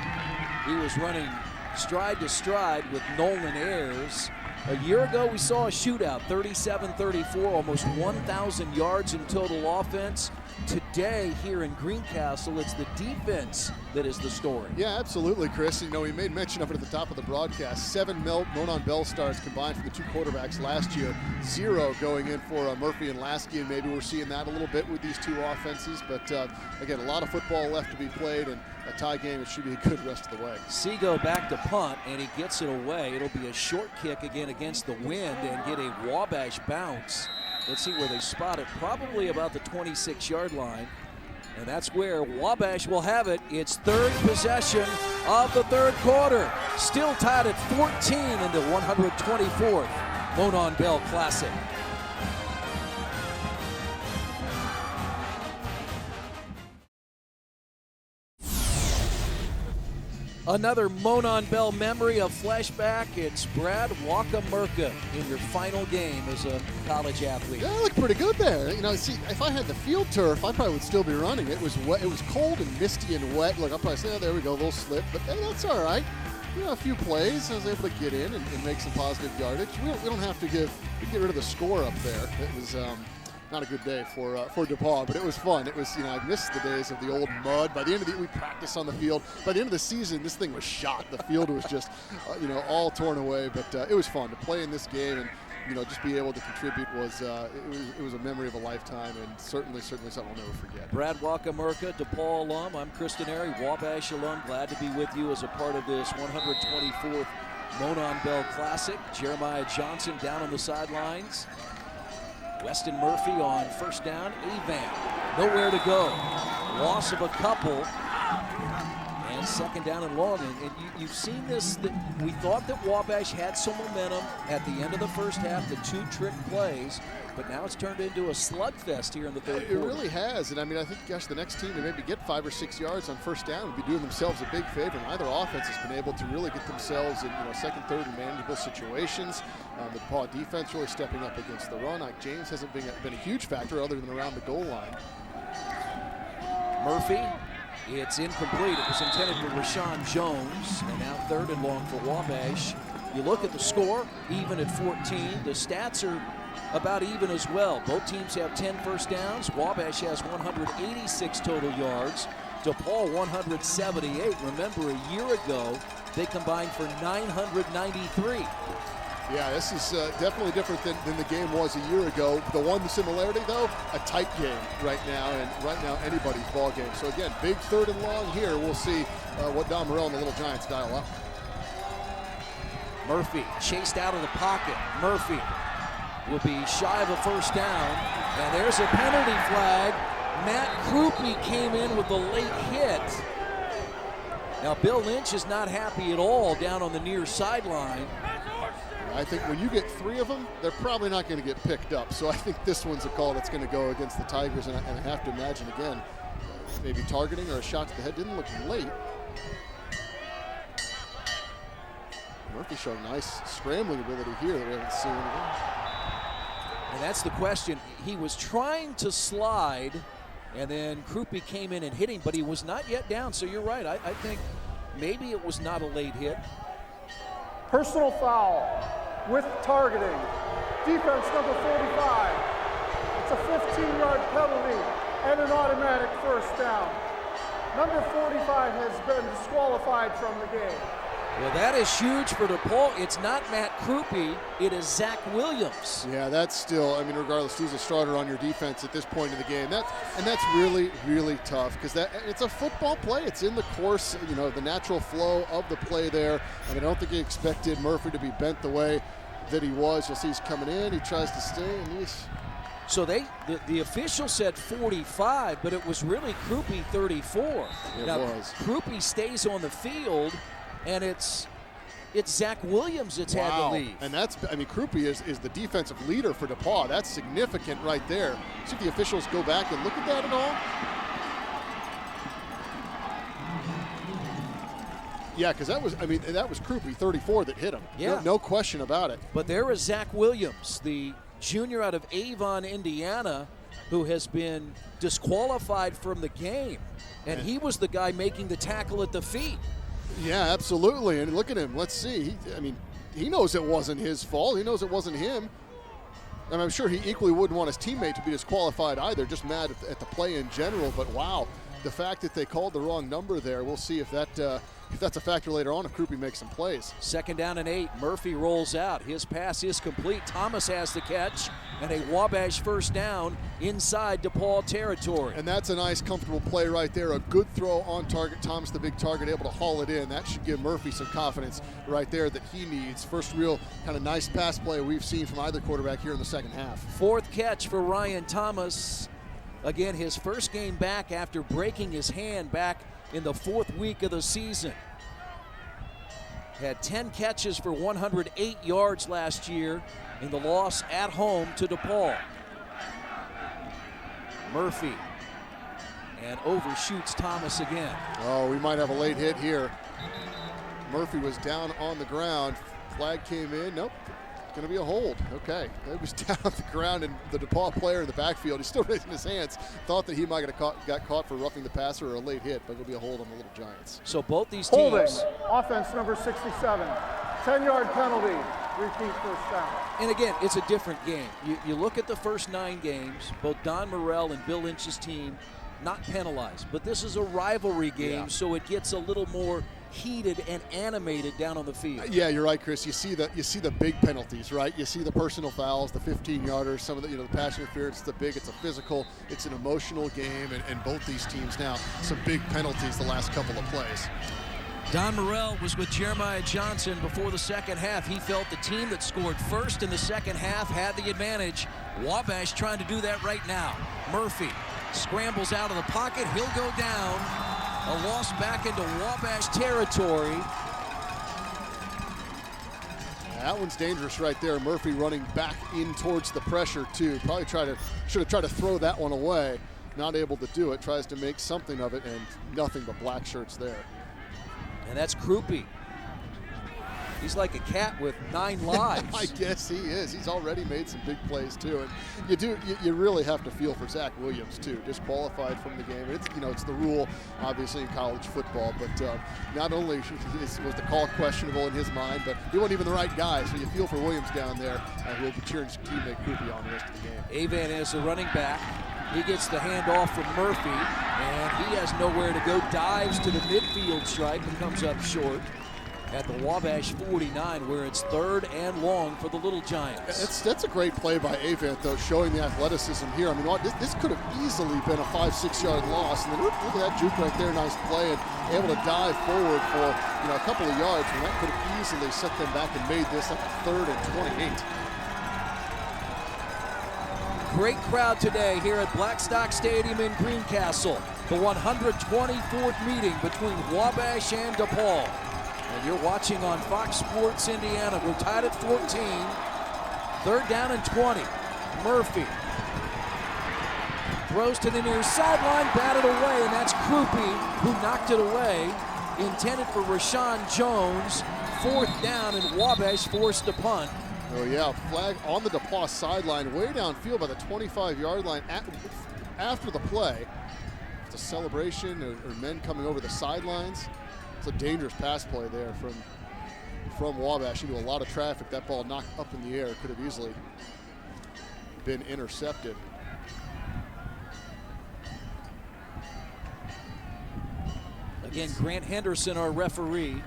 He was running stride to stride with Nolan Ayers. A year ago, we saw a shootout, 37-34, almost 1,000 yards in total offense. Today, here in Greencastle, it's the defense that is the story. Yeah, absolutely, Chris. You know, we made mention of it at the top of the broadcast. 7 Monon Bell stars combined for the 2 quarterbacks last year. 0 going in for Murphy and Lasky, and maybe we're seeing that a little bit with these 2 offenses. But again, a lot of football left to be played, and a tie game. It should be a good rest of the way. Seago back to punt, and he gets it away. It'll be a short kick again against the wind and get a Wabash bounce. Let's see where they spot it. Probably about the 26-yard line. And that's where Wabash will have it. It's 3rd possession of the 3rd quarter. Still tied at 14 in the 124th Monon Bell Classic. Another Monon Bell memory, a flashback. It's Brad Wakamerka in your final game as a college athlete. Yeah, I look pretty good there. You know, see, if I had the field turf, I probably would still be running. It was wet. It was cold and misty and wet. Look, I'll probably say, oh, there we go, a little slip, but hey, that's all right. You know, a few plays, I was able to get in and make some positive yardage. We don't have to get rid of the score up there. It was not a good day for DePaul, but it was fun. It was, you know, I missed the days of the old mud. By the end of we practiced on the field. By the end of the season, this thing was shot. The field was just, you know, all torn away. But it was fun to play in this game, and you know, just be able to contribute was it was a memory of a lifetime, and certainly something I'll never forget. Brad Wakamerka, DePaul alum. I'm Kristen Airy, Wabash alum. Glad to be with you as a part of this 124th Monon Bell Classic. Jeremiah Johnson down on the sidelines. Weston Murphy on first down. Avan, nowhere to go. Loss of a couple. And second down and long. And you've seen this. We thought that Wabash had some momentum at the end of the first half, the 2 trick plays. But now it's turned into a slugfest here in the third quarter. It really has. And I mean, I think, gosh, the next team to maybe get 5 or 6 yards on first down would be doing themselves a big favor. Neither offense has been able to really get themselves in, you know, second, third, and manageable situations. The DePaul defense really stepping up against the run. Like James hasn't been a huge factor other than around the goal line. Murphy, it's incomplete. It was intended for Rashawn Jones, and now third and long for Wabash. You look at the score, even at 14. The stats are about even as well. Both teams have 10 first downs. Wabash has 186 total yards. DePaul 178. Remember, a year ago, they combined for 993. Yeah, this is definitely different than the game was a year ago. The one similarity, though, a tight game right now, and right now anybody's ball game. So again, big third and long here. We'll see what Don Morell and the Little Giants dial up. Murphy chased out of the pocket. Murphy will be shy of a first down, and there's a penalty flag. Matt Krupe came in with the late hit. Now Bill Lynch is not happy at all down on the near sideline. I think when you get 3 of them, they're probably not going to get picked up. So I think this one's a call that's going to go against the Tigers, and I have to imagine, again, maybe targeting or a shot to the head. Didn't look late. Murphy showed nice scrambling ability here that we haven't seen. And that's the question. He was trying to slide, and then Krupe came in and hit him, but he was not yet down. So you're right. I think maybe it was not a late hit. Personal foul with targeting. Defense number 45. It's a 15-yard penalty and an automatic first down. Number 45 has been disqualified from the game. Well, that is huge for DePaul. It's not Matt Krupe, it is Zach Williams. Yeah, that's still, I mean, regardless, who's a starter on your defense at this point in the game. That's really, really tough, because it's a football play. It's in the course, you know, the natural flow of the play there. I mean, I don't think he expected Murphy to be bent the way that he was. You'll see he's coming in, he tries to stay, and he's... So the official said 45, but it was really Krupe 34. It now, was. Krupe stays on the field, and it's Zach Williams that's had the lead. And that's, I mean, Krupe is the defensive leader for DePaul. That's significant right there. See if the officials go back and look at that at all. Yeah, because that was Krupe 34 that hit him. Yeah. No question about it. But there is Zach Williams, the junior out of Avon, Indiana, who has been disqualified from the game. And he was the guy making the tackle at the feet. Yeah, absolutely. And look at him. Let's see. He knows it wasn't his fault. He knows it wasn't him. And I'm sure he equally wouldn't want his teammate to be disqualified either, just mad at the play in general. But wow, the fact that they called the wrong number there, we'll see if that's a factor later on if Krupe makes some plays. Second down and 8. Murphy rolls out. His pass is complete. Thomas has the catch, and a Wabash first down inside DePaul territory. And that's a nice, comfortable play right there. A good throw on target. Thomas, the big target, able to haul it in. That should give Murphy some confidence right there that he needs. First real kind of nice pass play we've seen from either quarterback here in the second half. Fourth catch for Ryan Thomas. Again, his first game back after breaking his hand back in the 4th week of the season. Had 10 catches for 108 yards last year in the loss at home to DePaul. Murphy, and overshoots Thomas again. Oh, we might have a late hit here. Murphy was down on the ground. Flag came in. Nope. Going to be a hold. Okay. It was down on the ground, and the DePaul player in the backfield, he's still raising his hands, thought that he might have got caught for roughing the passer or a late hit, but it'll be a hold on the Little Giants. So both these Holding. teams. Offense number 67. 10-yard penalty. Repeat first down. And again, it's a different game. You look at the first 9 games, both Don Morrell and Bill Lynch's team not penalized. But this is a rivalry game, so it gets a little more heated and animated down on the field. Yeah, you're right, Chris. You see the big penalties, right? You see the personal fouls, the 15-yarders, some of the the pass interference. It's a physical, it's an emotional game, and both these teams now some big penalties the last couple of plays. Don Morrell was with Jeremiah Johnson before the second half. He felt the team that scored first in the second half had the advantage. Wabash trying to do that right now. Murphy scrambles out of the pocket. He'll go down. A loss back into Wabash territory. That one's dangerous right there. Murphy running back in towards the pressure too. Probably should have tried to throw that one away. Not able to do it. Tries to make something of it, and nothing but black shirts there. And that's Krupe. He's like a cat with 9 lives. I guess he is. He's already made some big plays too, and you really have to feel for Zach Williams too. Disqualified from the game. It's the rule, obviously, in college football. But not only was the call questionable in his mind, but he wasn't even the right guy. So you feel for Williams down there, who will be cheering his teammate Krupe on the rest of the game. Avan is the running back. He gets the handoff from Murphy, and he has nowhere to go. Dives to the midfield stripe and comes up short at the Wabash 49, where it's 3rd and long for the Little Giants. That's a great play by Avant, though, showing the athleticism here. I mean, this could have easily been a 5-6 yard loss. And then look at that juke right there, nice play, and able to dive forward for a couple of yards, and that could have easily set them back and made this like a 3rd and 28. Great crowd today here at Blackstock Stadium in Greencastle. The 124th meeting between Wabash and DePaul. And you're watching on Fox Sports Indiana. We're tied at 14. 3rd down and 20. Murphy throws to the near sideline, batted away, and that's Krupe who knocked it away. Intended for Rashawn Jones. 4th down, and Wabash forced a punt. Oh yeah, flag on the DePaul sideline, way downfield by the 25-yard line after the play. It's a celebration or men coming over the sidelines. It's a dangerous pass play there from Wabash into a lot of traffic. That ball knocked up in the air, could have easily been intercepted. Again, Grant Henderson, our referee.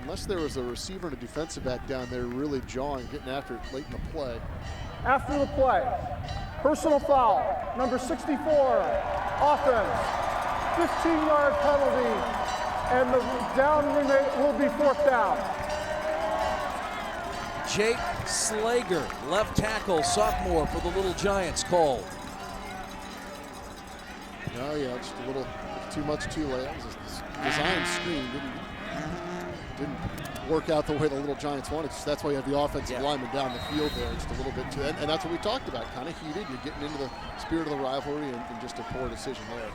Unless there was a receiver and a defensive back down there really jawing, getting after it late in the play. After the play, personal foul, number 64, offense, 15-yard penalty, and the down will be 4th down. Jake Slager, left tackle, sophomore for the Little Giants, called. Oh yeah, just a little too much too late. That was a design screen. Didn't work out the way the Little Giants wanted. So that's why you have the offensive lineman down the field there just a little bit too. And that's what we talked about, kind of heated. You're getting into the spirit of the rivalry and just a poor decision there.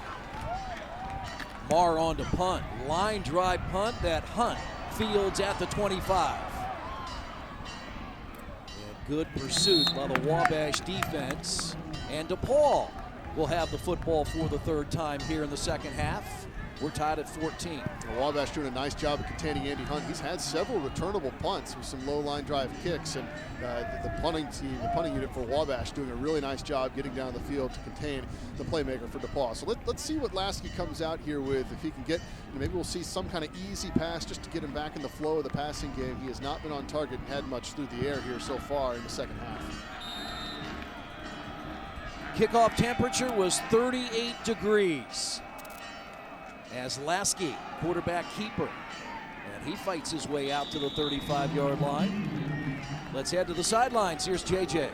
Marr on to punt. Line drive punt that Hunt fields at the 25. And good pursuit by the Wabash defense. And DePaul will have the football for the 3rd time here in the second half. We're tied at 14. Wabash doing a nice job of containing Andy Hunt. He's had several returnable punts with some low line drive kicks, and the punting team, the punting unit for Wabash, doing a really nice job getting down the field to contain the playmaker for DePaul. So let's see what Lasky comes out here with. If he can get, maybe we'll see some kind of easy pass just to get him back in the flow of the passing game. He has not been on target and had much through the air here so far in the second half. Kickoff temperature was 38 degrees. As Lasky, quarterback keeper, and he fights his way out to the 35-yard line. Let's head to the sidelines. Here's JJ.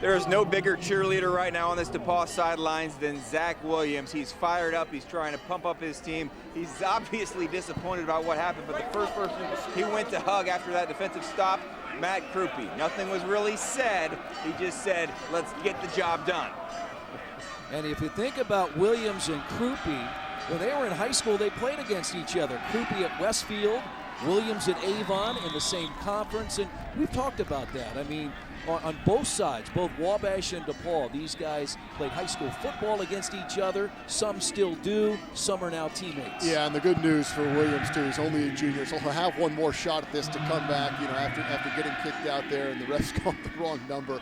There is no bigger cheerleader right now on this DePaul sidelines than Zach Williams. He's fired up. He's trying to pump up his team. He's obviously disappointed about what happened, but the first person he went to hug after that defensive stop, Matt Krupe. Nothing was really said. He just said, let's get the job done. And if you think about Williams and Krupe, When they were in high school, they played against each other. Coopy at Westfield, Williams at Avon in the same conference, and we've talked about that. I mean, on both sides, both Wabash and DePaul, these guys played high school football against each other. Some still do. Some are now teammates. Yeah, and the good news for Williams, too, he's only a junior, so he'll have one more shot at this to come back, after getting kicked out there and the refs called the wrong number.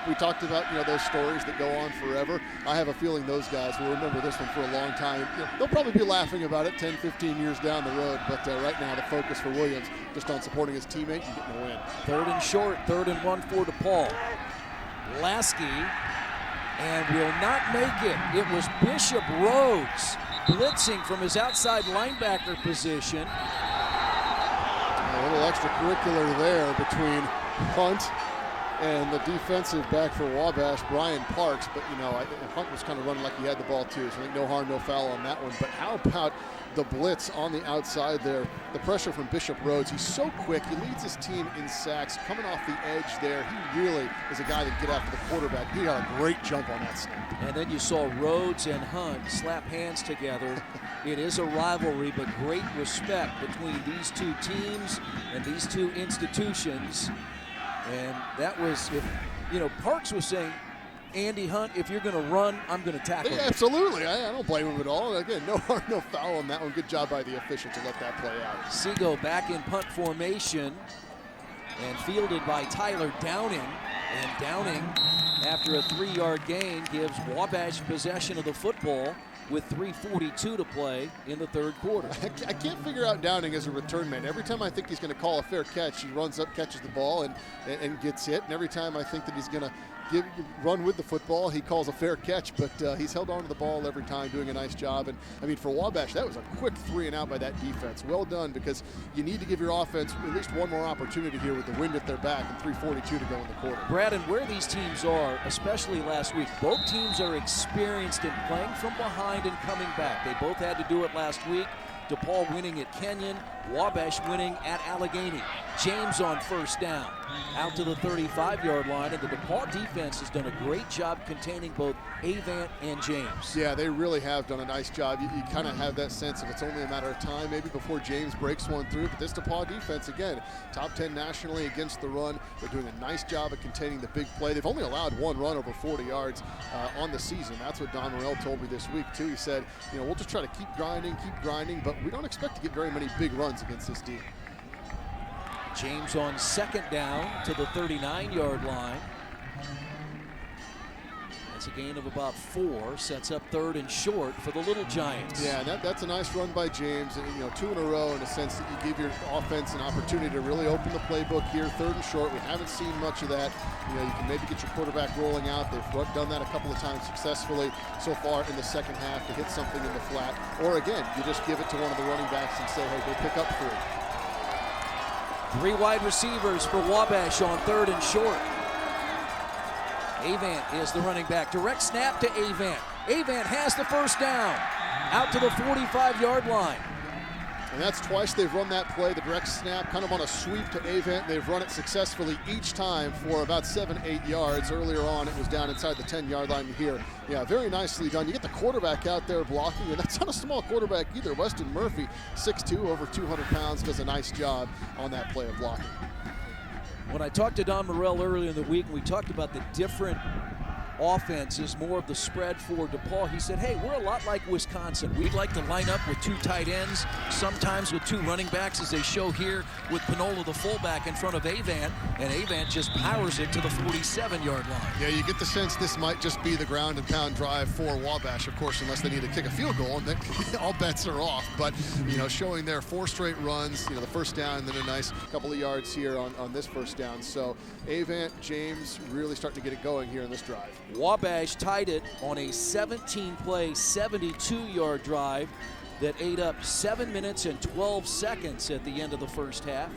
We talked about, those stories that go on forever. I have a feeling those guys will remember this one for a long time. They'll probably be laughing about it 10, 15 years down the road, but right now the focus for Williams just on supporting his teammate and getting a win. 3rd and short, 3rd and 1 for DePaul. Lasky, and will not make it. It was Bishop Rhodes blitzing from his outside linebacker position. A little extracurricular there between Hunt and the defensive back for Wabash, Brian Parks. But, Hunt was kind of running like he had the ball, too. So I think no harm, no foul on that one. But how about the blitz on the outside there? The pressure from Bishop Rhodes. He's so quick. He leads his team in sacks. Coming off the edge there, he really is a guy that can get after the quarterback. He got a great jump on that snap. And then you saw Rhodes and Hunt slap hands together. It is a rivalry, but great respect between these two teams and these two institutions. And that was, Parks was saying, Andy Hunt, if you're going to run, I'm going to tackle you. Absolutely. I don't blame him at all. Again, no harm, no foul on that one. Good job by the official to let that play out. Seago back in punt formation and fielded by Tyler Downing. And Downing, after a 3-yard gain, gives Wabash possession of the football with 3:42 to play in the 3rd quarter. I can't figure out Downing as a return man. Every time I think he's going to call a fair catch, he runs up, catches the ball, and gets hit. And every time I think that he's going to run with the football, he calls a fair catch, but he's held on to the ball every time, doing a nice job. And I mean, for Wabash, that was a quick 3 and out by that defense. Well done, because you need to give your offense at least one more opportunity here with the wind at their back and 3:42 to go in the quarter. Brad, and where these teams are, especially last week, both teams are experienced in playing from behind and coming back. They both had to do it last week. DePaul winning at Kenyon, Wabash winning at Allegheny. James on 1st down, out to the 35-yard line, and the DePaul defense has done a great job containing both Avant and James. Yeah, they really have done a nice job. You kind of have that sense of it's only a matter of time maybe before James breaks one through, but this DePaul defense, again, top 10 nationally against the run. They're doing a nice job of containing the big play. They've only allowed one run over 40 yards on the season. That's what Don Morrell told me this week, too. He said, we'll just try to keep grinding, but we don't expect to get very many big runs against this team. James on 2nd down to the 39-yard line. That's a gain of about 4, sets up 3rd and short for the Little Giants. Yeah, that's a nice run by James, and 2 in a row in a sense that you give your offense an opportunity to really open the playbook here. 3rd and short, we haven't seen much of that. You can maybe get your quarterback rolling out. They've done that a couple of times successfully so far in the second half to hit something in the flat. Or again, you just give it to one of the running backs and say, hey, go pick up 3. 3 wide receivers for Wabash on 3rd and short. Avant is the running back. Direct snap to Avant. Avant has the 1st down. Out to the 45-yard line. And that's twice they've run that play, the direct snap, kind of on a sweep to Avant. They've run it successfully each time for about 7-8 yards. Earlier on, it was down inside the 10-yard line here. Yeah, very nicely done. You get the quarterback out there blocking, and that's not a small quarterback either. Weston Murphy, 6'2", over 200 pounds, does a nice job on that play of blocking. When I talked to Don Morrell earlier in the week, and we talked about the different offenses, more of the spread for DePaul, he said, hey, we're a lot like Wisconsin. We'd like to line up with 2 tight ends, sometimes with 2 running backs, as they show here with Pinola, the fullback, in front of Avant, and Avant just powers it to the 47-yard line. Yeah, you get the sense this might just be the ground and pound drive for Wabash, of course, unless they need to kick a field goal, and then all bets are off. But, showing their 4 straight runs, the 1st down, and then a nice couple of yards here on this 1st down. So Avant, James really starting to get it going here in this drive. Wabash tied it on a 17-play, 72-yard drive that ate up 7 minutes and 12 seconds at the end of the 1st half.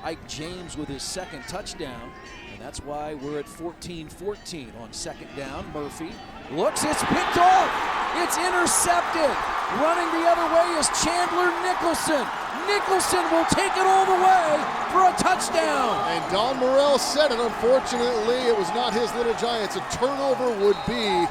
Ike James with his 2nd touchdown, and that's why we're at 14-14 on 2nd down. Murphy looks, it's picked off, it's intercepted. Running the other way is Chandler Nicholson. Nicholson will take it all the way for a touchdown. And Don Morrell said it, unfortunately, it was not his Little Giants. A turnover would be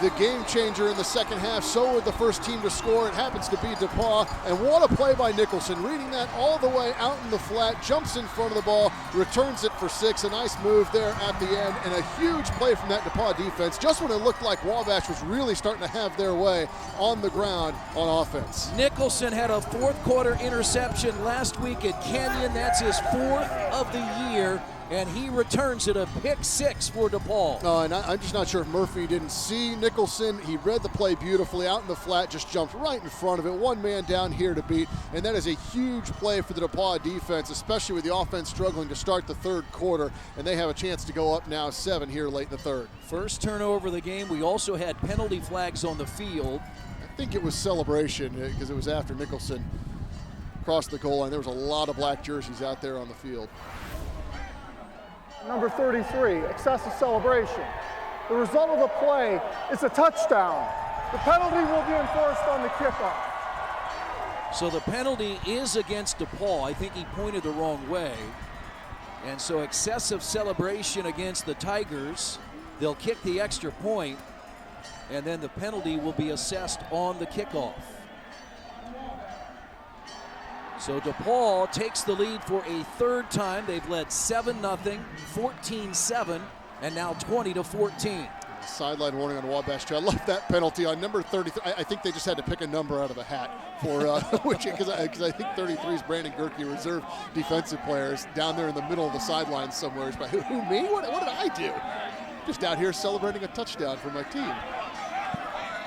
the game changer in the second half. So would the first team to score. It happens to be DePaul. And what a play by Nicholson. Reading that all the way out in the flat, jumps in front of the ball, returns it for 6. A nice move there at the end, and a huge play from that DePaul defense, just when it looked like Wabash was really starting to have their way on the ground on offense. Nicholson had a fourth quarter interception last week at Canyon. That's his 4th of the year, and he returns it, a pick 6 for DePaul. And I'm just not sure if Murphy didn't see Nicholson. He read the play beautifully out in the flat, just jumped right in front of it. One man down here to beat, and that is a huge play for the DePaul defense, especially with the offense struggling to start the third quarter, and they have a chance to go up now 7 here late in the third. First turnover of the game. We also had penalty flags on the field. I think it was celebration because it was after Nicholson crossed the goal line. There was a lot of black jerseys out there on the field. Number 33, excessive celebration. The result of the play is a touchdown. The penalty will be enforced on the kickoff. So the penalty is against DePaul. I think he pointed the wrong way. And so excessive celebration against the Tigers. They'll kick the extra point, and then the penalty will be assessed on the kickoff. So DePaul takes the lead for a third time. They've led 7-0, 14-7, and now 20-14. Sideline warning on Wabash too. I love that penalty on number 33. I think they just had to pick a number out of a hat for because I think 33 is Brandon Gerke, reserve defensive players down there in the middle of the sideline somewhere. But who me? What did I do? Just out here celebrating a touchdown for my team.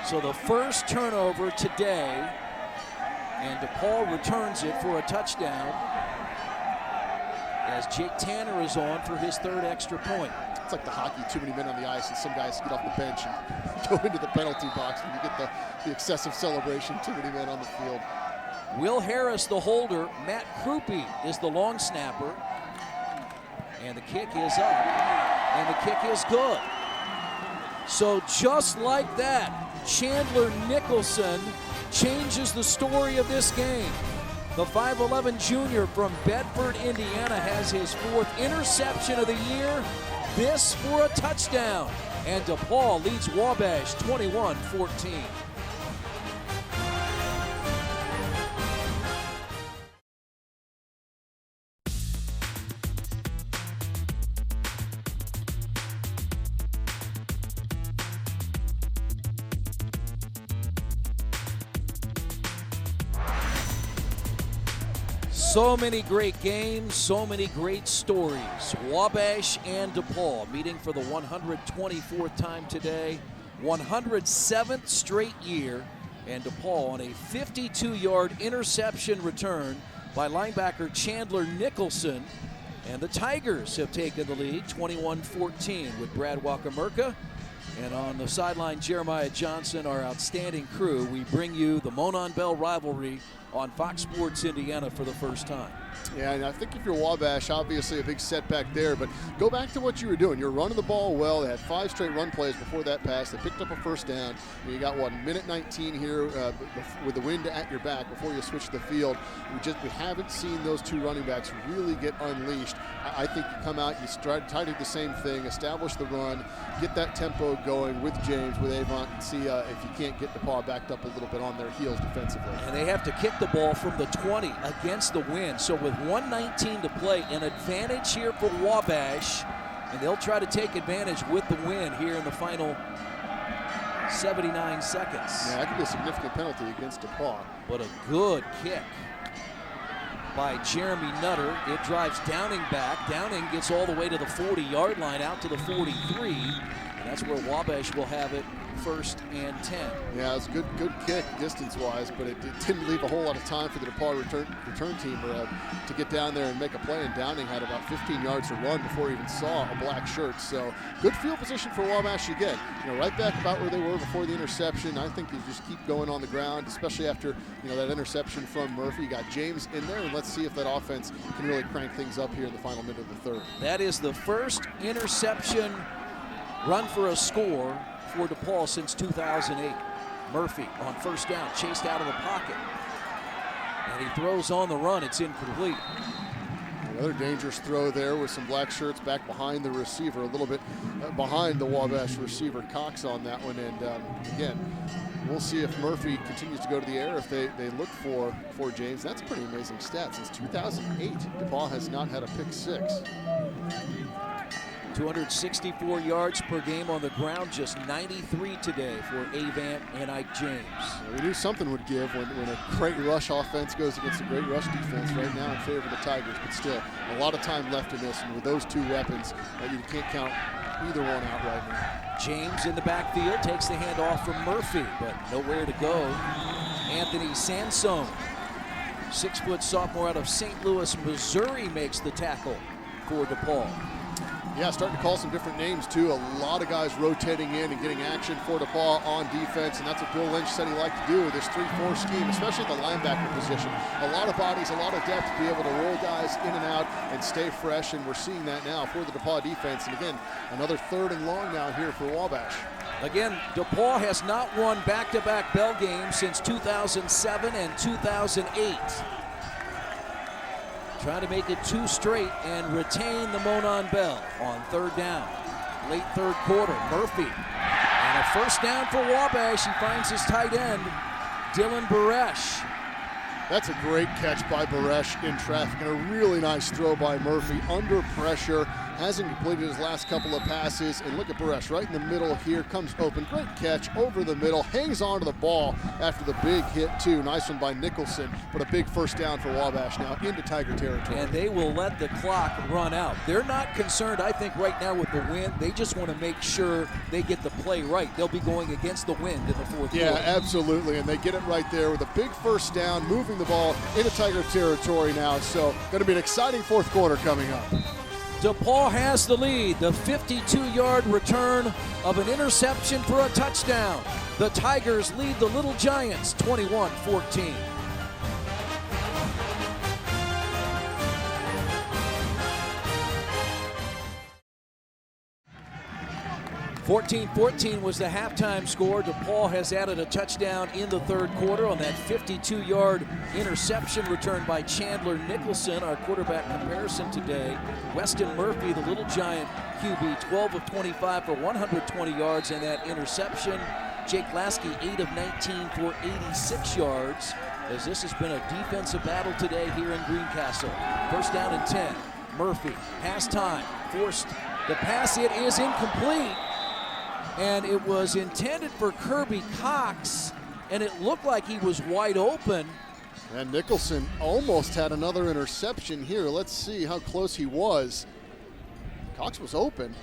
So the first turnover today, and DePaul returns it for a touchdown as Jake Tanner is on for his 3rd extra point. It's like the hockey, too many men on the ice, and some guys get off the bench and go into the penalty box when you get the excessive celebration, too many men on the field. Will Harris, the holder. Matt Krupe is the long snapper. And the kick is up, and the kick is good. So just like that, Chandler Nicholson changes the story of this game. The 5'11 junior from Bedford, Indiana, has his 4th interception of the year. This for a touchdown. And DePaul leads Wabash 21-14. So many great games, so many great stories. Wabash and DePaul meeting for the 124th time today, 107th straight year, and DePaul on a 52-yard interception return by linebacker Chandler Nicholson. And the Tigers have taken the lead 21-14 with Brad Wakamerka. And on the sideline, Jeremiah Johnson, our outstanding crew. We bring you the Monon Bell rivalry on Fox Sports Indiana for the first time. Yeah, and I think if you're Wabash, obviously a big setback there, but go back to what you were doing. You're running the ball well. They had 5 straight run plays before that pass. They picked up a first down. And you got, what, minute 19 here with the wind at your back before you switch the field. We haven't seen those 2 running backs really get unleashed. I think you come out, you try to do the same thing, establish the run, get that tempo going with James, with Avant, and see if you can't get DePaul backed up a little bit on their heels defensively. And they have to kick the ball from the 20 against the wind. So with 1:19 to play, an advantage here for Wabash, and they'll try to take advantage with the win here in the final 79 seconds. Yeah, that could be a significant penalty against DePaul. But a good kick by Jeremy Nutter. It drives Downing back. Downing gets all the way to the 40-yard line, out to the 43, and that's where Wabash will have it, 1st and 10. Yeah, it was a good kick distance-wise, but it didn't leave a whole lot of time for the DePaul return team to get down there and make a play, and Downing had about 15 yards to run before he even saw a black shirt. So good field position for Wabash again. Right back about where they were before the interception. I think you just keep going on the ground, especially after that interception from Murphy. You got James in there, and let's see if that offense can really crank things up here in the final minute of the third. That is the first interception run for a score for DePaul since 2008. Murphy on first down, chased out of the pocket, and he throws on the run. It's incomplete. Another dangerous throw there with some black shirts back behind the receiver, a little bit behind the Wabash receiver, Cox on that one. And again, we'll see if Murphy continues to go to the air, if they look for James. That's a pretty amazing stat. Since 2008, DePaul has not had a pick six. 264 yards per game on the ground, just 93 today for Avant and Ike James. We knew something would give when a great rush offense goes against a great rush defense. Right now in favor of the Tigers, but still a lot of time left in this, and with those two weapons, you can't count either one out right now. James in the backfield takes the handoff from Murphy, but nowhere to go. Anthony Sansone, 6-foot sophomore out of St. Louis, Missouri, makes the tackle for DePaul. Yeah, starting to call some different names too. A lot of guys rotating in and getting action for DePaul on defense, and that's what Bill Lynch said he liked to do with this 3-4 scheme, especially at the linebacker position. A lot of bodies, a lot of depth to be able to roll guys in and out and stay fresh, and we're seeing that now for the DePaul defense. And again, another 3rd and long now here for Wabash. Again, DePaul has not won back-to-back bell games since 2007 and 2008. Trying to make it 2 straight and retain the Monon Bell on 3rd down. Late 3rd quarter, Murphy. And a first down for Wabash. He finds his tight end, Dylan Baresh. That's a great catch by Baresh in traffic, and a really nice throw by Murphy under pressure. Hasn't completed his last couple of passes, and look at Baresh right in the middle here, comes open, great catch over the middle, hangs on to the ball after the big hit too. Nice one by Nicholson, but a big first down for Wabash now into Tiger territory. And they will let the clock run out. They're not concerned, I think, right now with the wind. They just want to make sure they get the play right. They'll be going against the wind in the 4th quarter. Yeah, absolutely, and they get it right there with a big first down, moving the ball into Tiger territory now. So going to be an exciting 4th quarter coming up. DePaul has the lead. The 52-yard return of an interception for a touchdown. The Tigers lead the Little Giants 21-14. 14-14 was the halftime score. DePaul has added a touchdown in the 3rd quarter on that 52-yard interception returned by Chandler Nicholson. Our quarterback comparison today, Weston Murphy, the Little Giant QB, 12 of 25 for 120 yards, and that interception, Jake Lasky, 8 of 19 for 86 yards, as this has been a defensive battle today here in Greencastle. First down and 10. Murphy has time, forced the pass. It is incomplete. And it was intended for Kirby Cox, and it looked like he was wide open. And Nicholson almost had another interception here. Let's see how close he was. Cox was open.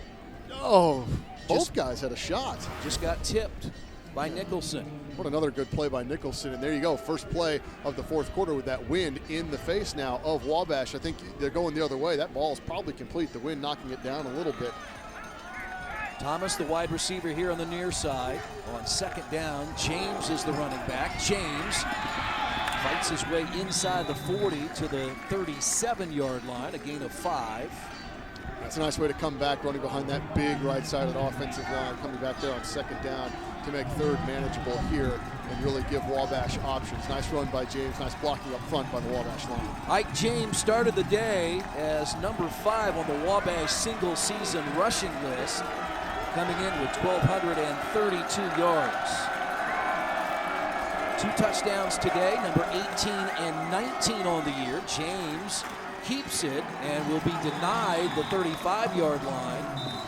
Oh, both guys had a shot. Just got tipped by Nicholson. What another good play by Nicholson. And there you go, first play of the 4th quarter with that wind in the face now of Wabash. I think they're going the other way. That ball is probably complete. The wind knocking it down a little bit. Thomas, the wide receiver here on the near side. On 2nd down, James is the running back. James fights his way inside the 40 to the 37-yard line, a gain of 5. That's a nice way to come back, running behind that big right side of the offensive line, coming back there on 2nd down to make 3rd manageable here and really give Wabash options. Nice run by James, nice blocking up front by the Wabash line. Ike James started the day as number 5 on the Wabash single-season rushing list, coming in with 1,232 yards. 2 touchdowns today, number 18 and 19 on the year. James keeps it and will be denied the 35-yard line.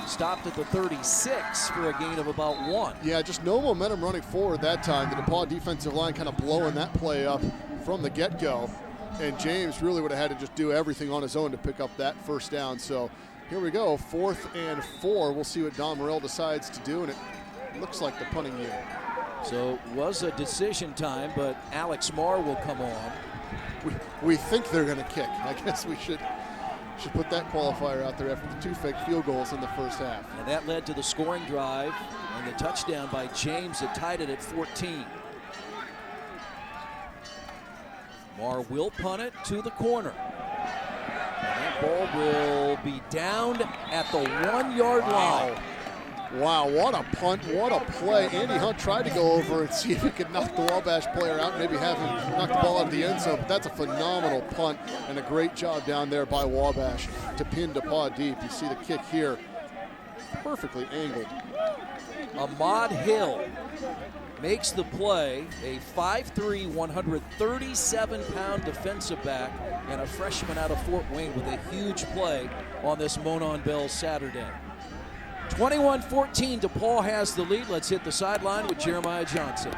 Stopped at the 36 for a gain of about 1. Yeah, just no momentum running forward that time. The DePaul defensive line kind of blowing that play up from the get-go. And James really would have had to just do everything on his own to pick up that first down. So here we go, 4th and 4. We'll see what Don Morell decides to do, and it looks like the punting unit. So it was a decision time, but Alex Marr will come on. We think they're going to kick. I guess we should put that qualifier out there after the 2 fake field goals in the first half. And that led to the scoring drive and the touchdown by James that tied it at 14. Marr will punt it to the corner. And that ball will be downed at the 1-yard line. Wow, what a punt, what a play. Andy Hunt tried to go over and see if he could knock the Wabash player out, maybe have him knock the ball out of the end zone, but that's a phenomenal punt and a great job down there by Wabash to pin DePaul deep. You see the kick here, perfectly angled. Ahmad Hill makes the play, a 5'3", 137-pound defensive back and a freshman out of Fort Wayne with a huge play on this Monon Bell Saturday. 21-14, DePaul has the lead. Let's hit the sideline with Jeremiah Johnson.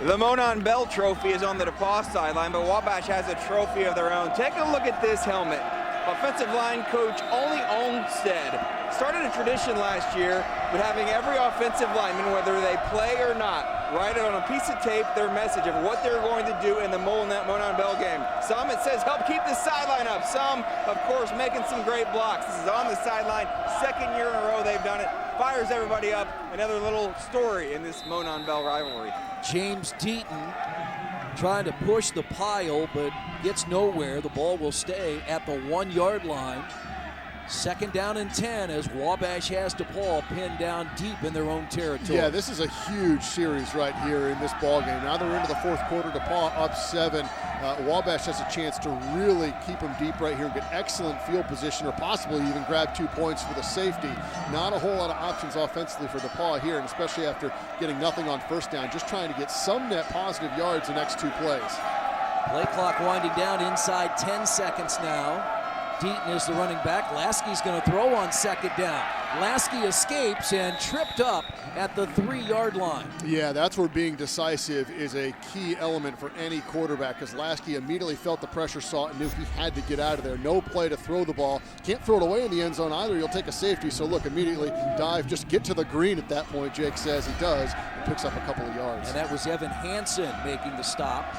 The Monon Bell trophy is on the DePaul sideline, but Wabash has a trophy of their own. Take a look at this helmet. Offensive line coach Ole Olmstead started a tradition last year with having every offensive lineman, whether they play or not, write on a piece of tape their message of what they're going to do in the Monon Bell game. Some, it says, help keep the sideline up. Some, of course, making some great blocks. This is on the sideline. Second year in a row they've done it. Fires everybody up. Another little story in this Monon Bell rivalry. James Deaton trying to push the pile, but gets nowhere. The ball will stay at the 1-yard line. Second down and 10 as Wabash has DePaul pinned down deep in their own territory. Yeah, this is a huge series right here in this ball game. Now they're into the fourth quarter. DePaul up 7. Wabash has a chance to really keep them deep right here and get excellent field position, or possibly even grab 2 points with a safety. Not a whole lot of options offensively for DePaul here, and especially after getting nothing on first down, just trying to get some net positive yards the next 2 plays. Play clock winding down inside 10 seconds now. Deaton is the running back. Lasky's going to throw on second down. Lasky escapes and tripped up at the 3-yard line. Yeah, that's where being decisive is a key element for any quarterback, because Lasky immediately felt the pressure, saw it, and knew he had to get out of there. No play to throw the ball. Can't throw it away in the end zone either. He'll take a safety. So look, immediately dive, just get to the green at that point, Jake says. He does, and picks up a couple of yards. And that was Evan Hansen making the stop.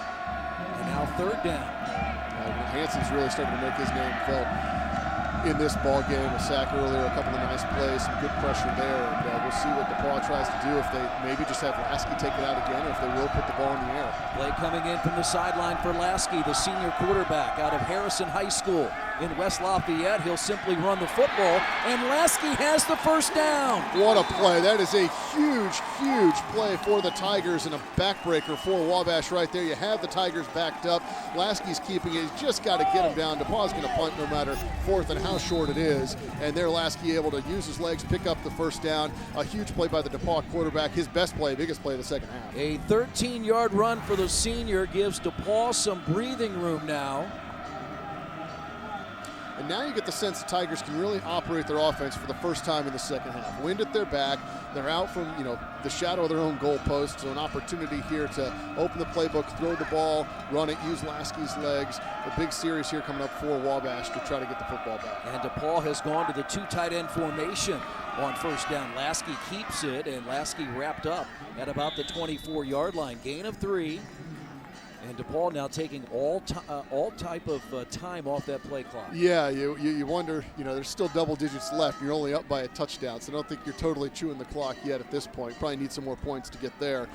And now third down. Hansen's really starting to make his name felt in this ball game. A sack earlier, a couple of nice plays, some good pressure there, and we'll see what DePaul tries to do, if they maybe just have Lasky take it out again, or if they will put the ball in the air. Play coming in from the sideline for Lasky, the senior quarterback out of Harrison High School in West Lafayette. He'll simply run the football, and Lasky has the first down. What a play. That is a huge, huge play for the Tigers, and a backbreaker for Wabash right there. You have the Tigers backed up. Lasky's keeping it. He's just got to get him down. DePaul's going to punt no matter fourth and how short it is, and there Lasky able to use his legs, pick up the first down. A huge play by the DePaul quarterback, his best play, biggest play of the second half. A 13-yard run for the senior gives DePaul some breathing room now. And now you get the sense the Tigers can really operate their offense for the first time in the second half. Wind at their back. They're out from, the shadow of their own goalpost. So an opportunity here to open the playbook, throw the ball, run it, use Lasky's legs. A big series here coming up for Wabash to try to get the football back. And DePaul has gone to the 2 tight end formation on first down. Lasky keeps it, and Lasky wrapped up at about the 24-yard line. Gain of 3. And DePaul now taking all type of time off that play clock. Yeah, you wonder, there's still double digits left. You're only up by a touchdown, so I don't think you're totally chewing the clock yet at this point. Probably need some more points to get there.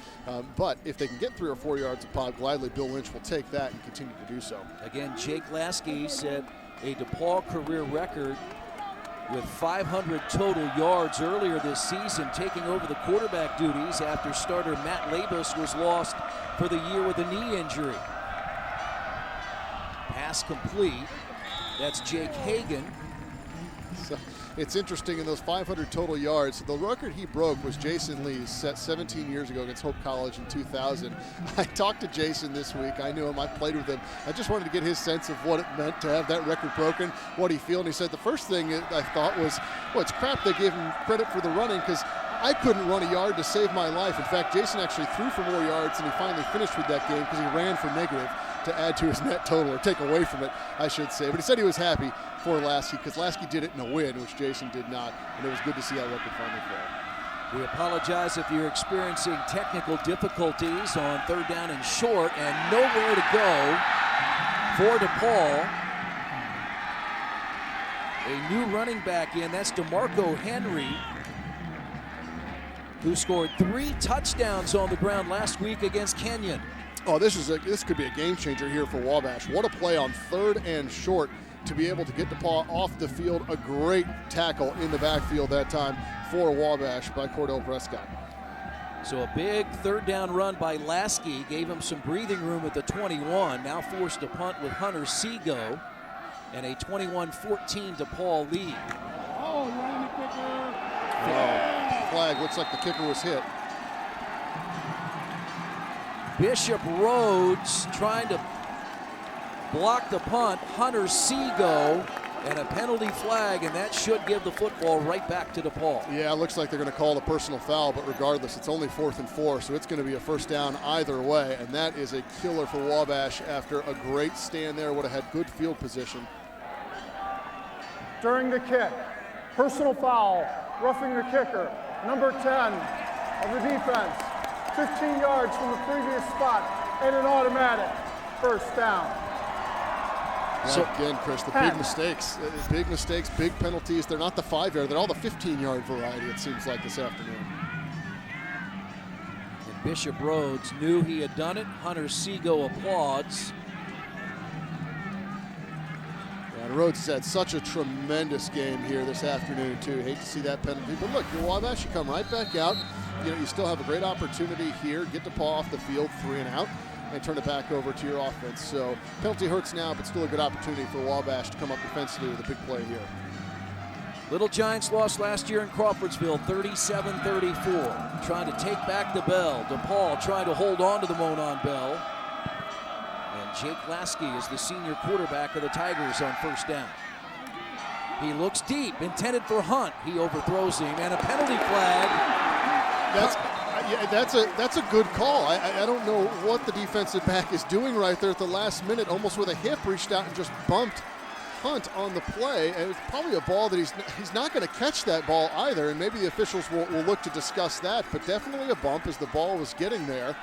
But if they can get 3 or 4 yards a pop, gladly Bill Lynch will take that and continue to do so. Again, Jake Lasky set a DePaul career record with 500 total yards earlier this season, taking over the quarterback duties after starter Matt Labus was lost for the year with a knee injury. Pass complete. That's Jake Hagan. So it's interesting, in those 500 total yards, the record he broke was Jason Lee's, set 17 years ago against Hope College in 2000. I talked to Jason this week. I knew him. I played with him. I just wanted to get his sense of what it meant to have that record broken, what he felt. And he said the first thing I thought was, well, it's crap they gave him credit for the running, because I couldn't run a yard to save my life. In fact, Jason actually threw for more yards, and he finally finished with that game because he ran for negative to add to his net total, or take away from it, I should say. But he said he was happy for Lasky, because Lasky did it in a win, which Jason did not, and it was good to see that record finally fall. We apologize if you're experiencing technical difficulties on third down and short, and nowhere to go for DePaul. A new running back in, that's DeMarco Henry, who scored 3 touchdowns on the ground last week against Kenyon. Oh, this could be a game changer here for Wabash. What a play on third and short to be able to get DePaul off the field. A great tackle in the backfield that time for Wabash by Cordell Prescott. So a big third down run by Lasky gave him some breathing room at the 21. Now forced to punt with Hunter Seago, and a 21-14 DePaul lead. Flag, looks like the kicker was hit. Bishop Rhodes trying to block the punt. Hunter Seago, and a penalty flag, and that should give the football right back to DePaul. Yeah, it looks like they're going to call a personal foul, but regardless, it's only 4th and 4, so it's going to be a first down either way, and that is a killer for Wabash after a great stand there. Would have had good field position. During the kick, personal foul, roughing the kicker, number 10 of the defense, 15 yards from the previous spot, and an automatic first down. So again, Chris, the big mistakes, big penalties. They're not the 5-yard, they're all the 15-yard variety, it seems like, this afternoon. And Bishop Rhodes knew he had done it. Hunter Seago applauds. And Rhodes has had such a tremendous game here this afternoon, too. Hate to see that penalty, but look, your Wabash, you come right back out. You know, you still have a great opportunity here. Get DePaul off the field, 3 and out, and turn it back over to your offense. So penalty hurts now, but still a good opportunity for Wabash to come up defensively with a big play here. Little Giants lost last year in Crawfordsville, 37-34. Trying to take back the bell. DePaul trying to hold on to the Monon Bell. And Jake Lasky is the senior quarterback of the Tigers on first down. He looks deep, intended for Hunt. He overthrows him, and a penalty flag. That's a good call. I don't know what the defensive back is doing right there at the last minute, almost with a hip, reached out and just bumped Hunt on the play. And it's probably a ball that he's not going to catch that ball either, and maybe the officials will look to discuss that, but definitely a bump as the ball was getting there.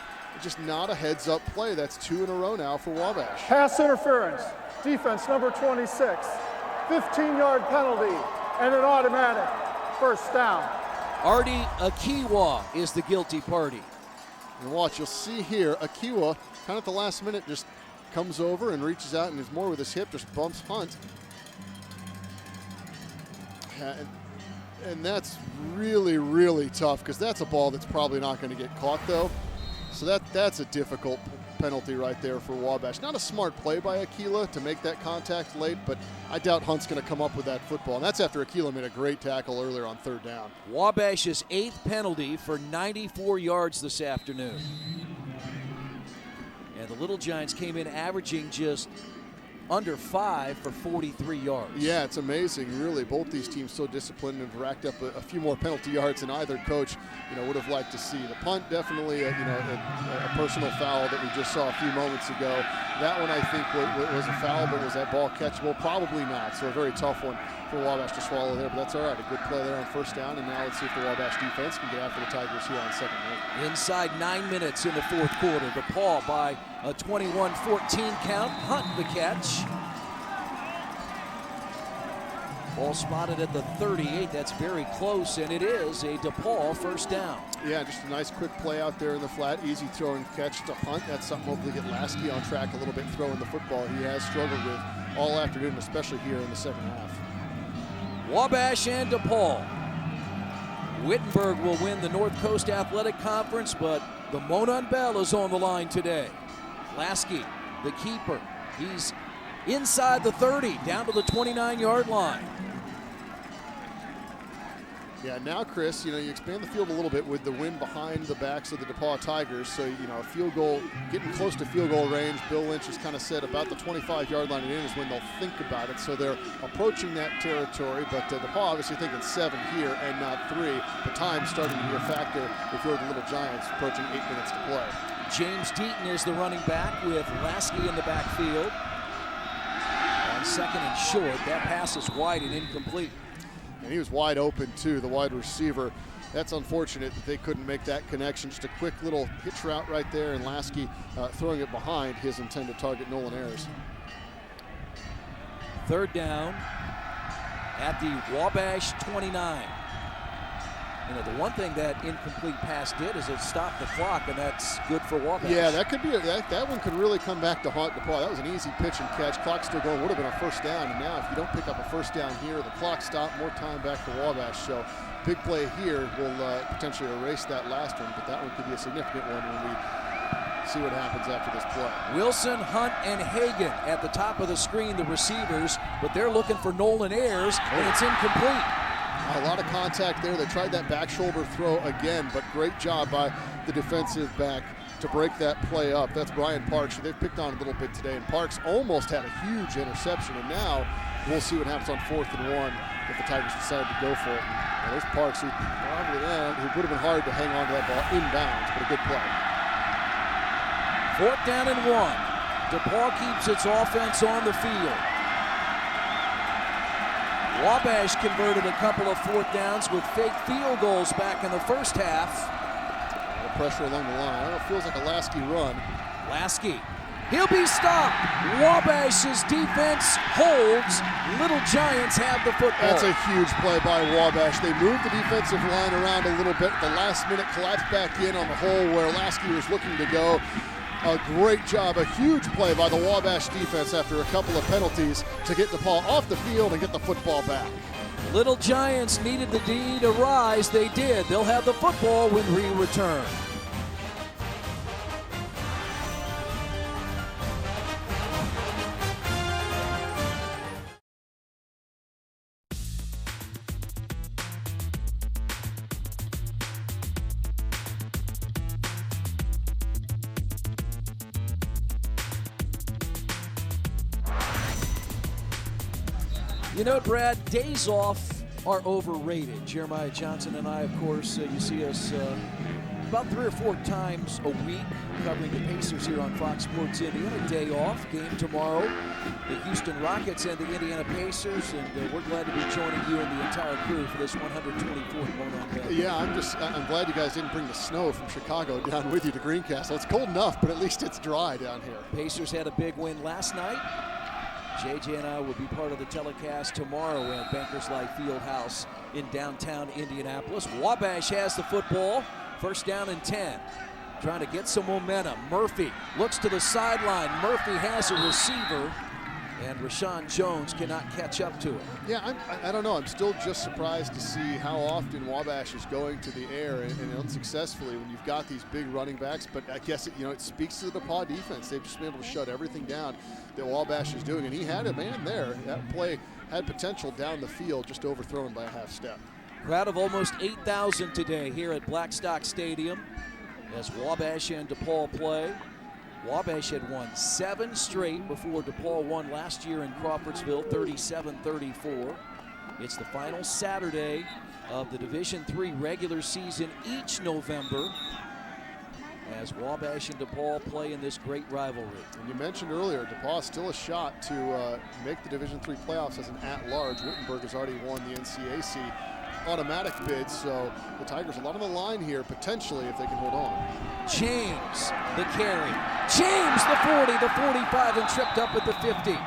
Just not a heads-up play. That's 2 in a row now for Wabash. Pass interference, defense number 26, 15-yard penalty, and an automatic first down. Artie Akiwa is the guilty party. And watch, you'll see here, Akiwa kind of at the last minute just comes over and reaches out and is more with his hip, just bumps Hunt. And that's really, really tough because that's a ball that's probably not going to get caught though. So that's a difficult penalty right there for Wabash. Not a smart play by Aquila to make that contact late, but I doubt Hunt's going to come up with that football. And that's after Aquila made a great tackle earlier on third down. Wabash's 8th penalty for 94 yards this afternoon. And the Little Giants came in averaging just under 5 for 43 yards. Yeah, it's amazing, really. Both these teams so disciplined and have racked up a few more penalty yards than either coach, would have liked to see. The punt, definitely, a personal foul that we just saw a few moments ago. That one, I think, was a foul, but was that ball catchable? Probably not. So a very tough one for Wabash to swallow there, but that's all right. A good play there on first down, and now let's see if the Wabash defense can get after the Tigers here on second and 8. Inside 9 minutes in the fourth quarter. DePaul by a 21-14 count. Hunt the catch. Ball spotted at the 38. That's very close, and it is a DePaul first down. Yeah, just a nice quick play out there in the flat. Easy throw and catch to Hunt. That's something hopefully get Lasky on track a little bit throwing the football. He has struggled with all afternoon, especially here in the second half. Wabash and DePaul. Wittenberg will win the North Coast Athletic Conference, but the Monon Bell is on the line today. Lasky, the keeper, he's inside the 30, down to the 29-yard line. Yeah, now, Chris, you expand the field a little bit with the wind behind the backs of the DePaul Tigers. So, a field goal, getting close to field goal range. Bill Lynch has kind of said about the 25-yard line and in is when they'll think about it. So they're approaching that territory. But DePaul obviously thinking 7 here and not 3. The time's starting to be a factor if you're the Little Giants approaching 8 minutes to play. James Deaton is the running back with Lasky in the backfield. On second and short, that pass is wide and incomplete. And he was wide open, too, the wide receiver. That's unfortunate that they couldn't make that connection. Just a quick little hitch route right there, and Lasky throwing it behind his intended target, Nolan Ayers. Third down at the Wabash 29. You know, the one thing that incomplete pass did is it stopped the clock, and that's good for Wabash. Yeah, that could be that one could really come back to haunt DePaul. That was an easy pitch and catch. Clock still going. Would have been a first down. And now, if you don't pick up a first down here, the clock stopped. More time back for Wabash. So, big play here will potentially erase that last one. But that one could be a significant one when we see what happens after this play. Wilson, Hunt, and Hagan at the top of the screen, the receivers, but they're looking for Nolan Ayers, and it's incomplete. A lot of contact there. They tried that back shoulder throw again, but great job by the defensive back to break that play up. That's Brian Parks, who they've picked on a little bit today, and Parks almost had a huge interception, and now we'll see what happens on 4th and 1 if the Tigers decide to go for it. Now there's Parks, who probably it would have been hard to hang on to that ball inbounds, but a good play. 4th down and 1. DePaul keeps its offense on the field. Wabash converted a couple of 4th downs with fake field goals back in the first half. A lot of pressure along the line. I don't know, it feels like a Lasky run. Lasky, he'll be stopped. Wabash's defense holds. Little Giants have the football. That's a huge play by Wabash. They moved the defensive line around a little bit. The last minute collapsed back in on the hole where Lasky was looking to go. A great job, a huge play by the Wabash defense after a couple of penalties to get DePaul off the field and get the football back. Little Giants needed the D to rise. They did. They'll have the football when we return. You know, Brad, days off are overrated. Jeremiah Johnson and I, of course, you see us about 3 or 4 times a week covering the Pacers here on Fox Sports Indiana. Day off, game tomorrow. The Houston Rockets and the Indiana Pacers, and we're glad to be joining you and the entire crew for this 124th Monon Bell. Yeah, I'm glad you guys didn't bring the snow from Chicago down with you to Greencastle. It's cold enough, but at least it's dry down here. Pacers had a big win last night. JJ and I will be part of the telecast tomorrow at Bankers Life Fieldhouse in downtown Indianapolis. Wabash has the football. 1st down and 10. Trying to get some momentum. Murphy looks to the sideline. Murphy has a receiver, and Rashawn Jones cannot catch up to it. Yeah, I don't know. I'm still just surprised to see how often Wabash is going to the air and unsuccessfully when you've got these big running backs. But I guess it speaks to the DePaul defense. They've just been able to shut everything down that Wabash is doing. And he had a man there. That play had potential down the field, just overthrown by a half step. Crowd of almost 8,000 today here at Blackstock Stadium as Wabash and DePaul play. Wabash had won 7 straight before DePaul won last year in Crawfordsville, 37-34. It's the final Saturday of the Division III regular season each November as Wabash and DePaul play in this great rivalry. And you mentioned earlier, DePaul still a shot to make the Division III playoffs as an at-large. Wittenberg has already won the NCAC automatic bid, so the Tigers a lot on the line here potentially if they can hold on. James, the carry. James, the 40, the 45, and tripped up at the 50.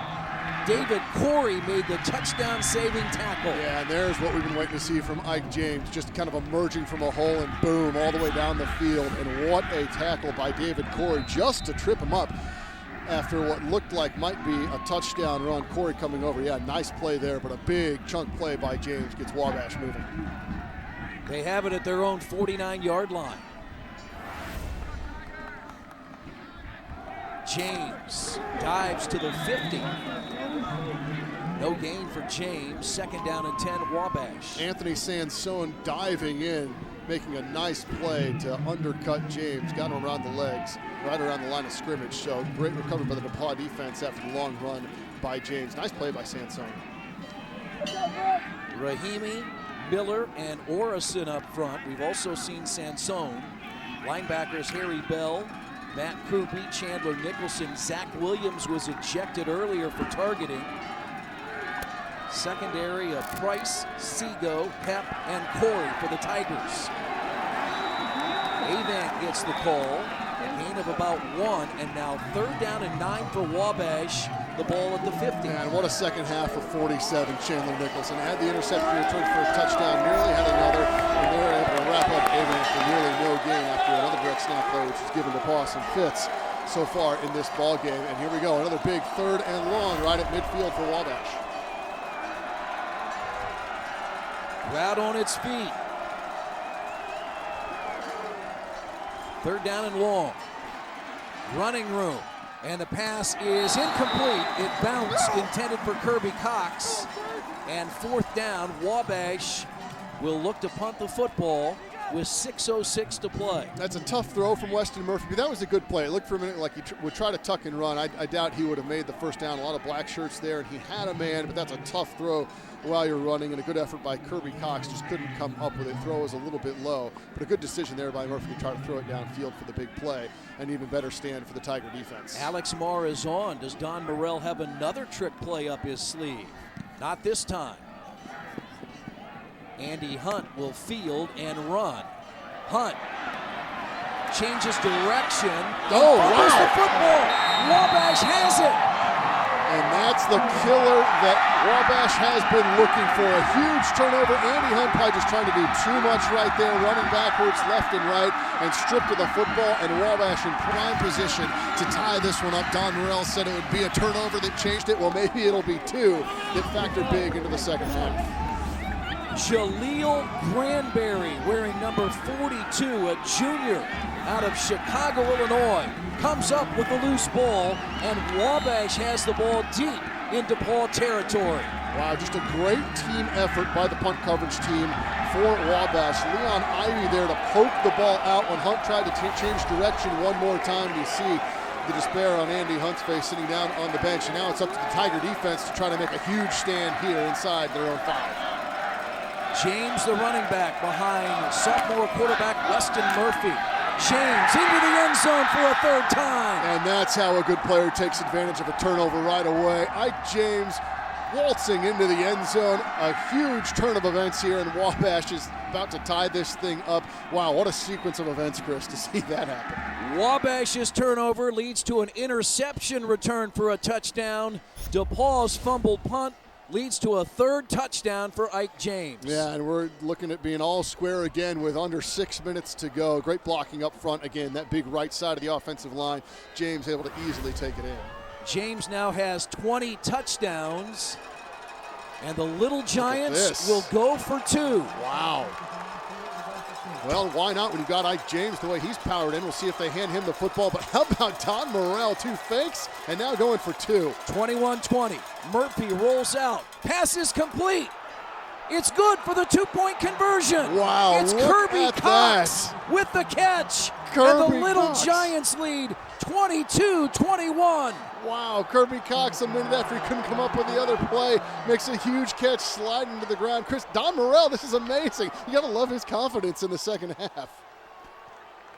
David Corey made the touchdown-saving tackle. Yeah, and there's what we've been waiting to see from Ike James, just kind of emerging from a hole and boom, all the way down the field. And what a tackle by David Corey just to trip him up after what looked like might be a touchdown run. Corey coming over. Yeah, nice play there, but a big chunk play by James gets Wabash moving. They have it at their own 49-yard line. James dives to the 50. No gain for James. 2nd down and 10, Wabash. Anthony Sansone diving in, making a nice play to undercut James. Got him around the legs, right around the line of scrimmage. So great recovery by the DePaul defense after the long run by James. Nice play by Sansone. Rahimi, Miller, and Orison up front. We've also seen Sansone. Linebackers Harry Bell, Matt Krupe, Chandler Nicholson. Zach Williams was ejected earlier for targeting. Secondary of Price, Seago, Pep, and Corey for the Tigers. Avant gets the call. A gain of about 1, and now 3rd down and 9 for Wabash the ball at the 50. And what a second half of 47, Chandler Nicholson. Had the interception return for a touchdown, nearly had another, and they were able to wrap up a game for nearly no gain after another direct snap play, which was given to DePaul some fits so far in this ball game. And here we go, another big 3rd and long right at midfield for Wabash. Crowd on its feet. 3rd down and long. Running room. And the pass is incomplete. It bounced, intended for Kirby Cox. And 4th down, Wabash will look to punt the football with 6:06 to play. That's a tough throw from Weston Murphy, but that was a good play. It looked for a minute like he would try to tuck and run. I doubt he would have made the 1st down. A lot of black shirts there, and he had a man, but that's a tough throw while you're running, and a good effort by Kirby Cox. Just couldn't come up with it. Throw was a little bit low, but a good decision there by Murphy to try to throw it downfield for the big play, and even better stand for the Tiger defense. Alex Marr is on. Does Don Morrell have another trick play up his sleeve? Not this time. Andy Hunt will field and run. Hunt changes direction. Oh, Fires wow. the football. Wabash has it. And that's the killer that Wabash has been looking for. A huge turnover. Andy Hunt probably just trying to do too much right there, running backwards left and right, and stripped of the football, and Wabash in prime position to tie this one up. Don Morrell said it would be a turnover that changed it. Well, maybe it'll be 2 that factor big into the second half. Jaleel Granberry, wearing number 42, a junior out of Chicago, Illinois, comes up with the loose ball, and Wabash has the ball deep in DePaul territory. Wow, just a great team effort by the punt coverage team for Wabash. Leon Ivey there to poke the ball out when Hunt tried to change direction one more time. You see the despair on Andy Hunt's face sitting down on the bench, and now it's up to the Tiger defense to try to make a huge stand here inside their own 5. James, the running back, behind sophomore quarterback Weston Murphy. James into the end zone for a 3rd time. And that's how a good player takes advantage of a turnover right away. Ike James waltzing into the end zone. A huge turn of events here, and Wabash is about to tie this thing up. Wow, what a sequence of events, Chris, to see that happen. Wabash's turnover leads to an interception return for a touchdown. DePaul's fumbled punt leads to a 3rd touchdown for Ike James. Yeah, and we're looking at being all square again with under 6 minutes to go. Great blocking up front. Again, that big right side of the offensive line. James able to easily take it in. James now has 20 touchdowns, and the Little Giants will go for 2. Wow. Well, why not when you got Ike James the way he's powered in? We'll see if they hand him the football. But how about Don Morrell? 2 fakes and now going for 2. 21-20. Murphy rolls out. Pass is complete. It's good for the 2-point conversion. Wow. It's Kirby Cox with the catch. And the Little Giants lead 22-21. Wow, Kirby Cox, a minute after he couldn't come up with the other play, makes a huge catch, sliding to the ground. Chris, Don Morrell, this is amazing. You got to love his confidence in the second half.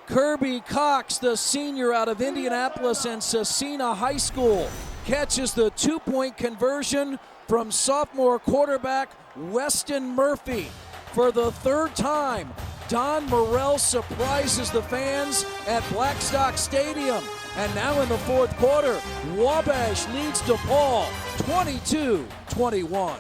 Kirby Cox, the senior out of Indianapolis and Cecina High School, catches the 2-point conversion from sophomore quarterback Weston Murphy. For the 3rd time, Don Morrell surprises the fans at Blackstock Stadium. And now in the 4th quarter, Wabash leads DePaul 22-21.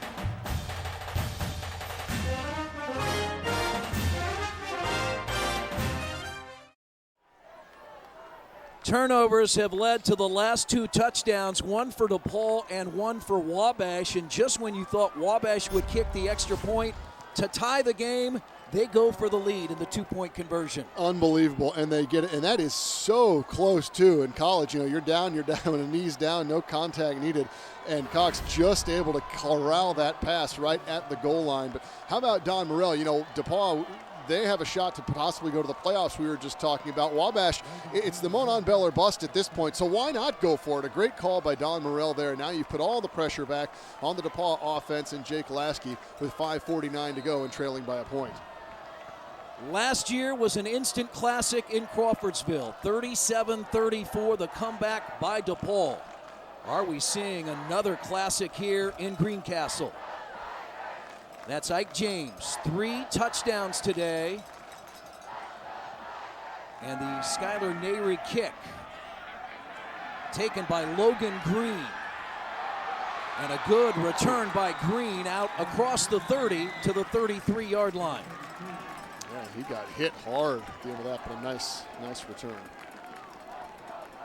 Turnovers have led to the last 2 touchdowns, one for DePaul and one for Wabash. And just when you thought Wabash would kick the extra point to tie the game, they go for the lead in the 2-point conversion. Unbelievable, and they get it, and that is so close too. In college, you know, you're down, and the knees down, no contact needed, and Cox just able to corral that pass right at the goal line. But how about Don Morrell? You know, DePaul, they have a shot to possibly go to the playoffs we were just talking about. Wabash, it's the Monon Bell or bust at this point, so why not go for it? A great call by Don Morrell there. Now you've put all the pressure back on the DePaul offense and Jake Lasky with 5:49 to go and trailing by a point. Last year was an instant classic in Crawfordsville. 37-34, the comeback by DePaul. Are we seeing another classic here in Greencastle? That's Ike James. 3 touchdowns today. And the Skylar Nayry kick taken by Logan Green. And a good return by Green out across the 30 to the 33-yard line. Yeah, he got hit hard at the end of that, but a nice return.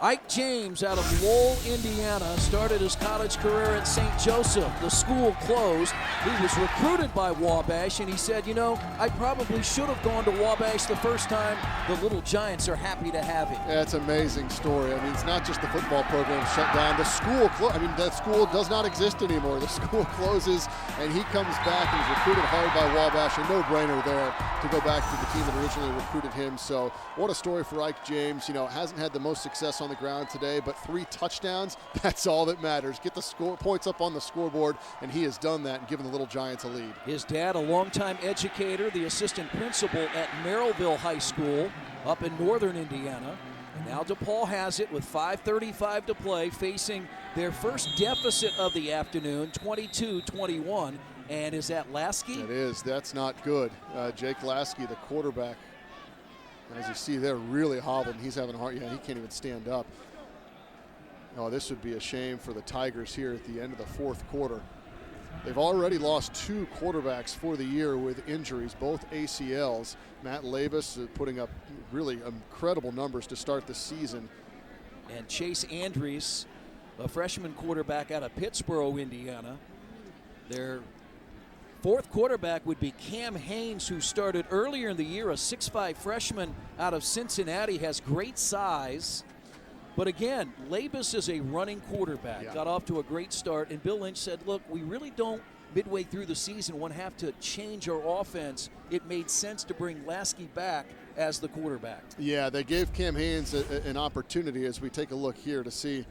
Ike James out of Lowell, Indiana, started his college career at St. Joseph. The school closed. He was recruited by Wabash, and he said, you know, I probably should have gone to Wabash the first time. The Little Giants are happy to have him. Yeah, it's an amazing story. I mean, it's not just the football program shut down. The school, that school does not exist anymore. The school closes, and he comes back and is recruited hard by Wabash. A no-brainer there to go back to the team that originally recruited him. So what a story for Ike James. You know, hasn't had the most success on the ground today, but 3 touchdowns, that's all that matters. Get the score points up on the scoreboard, and he has done that and given the Little Giants a lead. His dad, a longtime educator, the assistant principal at Merrillville High School up in northern Indiana. And now DePaul has it with 5:35 to play, facing their first deficit of the afternoon, 22-21. And is that Lasky? It is. That's not good. Jake Lasky, the quarterback, as you see there, really hobbled. He's having a hard, he can't even stand up. Oh, this would be a shame for the Tigers here at the end of the fourth quarter. They've already lost 2 quarterbacks for the year with injuries, both ACLs. Matt Labus putting up really incredible numbers to start the season. And Chase Andrews, a freshman quarterback out of Pittsboro, Indiana. Their fourth quarterback would be Cam Haynes, who started earlier in the year, a 6'5 freshman out of Cincinnati, has great size. But again, Labus is a running quarterback. Yeah. Got off to a great start, and Bill Lynch said, look, we really don't, midway through the season, want to have to change our offense. It made sense to bring Lasky back as the quarterback. Yeah, they gave Cam Haynes an opportunity as we take a look here to see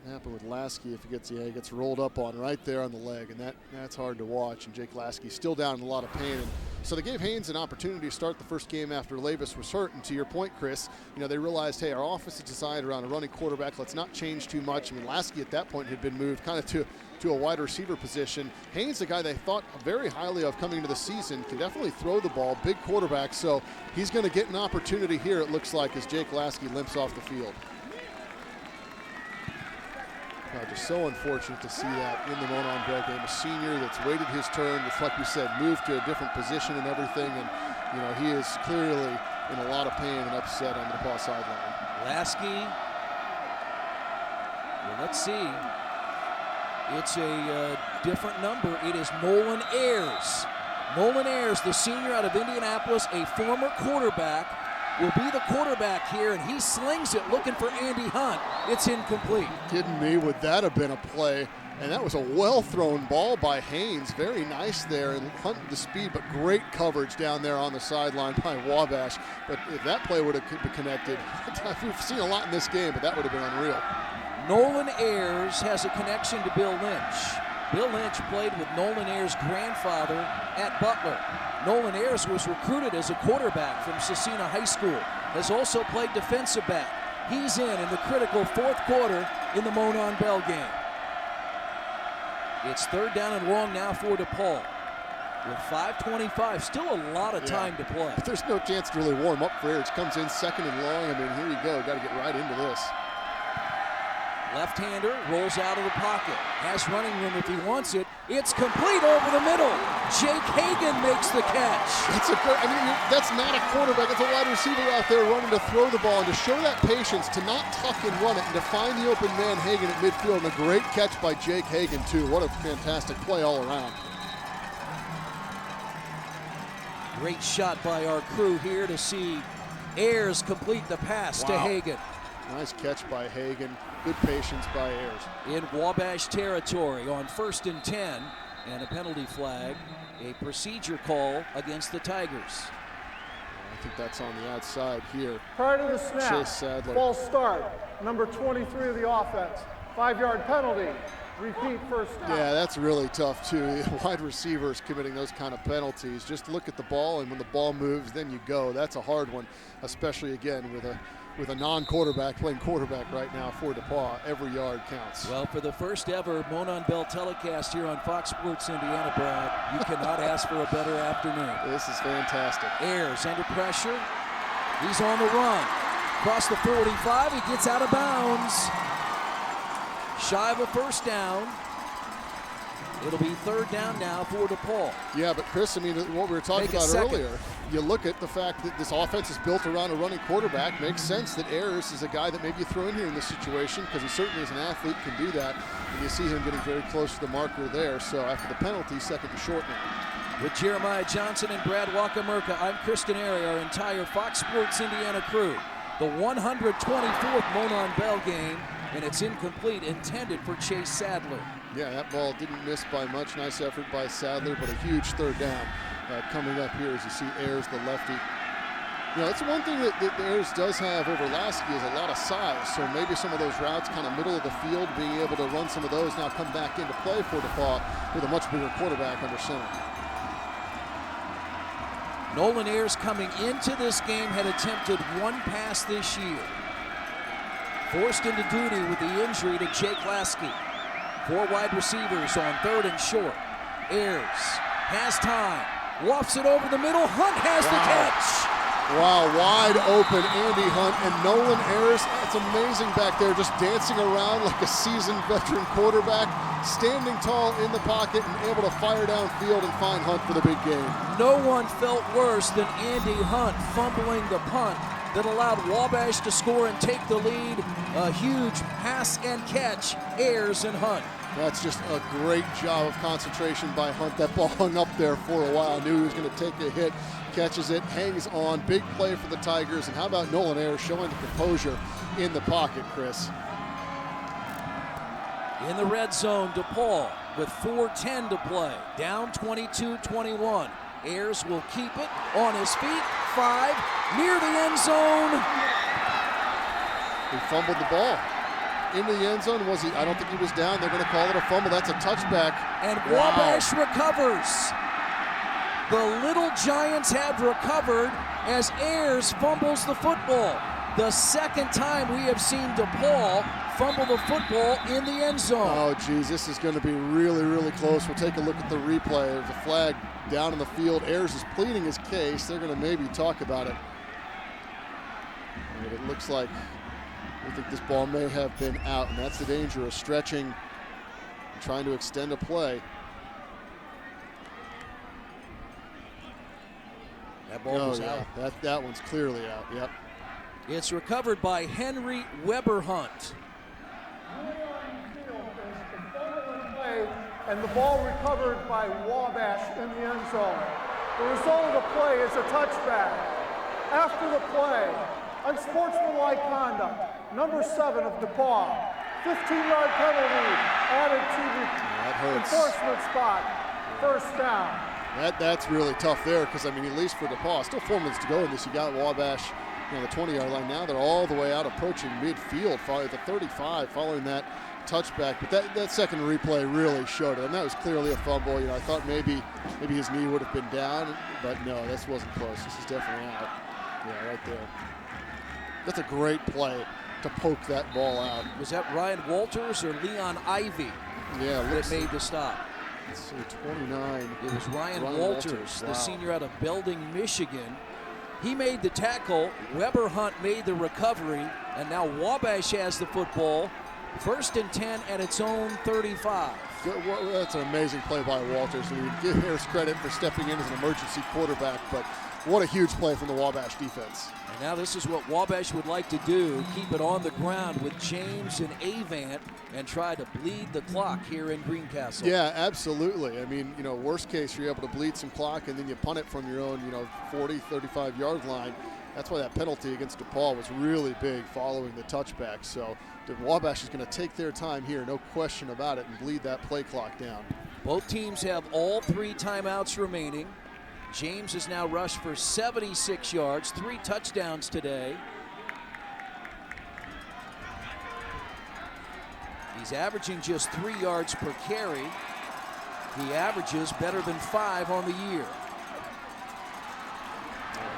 what happened with Lasky if he gets rolled up on right there on the leg, and that's hard to watch. And Jake Lasky still down in a lot of pain. And so they gave Haynes an opportunity to start the first game after Labus was hurt. And to your point, Chris, they realized, hey, our offense is designed around a running quarterback. Let's not change too much. I mean, Lasky at that point had been moved kind of to a wide receiver position. Haynes, the guy they thought very highly of coming into the season, can definitely throw the ball, big quarterback. So he's going to get an opportunity here, it looks like, as Jake Lasky limps off the field. Just so unfortunate to see that in the Monon Bell game. A senior that's waited his turn, it's like we said, moved to a different position and everything, and he is clearly in a lot of pain and upset on the DePaul sideline. Lasky, well, let's see. It's a different number. It is Nolan Ayers. Nolan Ayers, the senior out of Indianapolis, a former quarterback, will be the quarterback here, and he slings it looking for Andy Hunt. It's incomplete. Kidding me, would that have been a play? And that was a well-thrown ball by Haynes. Very nice there, and Hunt the speed, but great coverage down there on the sideline by Wabash. But if that play would have been connected, we've seen a lot in this game, but that would have been unreal. Nolan Ayers has a connection to Bill Lynch. Bill Lynch played with Nolan Ayers' grandfather at Butler. Nolan Ayers was recruited as a quarterback from Cecina High School, has also played defensive back. He's in the critical fourth quarter in the Monon Bell game. It's 3rd down and long now for DePaul. With 5:25, still a lot of time to play. But there's no chance to really warm up for Ayers. Comes in 2nd and long. I mean, here you go. Got to get right into this. Left-hander rolls out of the pocket. Has running room if he wants it. It's complete over the middle. Jake Hagan makes the catch. That's not a quarterback. It's a wide receiver out there running to throw the ball and to show that patience, to not tuck and run it, and to find the open man Hagan at midfield. And a great catch by Jake Hagan, too. What a fantastic play all around. Great shot by our crew here to see Ayers complete the pass to Hagan. Nice catch by Hagan. Good patience by Ayers. In Wabash territory on 1st and 10, and a penalty flag, a procedure call against the Tigers. I think that's on the outside here. Prior to the snap, Chase Sadler. false start, number 23 of the offense, 5-yard penalty, repeat first down. Yeah, that's really tough too. Wide receivers committing those kind of penalties. Just look at the ball, and when the ball moves, then you go. That's a hard one, especially again with a non-quarterback playing quarterback right now for DePaul. Every yard counts. Well, for the first ever Monon Bell telecast here on Fox Sports Indiana, Brad, you cannot ask for a better afternoon. This is fantastic. Ayers under pressure. He's on the run. Across the 45, he gets out of bounds. Shy of a first down. It'll be third down now for DePaul. Yeah, but Chris, I mean, what we were talking about earlier, you look at the fact that this offense is built around a running quarterback. Makes sense that Ayers is a guy that maybe you throw in here in this situation because he certainly as an athlete can do that. And you see him getting very close to the marker there. So after the penalty, second and short now. With Jeremiah Johnson and Brad Wakamerka, I'm Chris Canary, our entire Fox Sports Indiana crew. The 124th Monon Bell game, and it's incomplete, intended for Chase Sadler. Yeah, that ball didn't miss by much. Nice effort by Sadler, but a huge third down coming up here as you see Ayers, the lefty. You know, that's one thing that Ayers does have over Lasky is a lot of size. So maybe some of those routes kind of middle of the field, being able to run some of those now come back into play for DePaul with a much bigger quarterback under center. Nolan Ayers coming into this game had attempted one pass this year. Forced into duty with the injury to Jake Lasky. 4 wide receivers on third and short. Ayers has time, wafts it over the middle. Hunt has the catch. Wow, wide open Andy Hunt and Nolan Ayers. It's amazing back there, just dancing around like a seasoned veteran quarterback, standing tall in the pocket and able to fire downfield and find Hunt for the big game. No one felt worse than Andy Hunt fumbling the punt that allowed Wabash to score and take the lead. A huge pass and catch, Ayers and Hunt. That's just a great job of concentration by Hunt. That ball hung up there for a while. Knew he was going to take a hit, catches it, hangs on. Big play for the Tigers. And how about Nolan Ayers showing the composure in the pocket, Chris? In the red zone, DePaul with 4:10 to play. Down 22-21. Ayers will keep it on his feet. 5, near the end zone. He fumbled the ball. In the end zone, was he? I don't think he was down. They're going to call it a fumble. That's a touchback. And Wabash recovers. The Little Giants have recovered as Ayers fumbles the football. The second time we have seen DePaul fumble the football in the end zone. Oh, geez, this is going to be really, really close. We'll take a look at the replay. There's a flag down in the field. Ayers is pleading his case. They're going to maybe talk about it. But it looks like I think this ball may have been out, and that's the danger of stretching, trying to extend a play. That ball was out. That one's clearly out, yep. It's recovered by Henry Weber Hunt. And the ball recovered by Wabash in the end zone. The result of the play is a touchback. After the play, unsportsmanlike conduct, number 7 of DePaul, 15-yard penalty added to the enforcement spot, first down. That's really tough there because, I mean, at least for DePaul, still 4 minutes to go in this. You got Wabash on the 20-yard line. Now they're all the way out approaching midfield, following the 35, following that touchback. But that second replay really showed it. And that was clearly a fumble. You know, I thought maybe his knee would have been down, but no, this wasn't close. This is definitely out. Yeah, right there. That's a great play to poke that ball out. Was that Ryan Walters or Leon Ivey that made the stop? Let's see, 29. It was Ryan Walters, Wow. the senior out of Belding, Michigan. He made the tackle. Weber Hunt made the recovery, and now Wabash has the football. 1st and 10 at its own 35. That's an amazing play by Walters. I mean, give Harris credit for stepping in as an emergency quarterback, but what a huge play from the Wabash defense. And now this is what Wabash would like to do, keep it on the ground with James and Avant and try to bleed the clock here in Greencastle. Yeah, absolutely. I mean, you know, worst case, you're able to bleed some clock and then you punt it from your own, 40, 35-yard line. That's why that penalty against DePaul was really big following the touchback. So the Wabash is going to take their time here, no question about it, and bleed that play clock down. Both teams have all 3 timeouts remaining. James has now rushed for 76 yards, 3 touchdowns today. He's averaging just 3 yards per carry. He averages better than 5 on the year.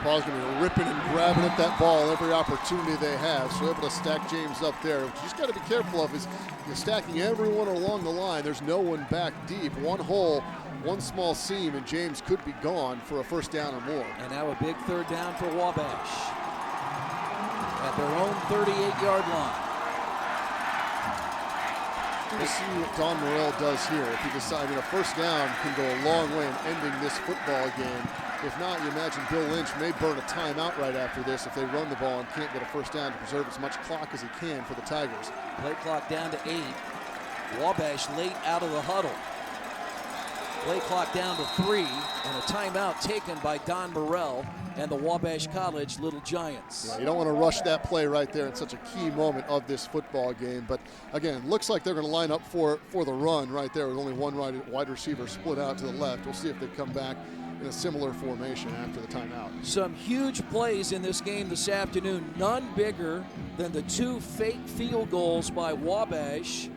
Paul's going to be ripping and grabbing at that ball every opportunity they have, so able to stack James up there. What you just got to be careful of is you're stacking everyone along the line. There's no one back deep. One hole, one small seam, and James could be gone for a first down or more. And now a big third down for Wabash at their own 38-yard line. interesting to see what Don Morrell does here. If he decides, a first down can go a long way in ending this football game. If not, you imagine Bill Lynch may burn a timeout right after this if they run the ball and can't get a first down to preserve as much clock as he can for the Tigers. Play clock down to 8. Wabash late out of the huddle. Play clock down to 3, and a timeout taken by Don Morrell and the Wabash College Little Giants. Yeah, you don't want to rush that play right there in such a key moment of this football game. But again, looks like they're going to line up for the run right there with only one wide receiver split out to the left. We'll see if they come back in a similar formation after the timeout. Some huge plays in this game this afternoon, none bigger than the 2 fake field goals by Wabash.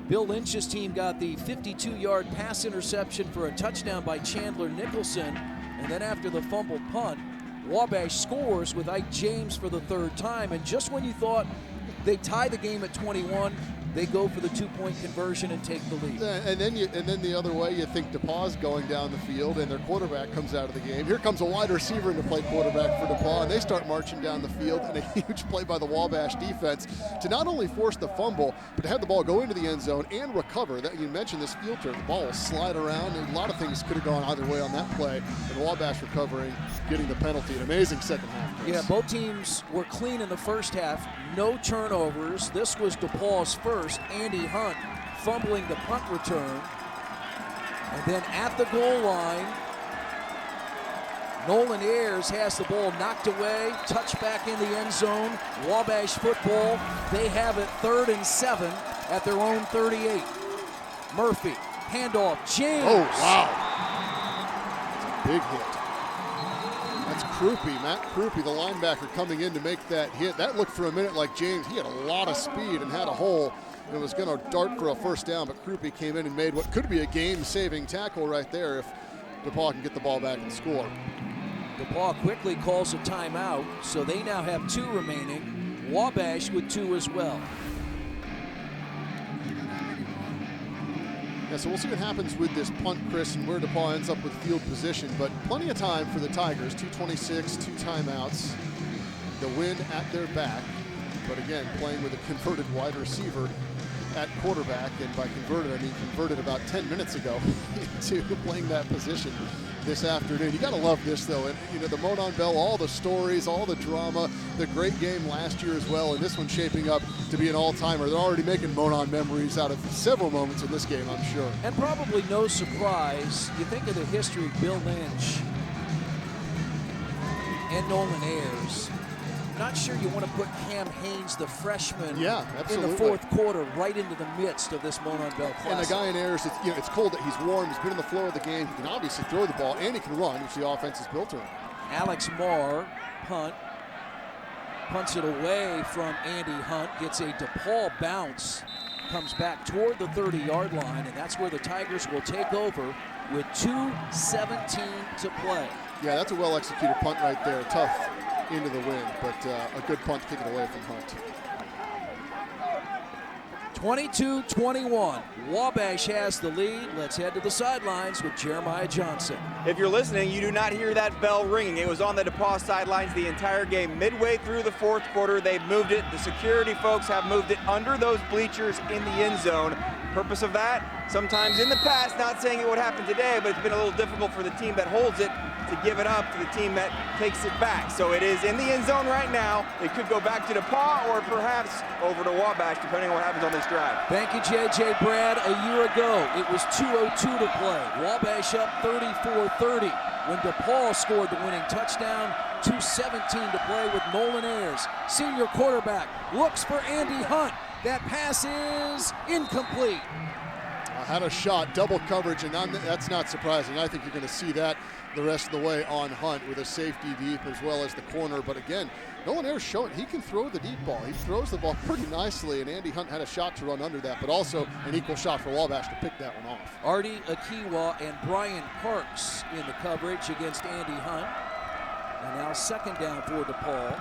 Bill Lynch's team got the 52-yard pass interception for a touchdown by Chandler Nicholson. And then after the fumbled punt, Wabash scores with Ike James for the 3rd time. And just when you thought they tie the game at 21, they go for the 2-point conversion and take the lead. And then the other way, you think DePauw's going down the field and their quarterback comes out of the game. Here comes a wide receiver to play quarterback for DePauw, and they start marching down the field, and a huge play by the Wabash defense to not only force the fumble, but to have the ball go into the end zone and recover. That you mentioned this field turn, the ball will slide around, and a lot of things could have gone either way on that play. And Wabash recovering, getting the penalty. An amazing second half. Chris. Yeah, both teams were clean in the first half. No turnovers. This was DePauw's first. Andy Hunt fumbling the punt return. And then at the goal line, Nolan Ayers has the ball knocked away, touchback in the end zone. Wabash football, they have it 3rd and 7 at their own 38. Murphy, handoff, James. Oh, wow. That's a big hit. That's Krupe, Matt Krupe, the linebacker, coming in to make that hit. That looked for a minute like James. He had a lot of speed and had a hole. It was going to dart for a first down, but Krupe came in and made what could be a game-saving tackle right there if DePauw can get the ball back and score. DePauw quickly calls a timeout, so they now have 2 remaining. Wabash with 2 as well. Yeah, so we'll see what happens with this punt, Chris, and where DePauw ends up with field position. But plenty of time for the Tigers. 2:26, 2 timeouts. The wind at their back. But again, playing with a converted wide receiver at quarterback. And by converted, I mean converted about 10 minutes ago to playing that position this afternoon. You got to love this, though. And, the Monon Bell, all the stories, all the drama, the great game last year as well, and this one shaping up to be an all-timer. They're already making Monon memories out of several moments in this game, I'm sure. And probably no surprise, you think of the history of Bill Lynch and Nolan Ayers. Not sure you want to put Cam Haynes, the freshman, in the 4th quarter right into the midst of this Monon Bell Classic. And the guy in Ayers, it's cold that he's warm. He's been in the flow of the game. He can obviously throw the ball, and he can run, which the offense is built around. Alex Marr, punts it away from Andy Hunt, gets a DePauw bounce, comes back toward the 30-yard line, and that's where the Tigers will take over with 2:17 to play. Yeah, that's a well-executed punt right there. Tough into the wind, but a good punt to kick it away from Hunt. 22-21. Wabash has the lead. Let's head to the sidelines with Jeremiah Johnson. If you're listening, you do not hear that bell ringing. It was on the DePauw sidelines the entire game. Midway through the 4th quarter, they've moved it. The security folks have moved it under those bleachers in the end zone. Purpose of that? Sometimes in the past, not saying it would happen today, but it's been a little difficult for the team that holds it to give it up to the team that takes it back. So it is in the end zone right now. It could go back to DePauw or perhaps over to Wabash, depending on what happens on this drive. Thank you, J.J. Brad. A year ago, it was 2:02 to play. Wabash up 34-30 when DePauw scored the winning touchdown. 2:17 to play with Nolan Ayers. Senior quarterback looks for Andy Hunt. That pass is incomplete. Had a shot, double coverage, and that's not surprising. I think you're going to see that the rest of the way on Hunt with a safety deep as well as the corner. But again, Nolan Ayers showing he can throw the deep ball. He throws the ball pretty nicely, and Andy Hunt had a shot to run under that, but also an equal shot for Wabash to pick that one off. Artie Akiwa and Brian Parks in the coverage against Andy Hunt. And now 2nd down for DePauw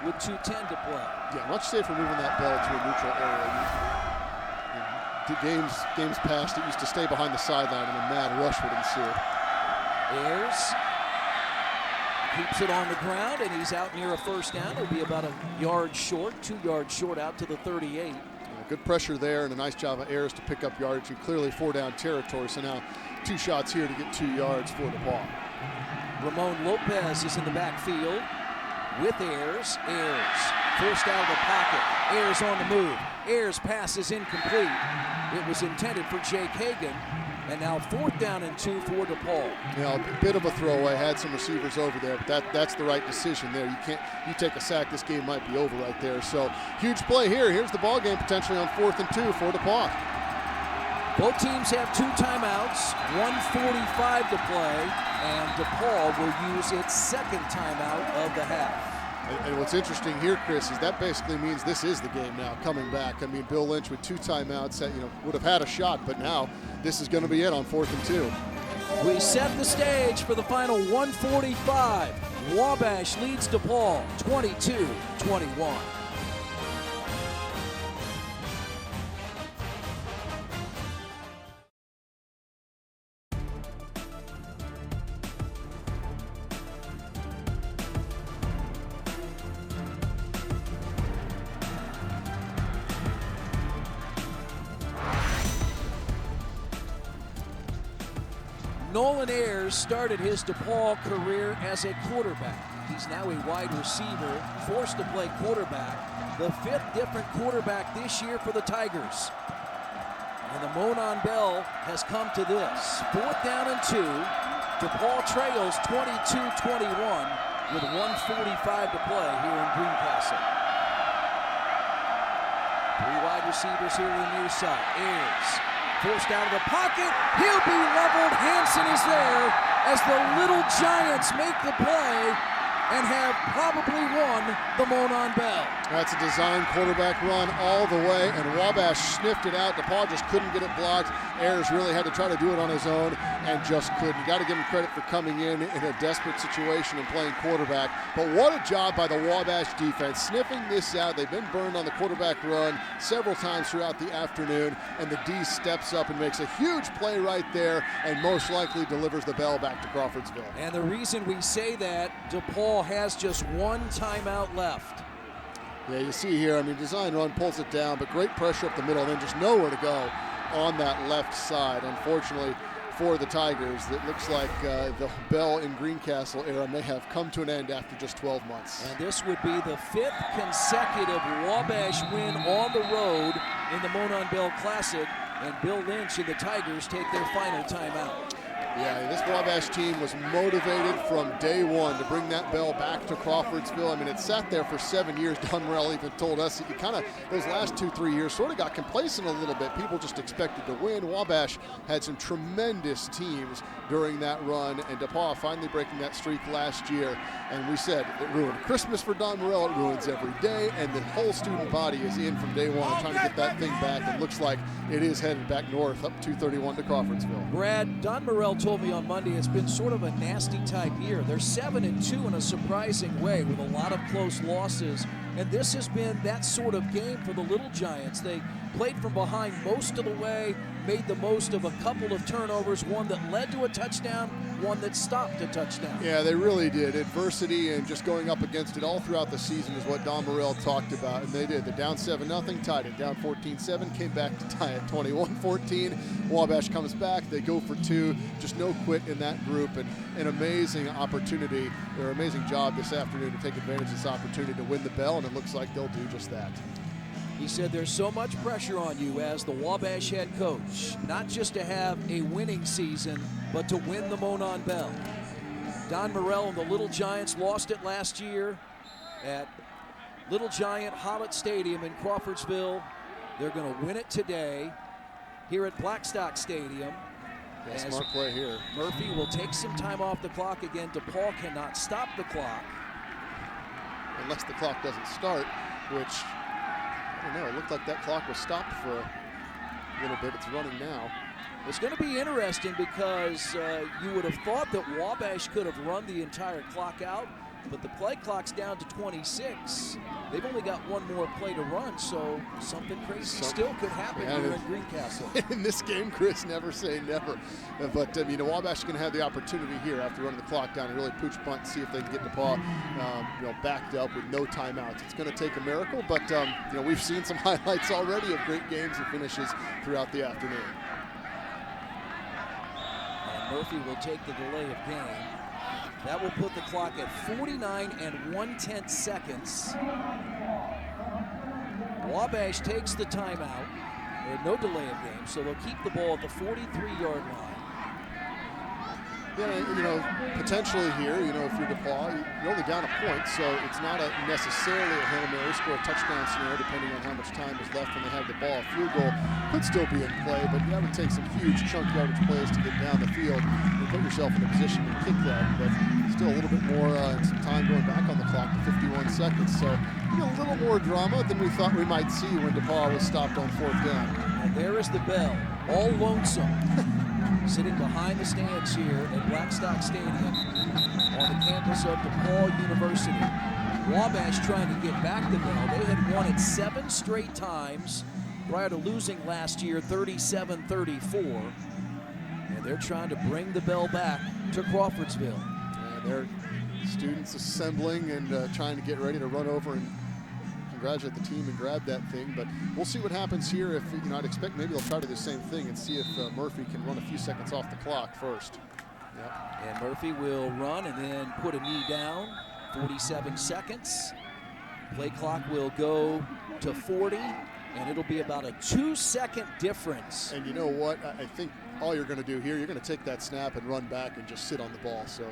with 2:10 to play. Yeah, much safer moving that ball to a neutral area. Games past, it used to stay behind the sideline and a mad rush would ensue. Ayers keeps it on the ground, and he's out near a first down. It'll be about 1 yard short, 2 yards short out to the 38. Good pressure there and a nice job of Ayers to pick up yardage and clearly 4-down territory. So now 2 shots here to get 2 yards for DePaul. Ramon Lopez is in the backfield with Ayers. Ayers forced out of the pocket. Ayers on the move. Ayers' pass is incomplete. It was intended for Jake Hagan. And now 4th down and 2 for DePaul. A bit of a throwaway. Had some receivers over there, but that's the right decision there. You take a sack, this game might be over right there. So huge play here. Here's the ball game potentially on 4th and 2 for DePaul. Both teams have 2 timeouts, 1:45 to play, and DePaul will use its 2nd timeout of the half. And what's interesting here, Chris, is that basically means this is the game now coming back. I mean, Bill Lynch with 2 timeouts, would have had a shot, but now this is going to be it on 4th and 2. We set the stage for the final 1:45. Wabash leads DePaul 22-21. Nolan Ayers started his DePaul career as a quarterback. He's now a wide receiver, forced to play quarterback. The 5th different quarterback this year for the Tigers. And the Monon Bell has come to this. 4th down and 2. DePaul trails 22-21 with 1:45 to play here in Greencastle. 3 wide receivers here to the near side. Ayers forced out of the pocket. He'll be leveled. Hansen is there as the Little Giants make the play and have probably won the Monon Bell. That's a design quarterback run all the way, and Wabash sniffed it out. DePaul just couldn't get it blocked. Ayers really had to try to do it on his own and just couldn't. You got to give him credit for coming in a desperate situation and playing quarterback. But what a job by the Wabash defense, sniffing this out. They've been burned on the quarterback run several times throughout the afternoon, and the D steps up and makes a huge play right there and most likely delivers the bell back to Crawfordsville. And the reason we say that, DePaul has just 1 timeout left. Yeah, you see here, I mean, design run pulls it down, but great pressure up the middle and then just nowhere to go on that left side. Unfortunately for the Tigers, it looks like the Bell in Greencastle era may have come to an end after just 12 months. And this would be the 5th consecutive Wabash win on the road in the Monon Bell Classic, and Bill Lynch and the Tigers take their final timeout. Yeah, this Wabash team was motivated from day one to bring that bell back to Crawfordsville. I mean, it sat there for 7 years. Don Morell even told us it kind of, those last 2-3 years, sort of got complacent a little bit. People just expected to win. Wabash had some tremendous teams during that run, and DePaul finally breaking that streak last year. And we said it ruined Christmas for Don Morell. It ruins every day, and the whole student body is in from day one trying to get that thing back. And looks like it is headed back north up 231 to Crawfordsville. Brad, Don Morell told me on Monday it's been sort of a nasty type year. They're 7-2 in a surprising way with a lot of close losses, and this has been that sort of game for the Little Giants. They played from behind most of the way, made the most of a couple of turnovers, one that led to a touchdown, one that stopped a touchdown. Yeah, they really did. Adversity and just going up against it all throughout the season is what Don Morell talked about, and they did. They're down 7-0, tied it. Down 14-7, came back to tie it 21-14. Wabash comes back. They go for 2. Just no quit in that group, and an amazing opportunity, or amazing job this afternoon to take advantage of this opportunity to win the bell, and it looks like they'll do just that. He said there's so much pressure on you as the Wabash head coach, not just to have a winning season, but to win the Monon Bell. Don Morell and the Little Giants lost it last year at Little Giant Hollett Stadium in Crawfordsville. They're going to win it today here at Blackstock Stadium. Yeah, smart play here. Murphy will take some time off the clock again. DePaul cannot stop the clock. Unless the clock doesn't start, which, I don't know, it looked like that clock was stopped for a little bit. It's running now. It's going to be interesting because you would have thought that Wabash could have run the entire clock out. but the play clock's down to 26. They've only got one more play to run, so something crazy still could happen here in Greencastle. In this game, Chris, never say never. But, Wabash is going to have the opportunity here after running the clock down and really pooch punt and see if they can get DePaul, backed up with no timeouts. It's going to take a miracle, but, we've seen some highlights already of great games and finishes throughout the afternoon. And Murphy will take the delay of game. That will put the clock at 49 and 1/10 seconds. Wabash takes the timeout. There's no delay of game, so they'll keep the ball at the 43-yard line. Yeah, potentially here, if you're DePaul, you're only down a point, so it's not necessarily a Hail Mary, score a touchdown scenario depending on how much time is left when they have the ball. A field goal could still be in play, but that would take some huge chunk yardage plays to get down the field and put yourself in a position to kick that. But still a little bit more and some time going back on the clock to 51 seconds. So a little more drama than we thought we might see when DePaul was stopped on 4th down. And there is the bell, all lonesome. Sitting behind the stands here at Blackstock Stadium on the campus of DePaul University. Wabash trying to get back the bell. They had won it 7 straight times prior to losing last year 37-34. And they're trying to bring the bell back to Crawfordsville. And their students assembling and trying to get ready to run over and congratulate the team and grab that thing, but we'll see what happens here. If I'd expect maybe they'll try to do the same thing and see if Murphy can run a few seconds off the clock first. Yep. And Murphy will run and then put a knee down. 47 seconds. Play clock will go to 40, and it'll be about a 2-second difference. And you know what? I think all you're going to do here, you're going to take that snap and run back and just sit on the ball. So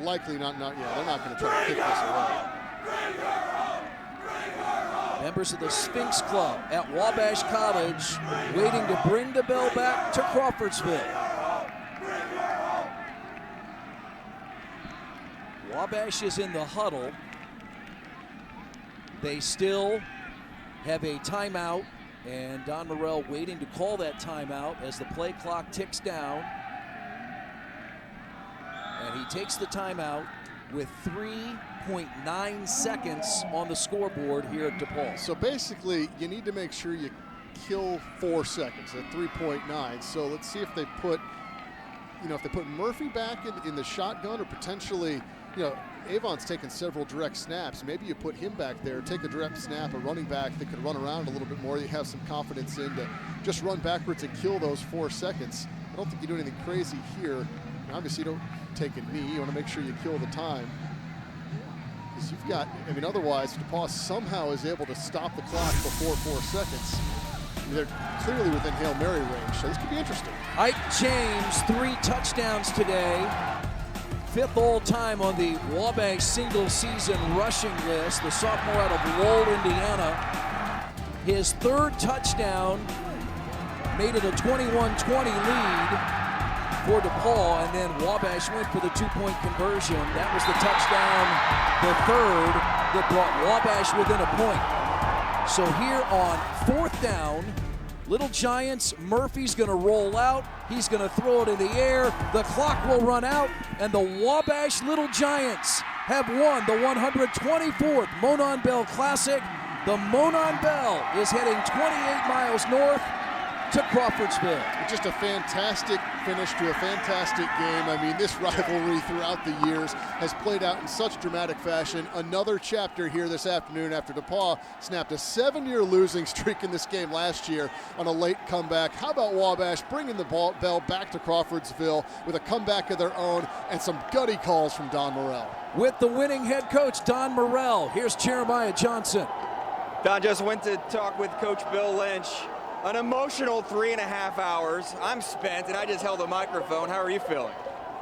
likely not. They're not going to try to kick this away. Members of the Sphinx Club at Wabash College waiting to bring the bell back to Crawfordsville. Wabash is in the huddle. They still have a timeout, and Don Morrell waiting to call that timeout as the play clock ticks down. And he takes the timeout with 3.9 seconds on the scoreboard here at DePaul. So basically, you need to make sure you kill 4 seconds at 3.9. So let's see if they put, if they put Murphy back in the shotgun, or potentially, Avon's taken several direct snaps. Maybe you put him back there, take a direct snap, a running back that could run around a little bit more. You have some confidence in to just run backwards and kill those 4 seconds. I don't think you do anything crazy here. Obviously, you don't take a knee. You want to make sure you kill the time. Because you've got, otherwise, DePaul somehow is able to stop the clock before 4 seconds. They're clearly within Hail Mary range, so this could be interesting. Ike James, 3 touchdowns today. 5th all-time on the Wabash single-season rushing list. The sophomore out of Lowell, Indiana. His 3rd touchdown made it a 21-20 lead for DePaul, and then Wabash went for the 2-point conversion. That was the touchdown, the 3rd, that brought Wabash within a point. So here on 4th down, Little Giants, Murphy's gonna roll out. He's gonna throw it in the air. The clock will run out, and the Wabash Little Giants have won the 124th Monon Bell Classic. The Monon Bell is heading 28 miles north to Crawfordsville. Just a fantastic finish to a fantastic game. This rivalry throughout the years has played out in such dramatic fashion. Another chapter here this afternoon after DePaul snapped a 7-year losing streak in this game last year on a late comeback. How about Wabash bringing the bell back to Crawfordsville with a comeback of their own and some gutty calls from Don Morrell. With the winning head coach, Don Morrell, here's Jeremiah Johnson. Don just went to talk with Coach Bill Lynch. An emotional 3.5 hours. I'm spent, and I just held a microphone. How are you feeling?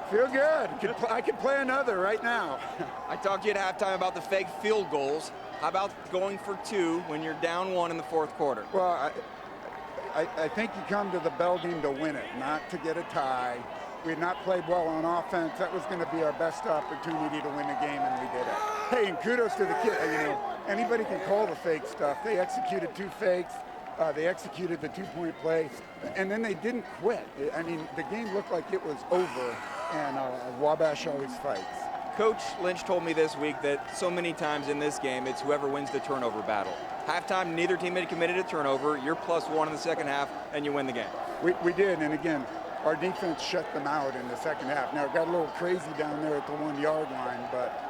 Feel good. I could play another right now. I talked to you at halftime about the fake field goals. How about going for 2 when you're down 1 in the 4th quarter? Well, I think you come to the Bell game to win it, not to get a tie. We had not played well on offense. That was going to be our best opportunity to win the game, and we did it. Hey, and kudos to the kid. Anybody can call the fake stuff. They executed 2 fakes. They executed the 2-point play, and then they didn't quit. The game looked like it was over, and Wabash always fights. Coach Lynch told me this week that so many times in this game, it's whoever wins the turnover battle. Halftime, neither team had committed a turnover. You're +1 in the second half, and you win the game. We did, and again, our defense shut them out in the second half. Now, it got a little crazy down there at the 1-yard line, but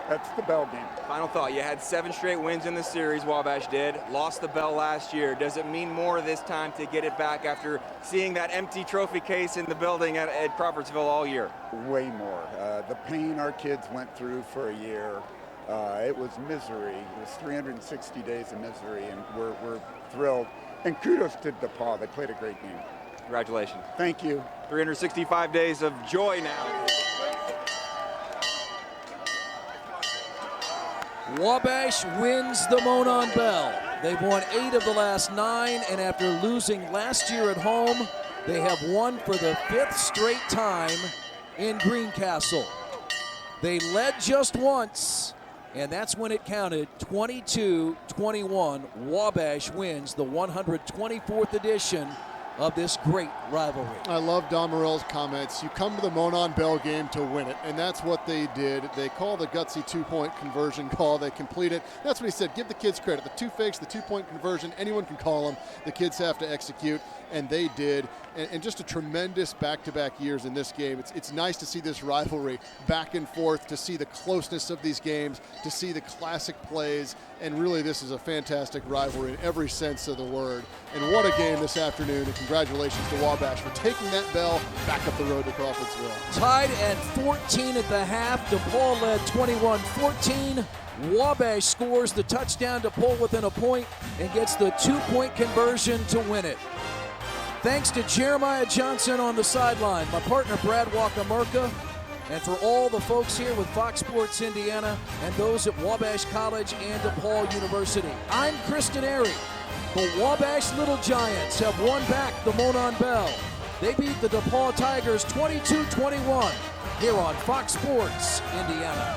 that's the Bell game. Final thought, you had 7 straight wins in the series, Wabash did. Lost the Bell last year. Does it mean more this time to get it back after seeing that empty trophy case in the building at Crawfordsville all year? Way more. The pain our kids went through for a year, it was misery. It was 360 days of misery, and we're thrilled. And kudos to DePaul. They played a great game. Congratulations. Thank you. 365 days of joy now. Wabash wins the Monon Bell. They've won 8 of the last 9, and after losing last year at home, they have won for the 5th straight time in Greencastle. They led just once, and that's when it counted. 22-21. Wabash wins the 124th edition of this great rivalry. I love Don Morell's comments. You come to the Monon Bell game to win it, and that's what they did. They call the gutsy 2-point conversion call. They complete it. That's what he said. Give the kids credit. The 2 fakes, the 2-point conversion, anyone can call them. The kids have to execute, and they did. And just a tremendous back-to-back years in this game. It's nice to see this rivalry back and forth, to see the closeness of these games, to see the classic plays, and really this is a fantastic rivalry in every sense of the word. And what a game this afternoon, and congratulations to Wabash for taking that bell back up the road to Crawfordsville. Tied at 14 at the half. DePaul led 21-14. Wabash scores the touchdown to pull within a point and gets the 2-point conversion to win it. Thanks to Jeremiah Johnson on the sideline, my partner Brad Wakamarka, and for all the folks here with Fox Sports Indiana and those at Wabash College and DePaul University. I'm Kristen Airy. The Wabash Little Giants have won back the Monon Bell. They beat the DePaul Tigers 22-21 here on Fox Sports Indiana.